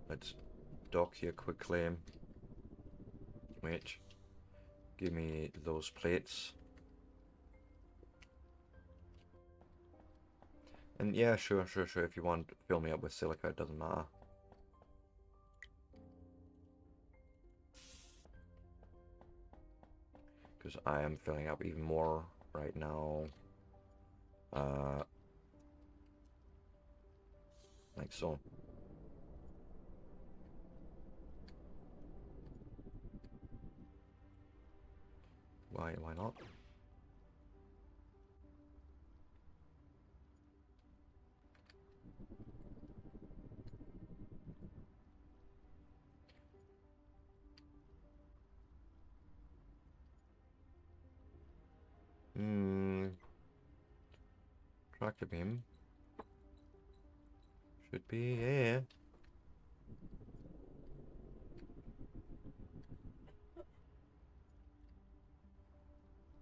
Let's dock here quickly. Wait. Give me those plates. And yeah, sure. If you want, fill me up with silica, it doesn't matter. because I am filling up even more right now. Like so. Why not? Tractor beam. Should be, yeah.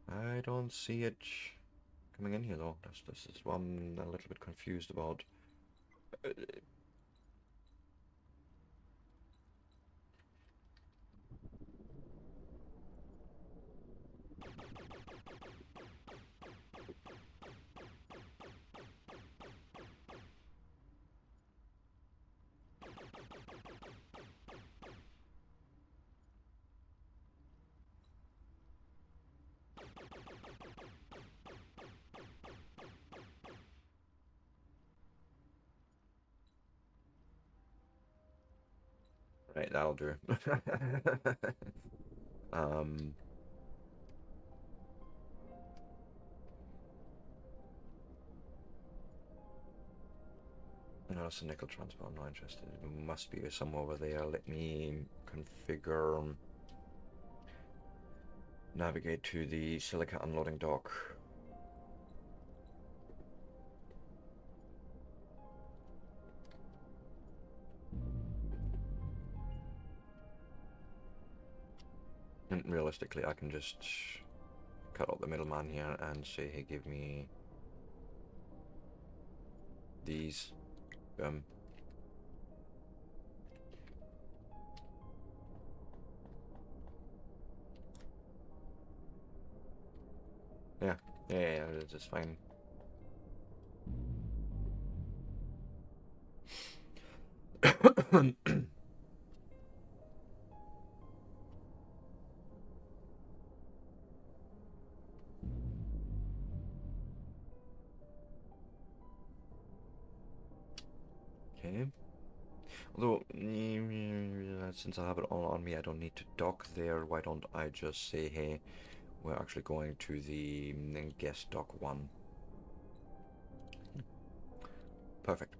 I don't see it coming in here though. This is what I'm a little bit confused about. Right, that'll do. um, no, it's a nickel transport. I'm not interested. It must be somewhere over there. Let me configure. Navigate to the silica unloading dock. And realistically, I can just cut out the middleman here and say, hey, give me these. Yeah, it's just fine. Okay. Although, since I have it all on me, I don't need to dock there. Why don't I just say, hey, we're actually going to the guest dock 1. Perfect.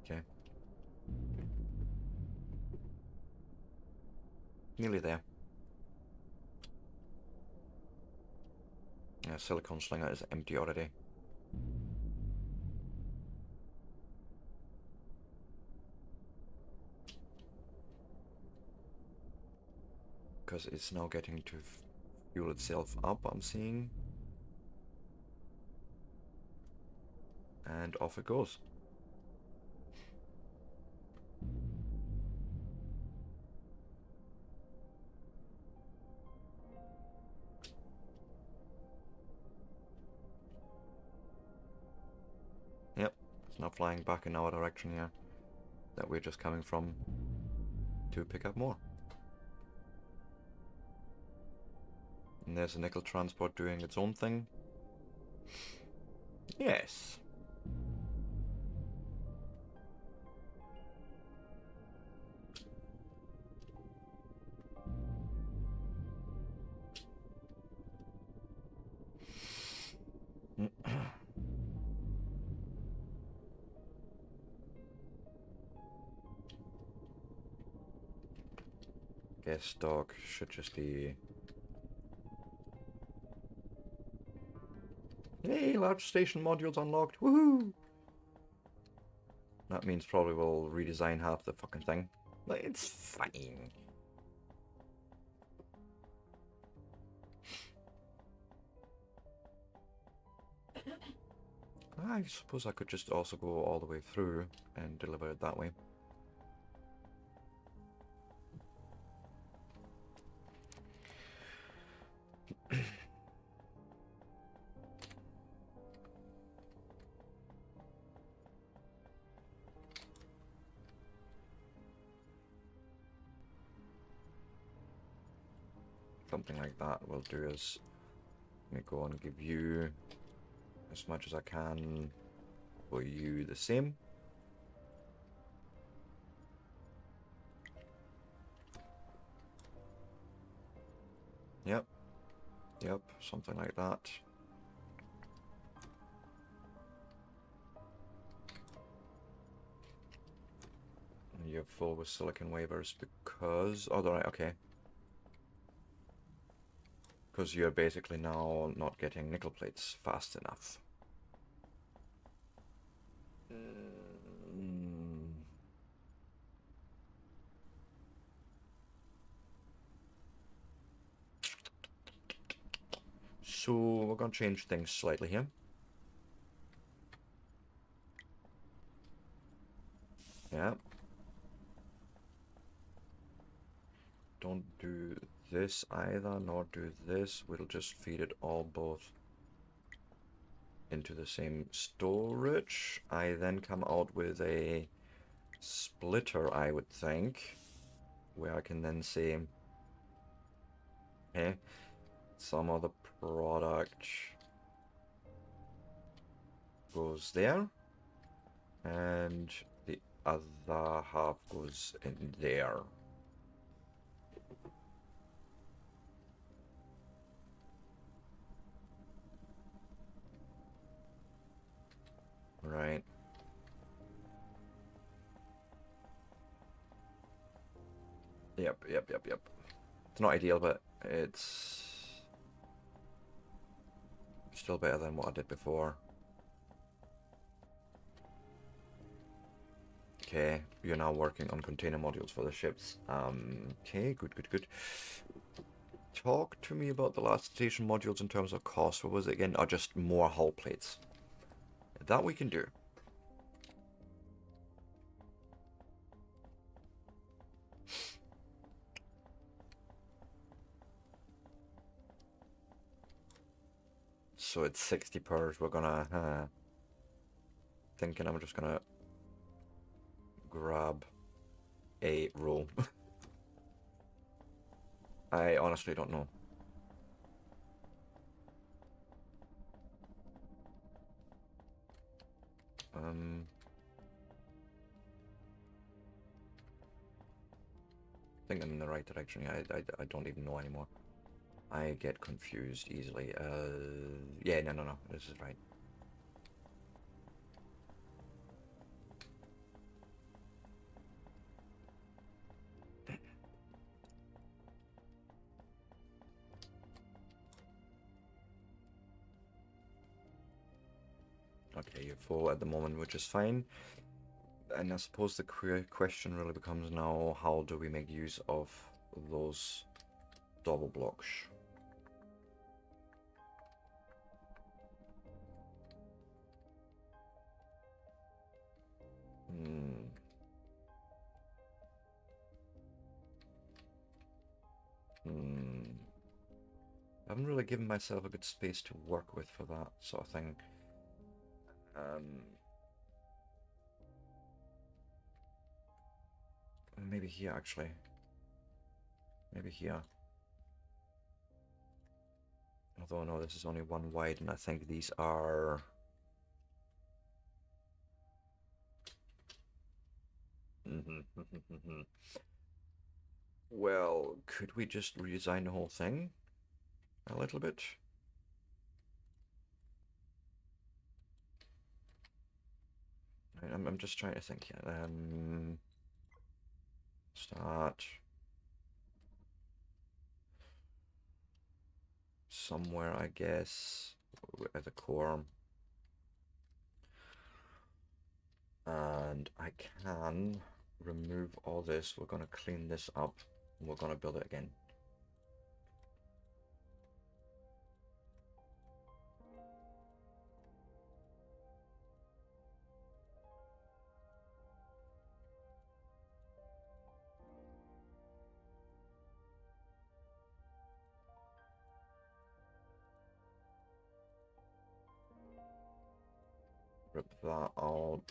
Okay. Nearly there. Yeah, silicone slinger is empty already. Because it's now getting to fuel itself up, I'm seeing. And off it goes. Yep, it's now flying back in our direction here that we're just coming from to pick up more. And there's a nickel transport doing its own thing. Yes. Guest dock should just be... Hey, large station modules unlocked. Woohoo! That means probably we'll redesign half the fucking thing. Like, it's fine. I suppose I could just also go all the way through and deliver it that way. Something like that will do is let me go and give you as much as I can for you the same. Yep, yep, something like that. And you're full with silicon wafers because... Oh, right, okay. Because you're basically now not getting nickel plates fast enough. So we're going to change things slightly here. Yeah. Don't do this either, nor do this. We'll just feed it all both into the same storage. I then come out with a splitter, I would think, where I can then say, hey, some of the product goes there, and the other half goes in there. Right. Yep. It's not ideal, but it's still better than what I did before. Okay, you're now working on container modules for the ships. Okay, good. Talk to me about the last station modules in terms of cost. What was it again? Or just more hull plates? That we can do. So it's 60 pers. We're gonna... thinking I'm just gonna grab a roll. I honestly don't know. I think I'm in the right direction. I don't even know anymore. I get confused easily. Yeah, no. This is right. Okay, you're full at the moment, which is fine. And I suppose the question really becomes now, how do we make use of those double blocks? I haven't really given myself a good space to work with for that sort of thing. Maybe here, actually. Maybe here. Although, no, this is only one wide, and I think these are... Well, could we just redesign the whole thing a little bit? I'm just trying to think here. Start somewhere, I guess, at the core. And I can remove all this. We're going to clean this up and we're going to build it again. Rip that out.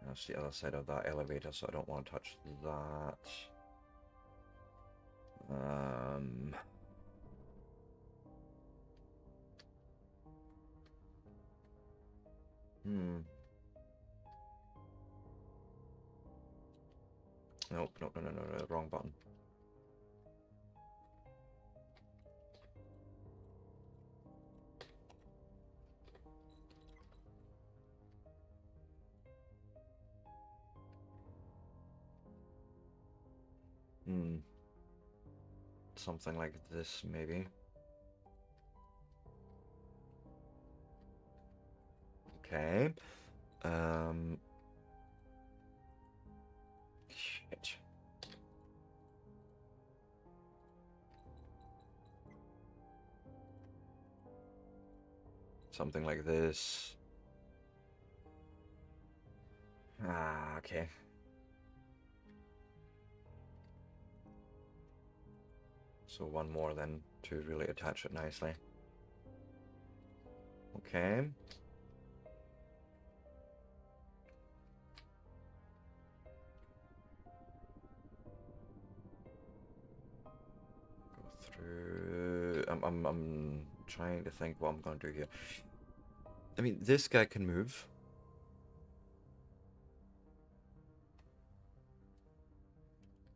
That's the other side of that elevator, so I don't want to touch that. Nope, no, wrong button. Something like this, maybe. Okay. Shit. Something like this. Ah, okay. So one more then to really attach it nicely. Okay. Go through. I'm trying to think what I'm going to do here. I mean, this guy can move.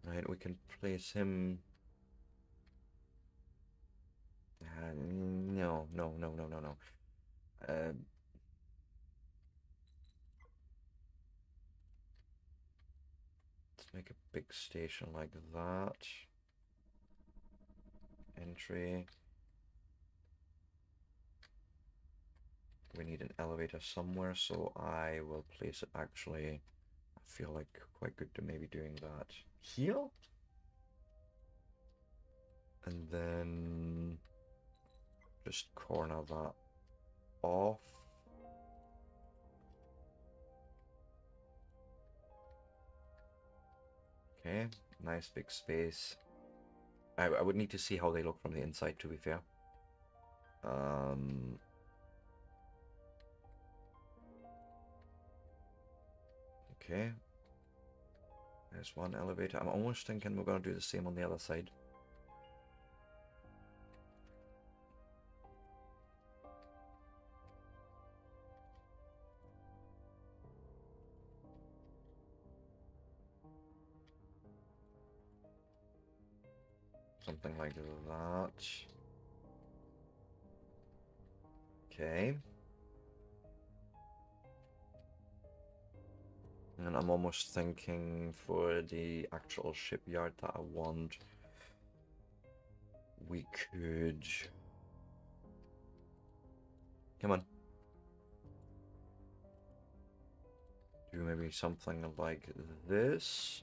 Right, we can place him. No. Let's make a big station like that. Entry. We need an elevator somewhere, so I will place it actually. I feel like quite good to maybe doing that here. And then just corner that off. Okay, nice big space. I would need to see how they look from the inside, to be fair. Okay. There's one elevator. I'm almost thinking we're going to do the same on the other side. Something like that. Okay. And I'm almost thinking for the actual shipyard that I want, we could... Come on. Do maybe something like this.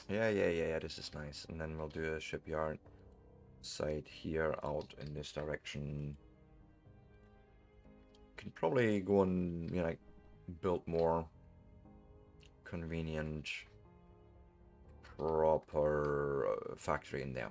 Yeah, this is nice. And then we'll do a shipyard side here out in this direction. Can probably go and, you know, like, build more convenient, proper factory in there.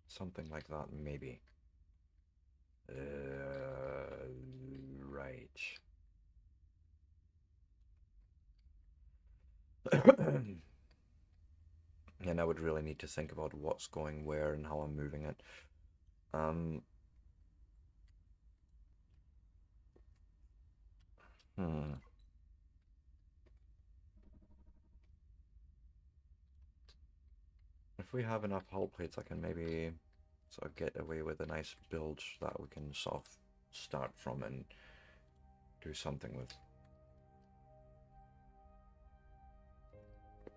Something like that, maybe. Right. And I would really need to think about what's going where and how I'm moving it. Um, hmm. If we have enough hull plates, I can maybe sort of get away with a nice build that we can sort of start from and do something with.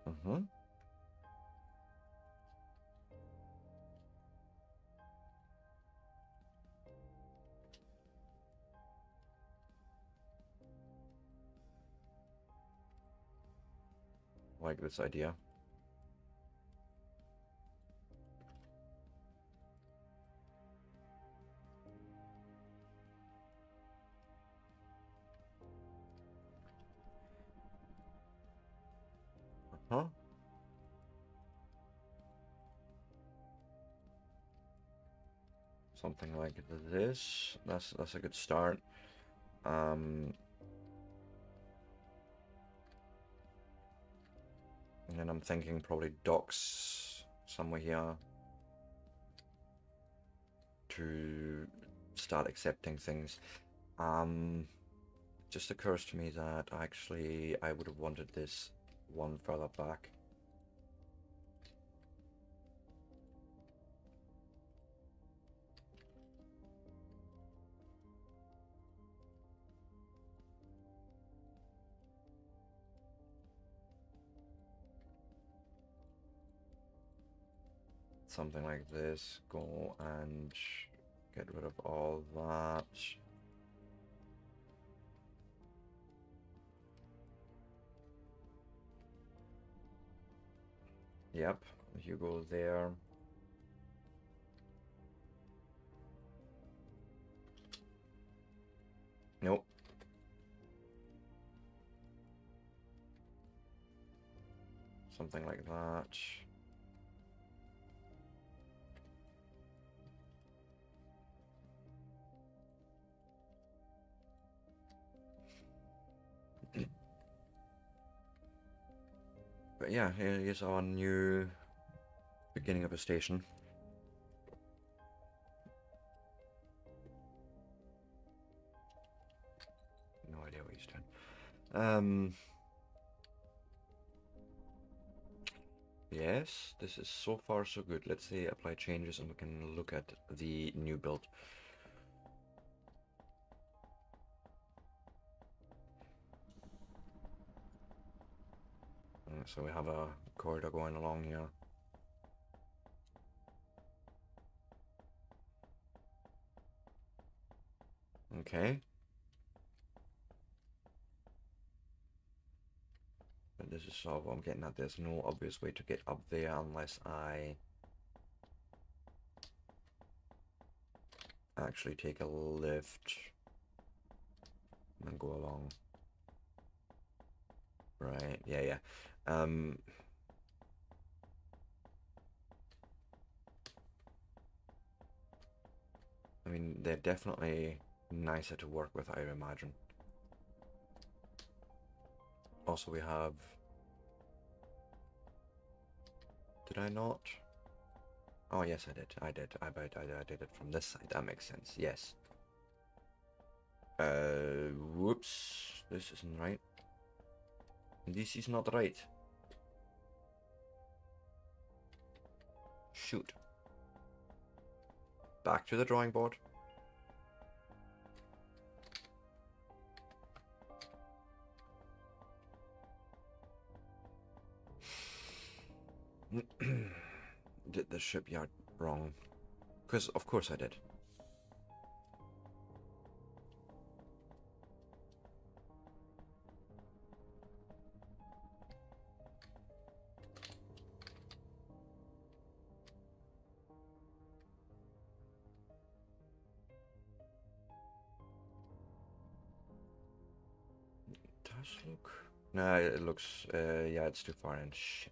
Mm-hmm. Like this idea. Huh? Something like this. That's a good start. And then I'm thinking probably docks somewhere here to start accepting things. Just occurs to me that actually I would have wanted this one further back. Something like this. Go and get rid of all that. Yep, you go there. Nope. Something like that. But yeah, here's our new beginning of a station. No idea what he's doing. Yes, this is so far so good. Let's say apply changes and we can look at the new build. So we have a corridor going along here. Okay. But this is sort of what I'm getting at. There's no obvious way to get up there unless I actually take a lift and go along. Right, yeah. I mean, they're definitely nicer to work with, I imagine. Also, we have... Did I not? Oh, yes, I did. I did it from this side. That makes sense. Yes. Whoops. This isn't right. This is not right. Shoot. Back to the drawing board. Did the shipyard wrong. Because, of course I did. Does look... No, it looks... yeah, it's too far in. Shit.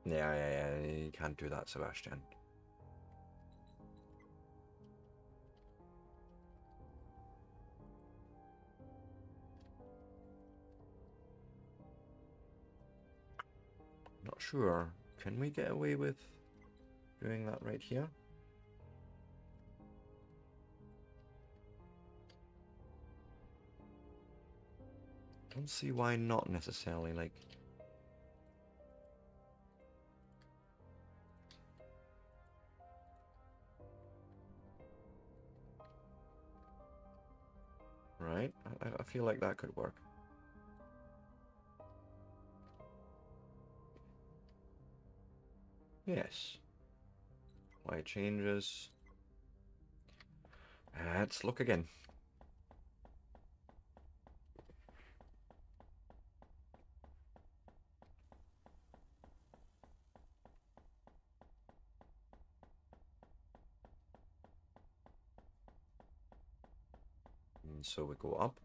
Yeah, you can't do that, Sebastian. sure. Can we get away with doing that right here? Don't see why not necessarily, like... Right? I feel like that could work. Yes. Why changes? Let's look again. And so we go up.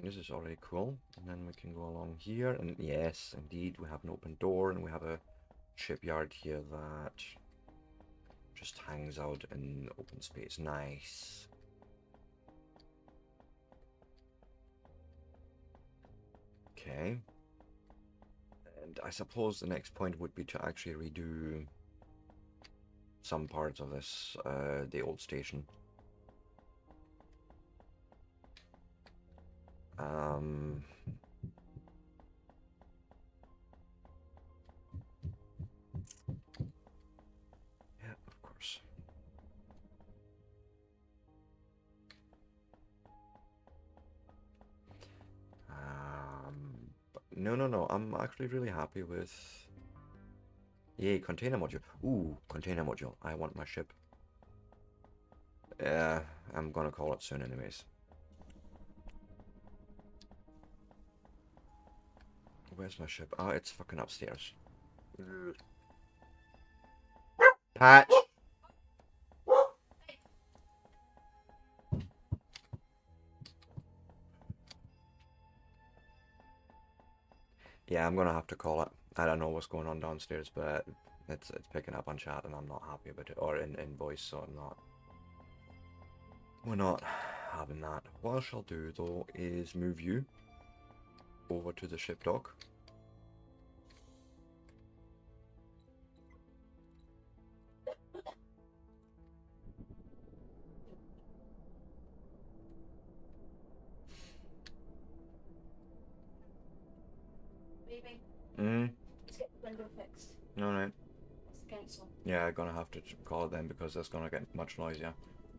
This is already cool. And then we can go along here. And yes, indeed, we have an open door. And we have a shipyard here that just hangs out in open space. Nice. Okay. And I suppose the next point would be to actually redo some parts of this, the old station. Yeah, of course. But no, I'm actually really happy with... Yay, container module. Ooh, container module. I want my ship. Yeah, I'm gonna call it soon anyways. Where's my ship? Oh, it's fucking upstairs. Patch! Yeah, I'm gonna have to call it. I don't know what's going on downstairs, but it's picking up on chat and I'm not happy about it. Or in voice, so I'm not... We're not having that. What I shall do, though, is move you over to the ship dock. Baby, Mm, let's get the window fixed. alright. It's the council. Yeah, I'm gonna have to call it then because it's gonna get much noisier.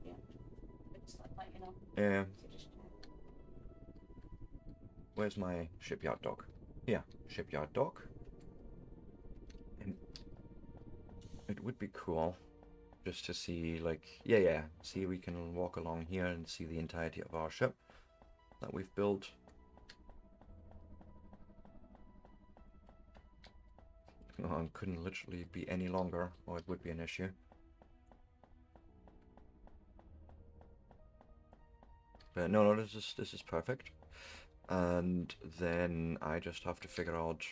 Yeah. It's like that, you know. Yeah. So just Where's my shipyard dock? Here, shipyard dock. And it would be cool just to see, like, yeah, see we can walk along here and see the entirety of our ship that we've built. Oh, it couldn't literally be any longer, or it would be an issue. But no, this is perfect. And then I just have to figure out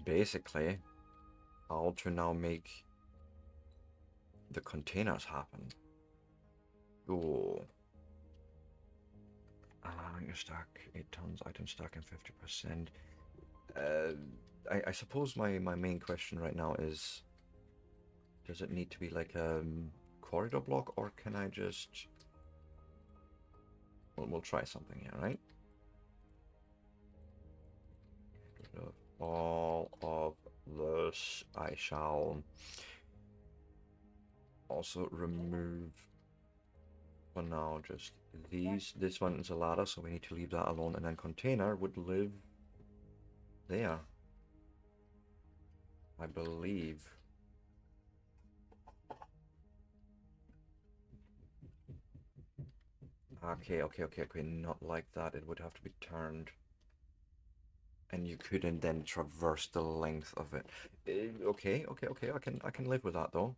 basically how to now make the containers happen. Oh. Your stack 8 tons, item stack and 50%. I suppose my main question right now is, does it need to be like a corridor block, or can I just... Well, we'll try something here, right? Get rid of all of this. I shall also remove, for now, just these. This one is a ladder, so we need to leave that alone, and then container would live there, I believe. Okay, not like that. It would have to be turned. And you couldn't then traverse the length of it. Okay, I can live with that though.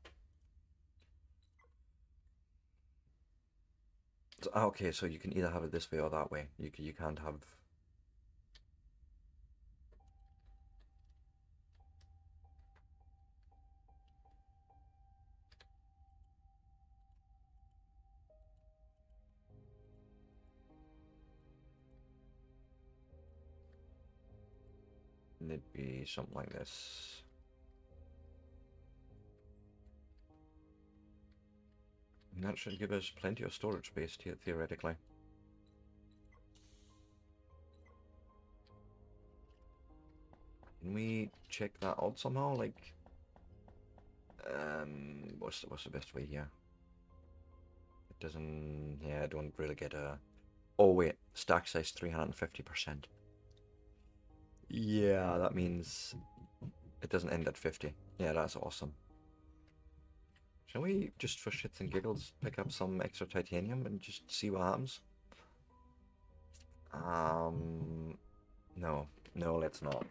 So, okay, so you can either have it this way or that way. You can't have... it'd be something like this. And that should give us plenty of storage space theoretically. Can we check that out somehow? Like, what's the best way here? It doesn't. Yeah, I don't really get a. Oh wait, stack size 350%. Yeah, that means it doesn't end at 50. Yeah, that's awesome. Shall we just for shits and giggles pick up some extra titanium and just see what happens? No, no, let's not.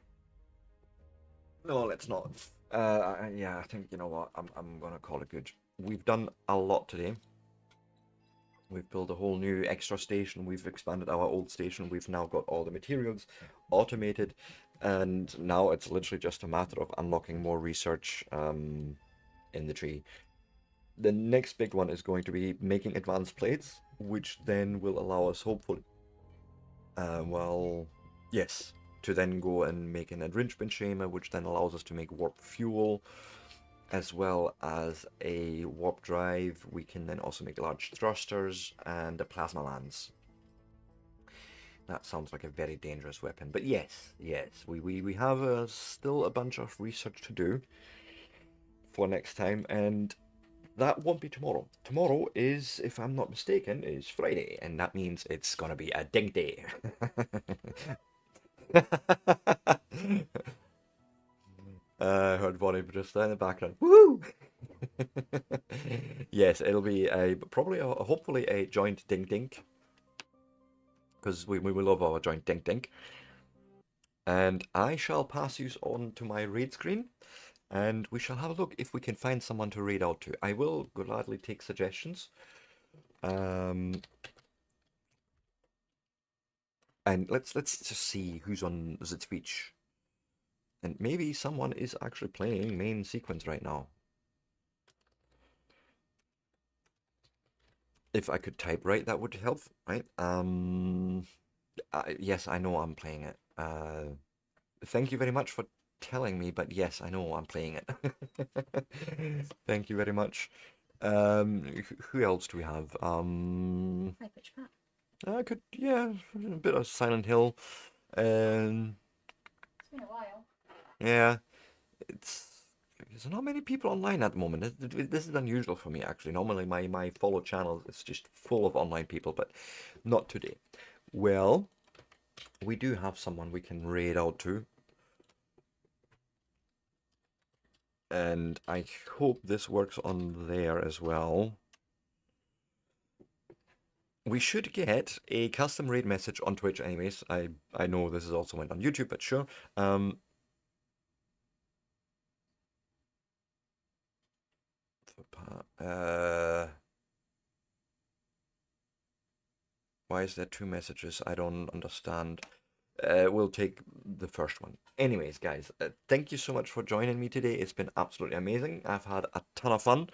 No, let's not. Yeah, I think you know what. I'm gonna call it good. We've done a lot today. We've built a whole new extra station. We've expanded our old station. We've now got all the materials automated, and now it's literally just a matter of unlocking more research in the tree. The next big one is going to be making advanced plates, which then will allow us, hopefully, well, yes, to then go and make an enrichment chamber, which then allows us to make warp fuel, as well as a warp drive. We can then also make large thrusters and a plasma lance. That sounds like a very dangerous weapon, but yes, we have still a bunch of research to do for next time, and that won't be tomorrow. Tomorrow is, if I'm not mistaken, is Friday, and that means it's gonna be a ding day. I heard Bonnie just there in the background. Woo! Yes, it'll be probably hopefully a joint ding dink, because we love our joint ding dink. And I shall pass you on to my raid screen, and we shall have a look if we can find someone to raid out to. I will gladly take suggestions. And let's just see who's on the Twitch. And maybe someone is actually playing main sequence right now. If I could type right, that would help, right? Yes, I know I'm playing it. Thank you very much for telling me, but yes, I know I'm playing it. Thank you very much. Who else do we have? Hi, Pitch Pat. I could, yeah, a bit of Silent Hill. Um, It's been a while. yeah, there's not many people online at the moment. This is unusual for me, actually. Normally, my follow channel is just full of online people, but not today. Well, we do have someone we can raid out to. And I hope this works on there as well. We should get a custom raid message on Twitch anyways. I know this is also went on YouTube, but sure. Why is there two messages? I don't understand. We'll take the first one. Anyways, guys, thank you so much for joining me today. It's been absolutely amazing. I've had a ton of fun.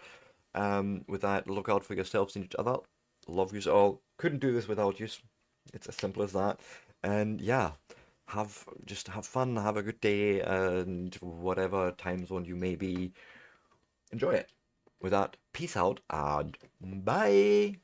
With that, look out for yourselves and each other. Love yous all. Couldn't do this without yous. It's as simple as that. And yeah, just have fun, have a good day, and whatever time zone you may be, enjoy it. With that, peace out and bye.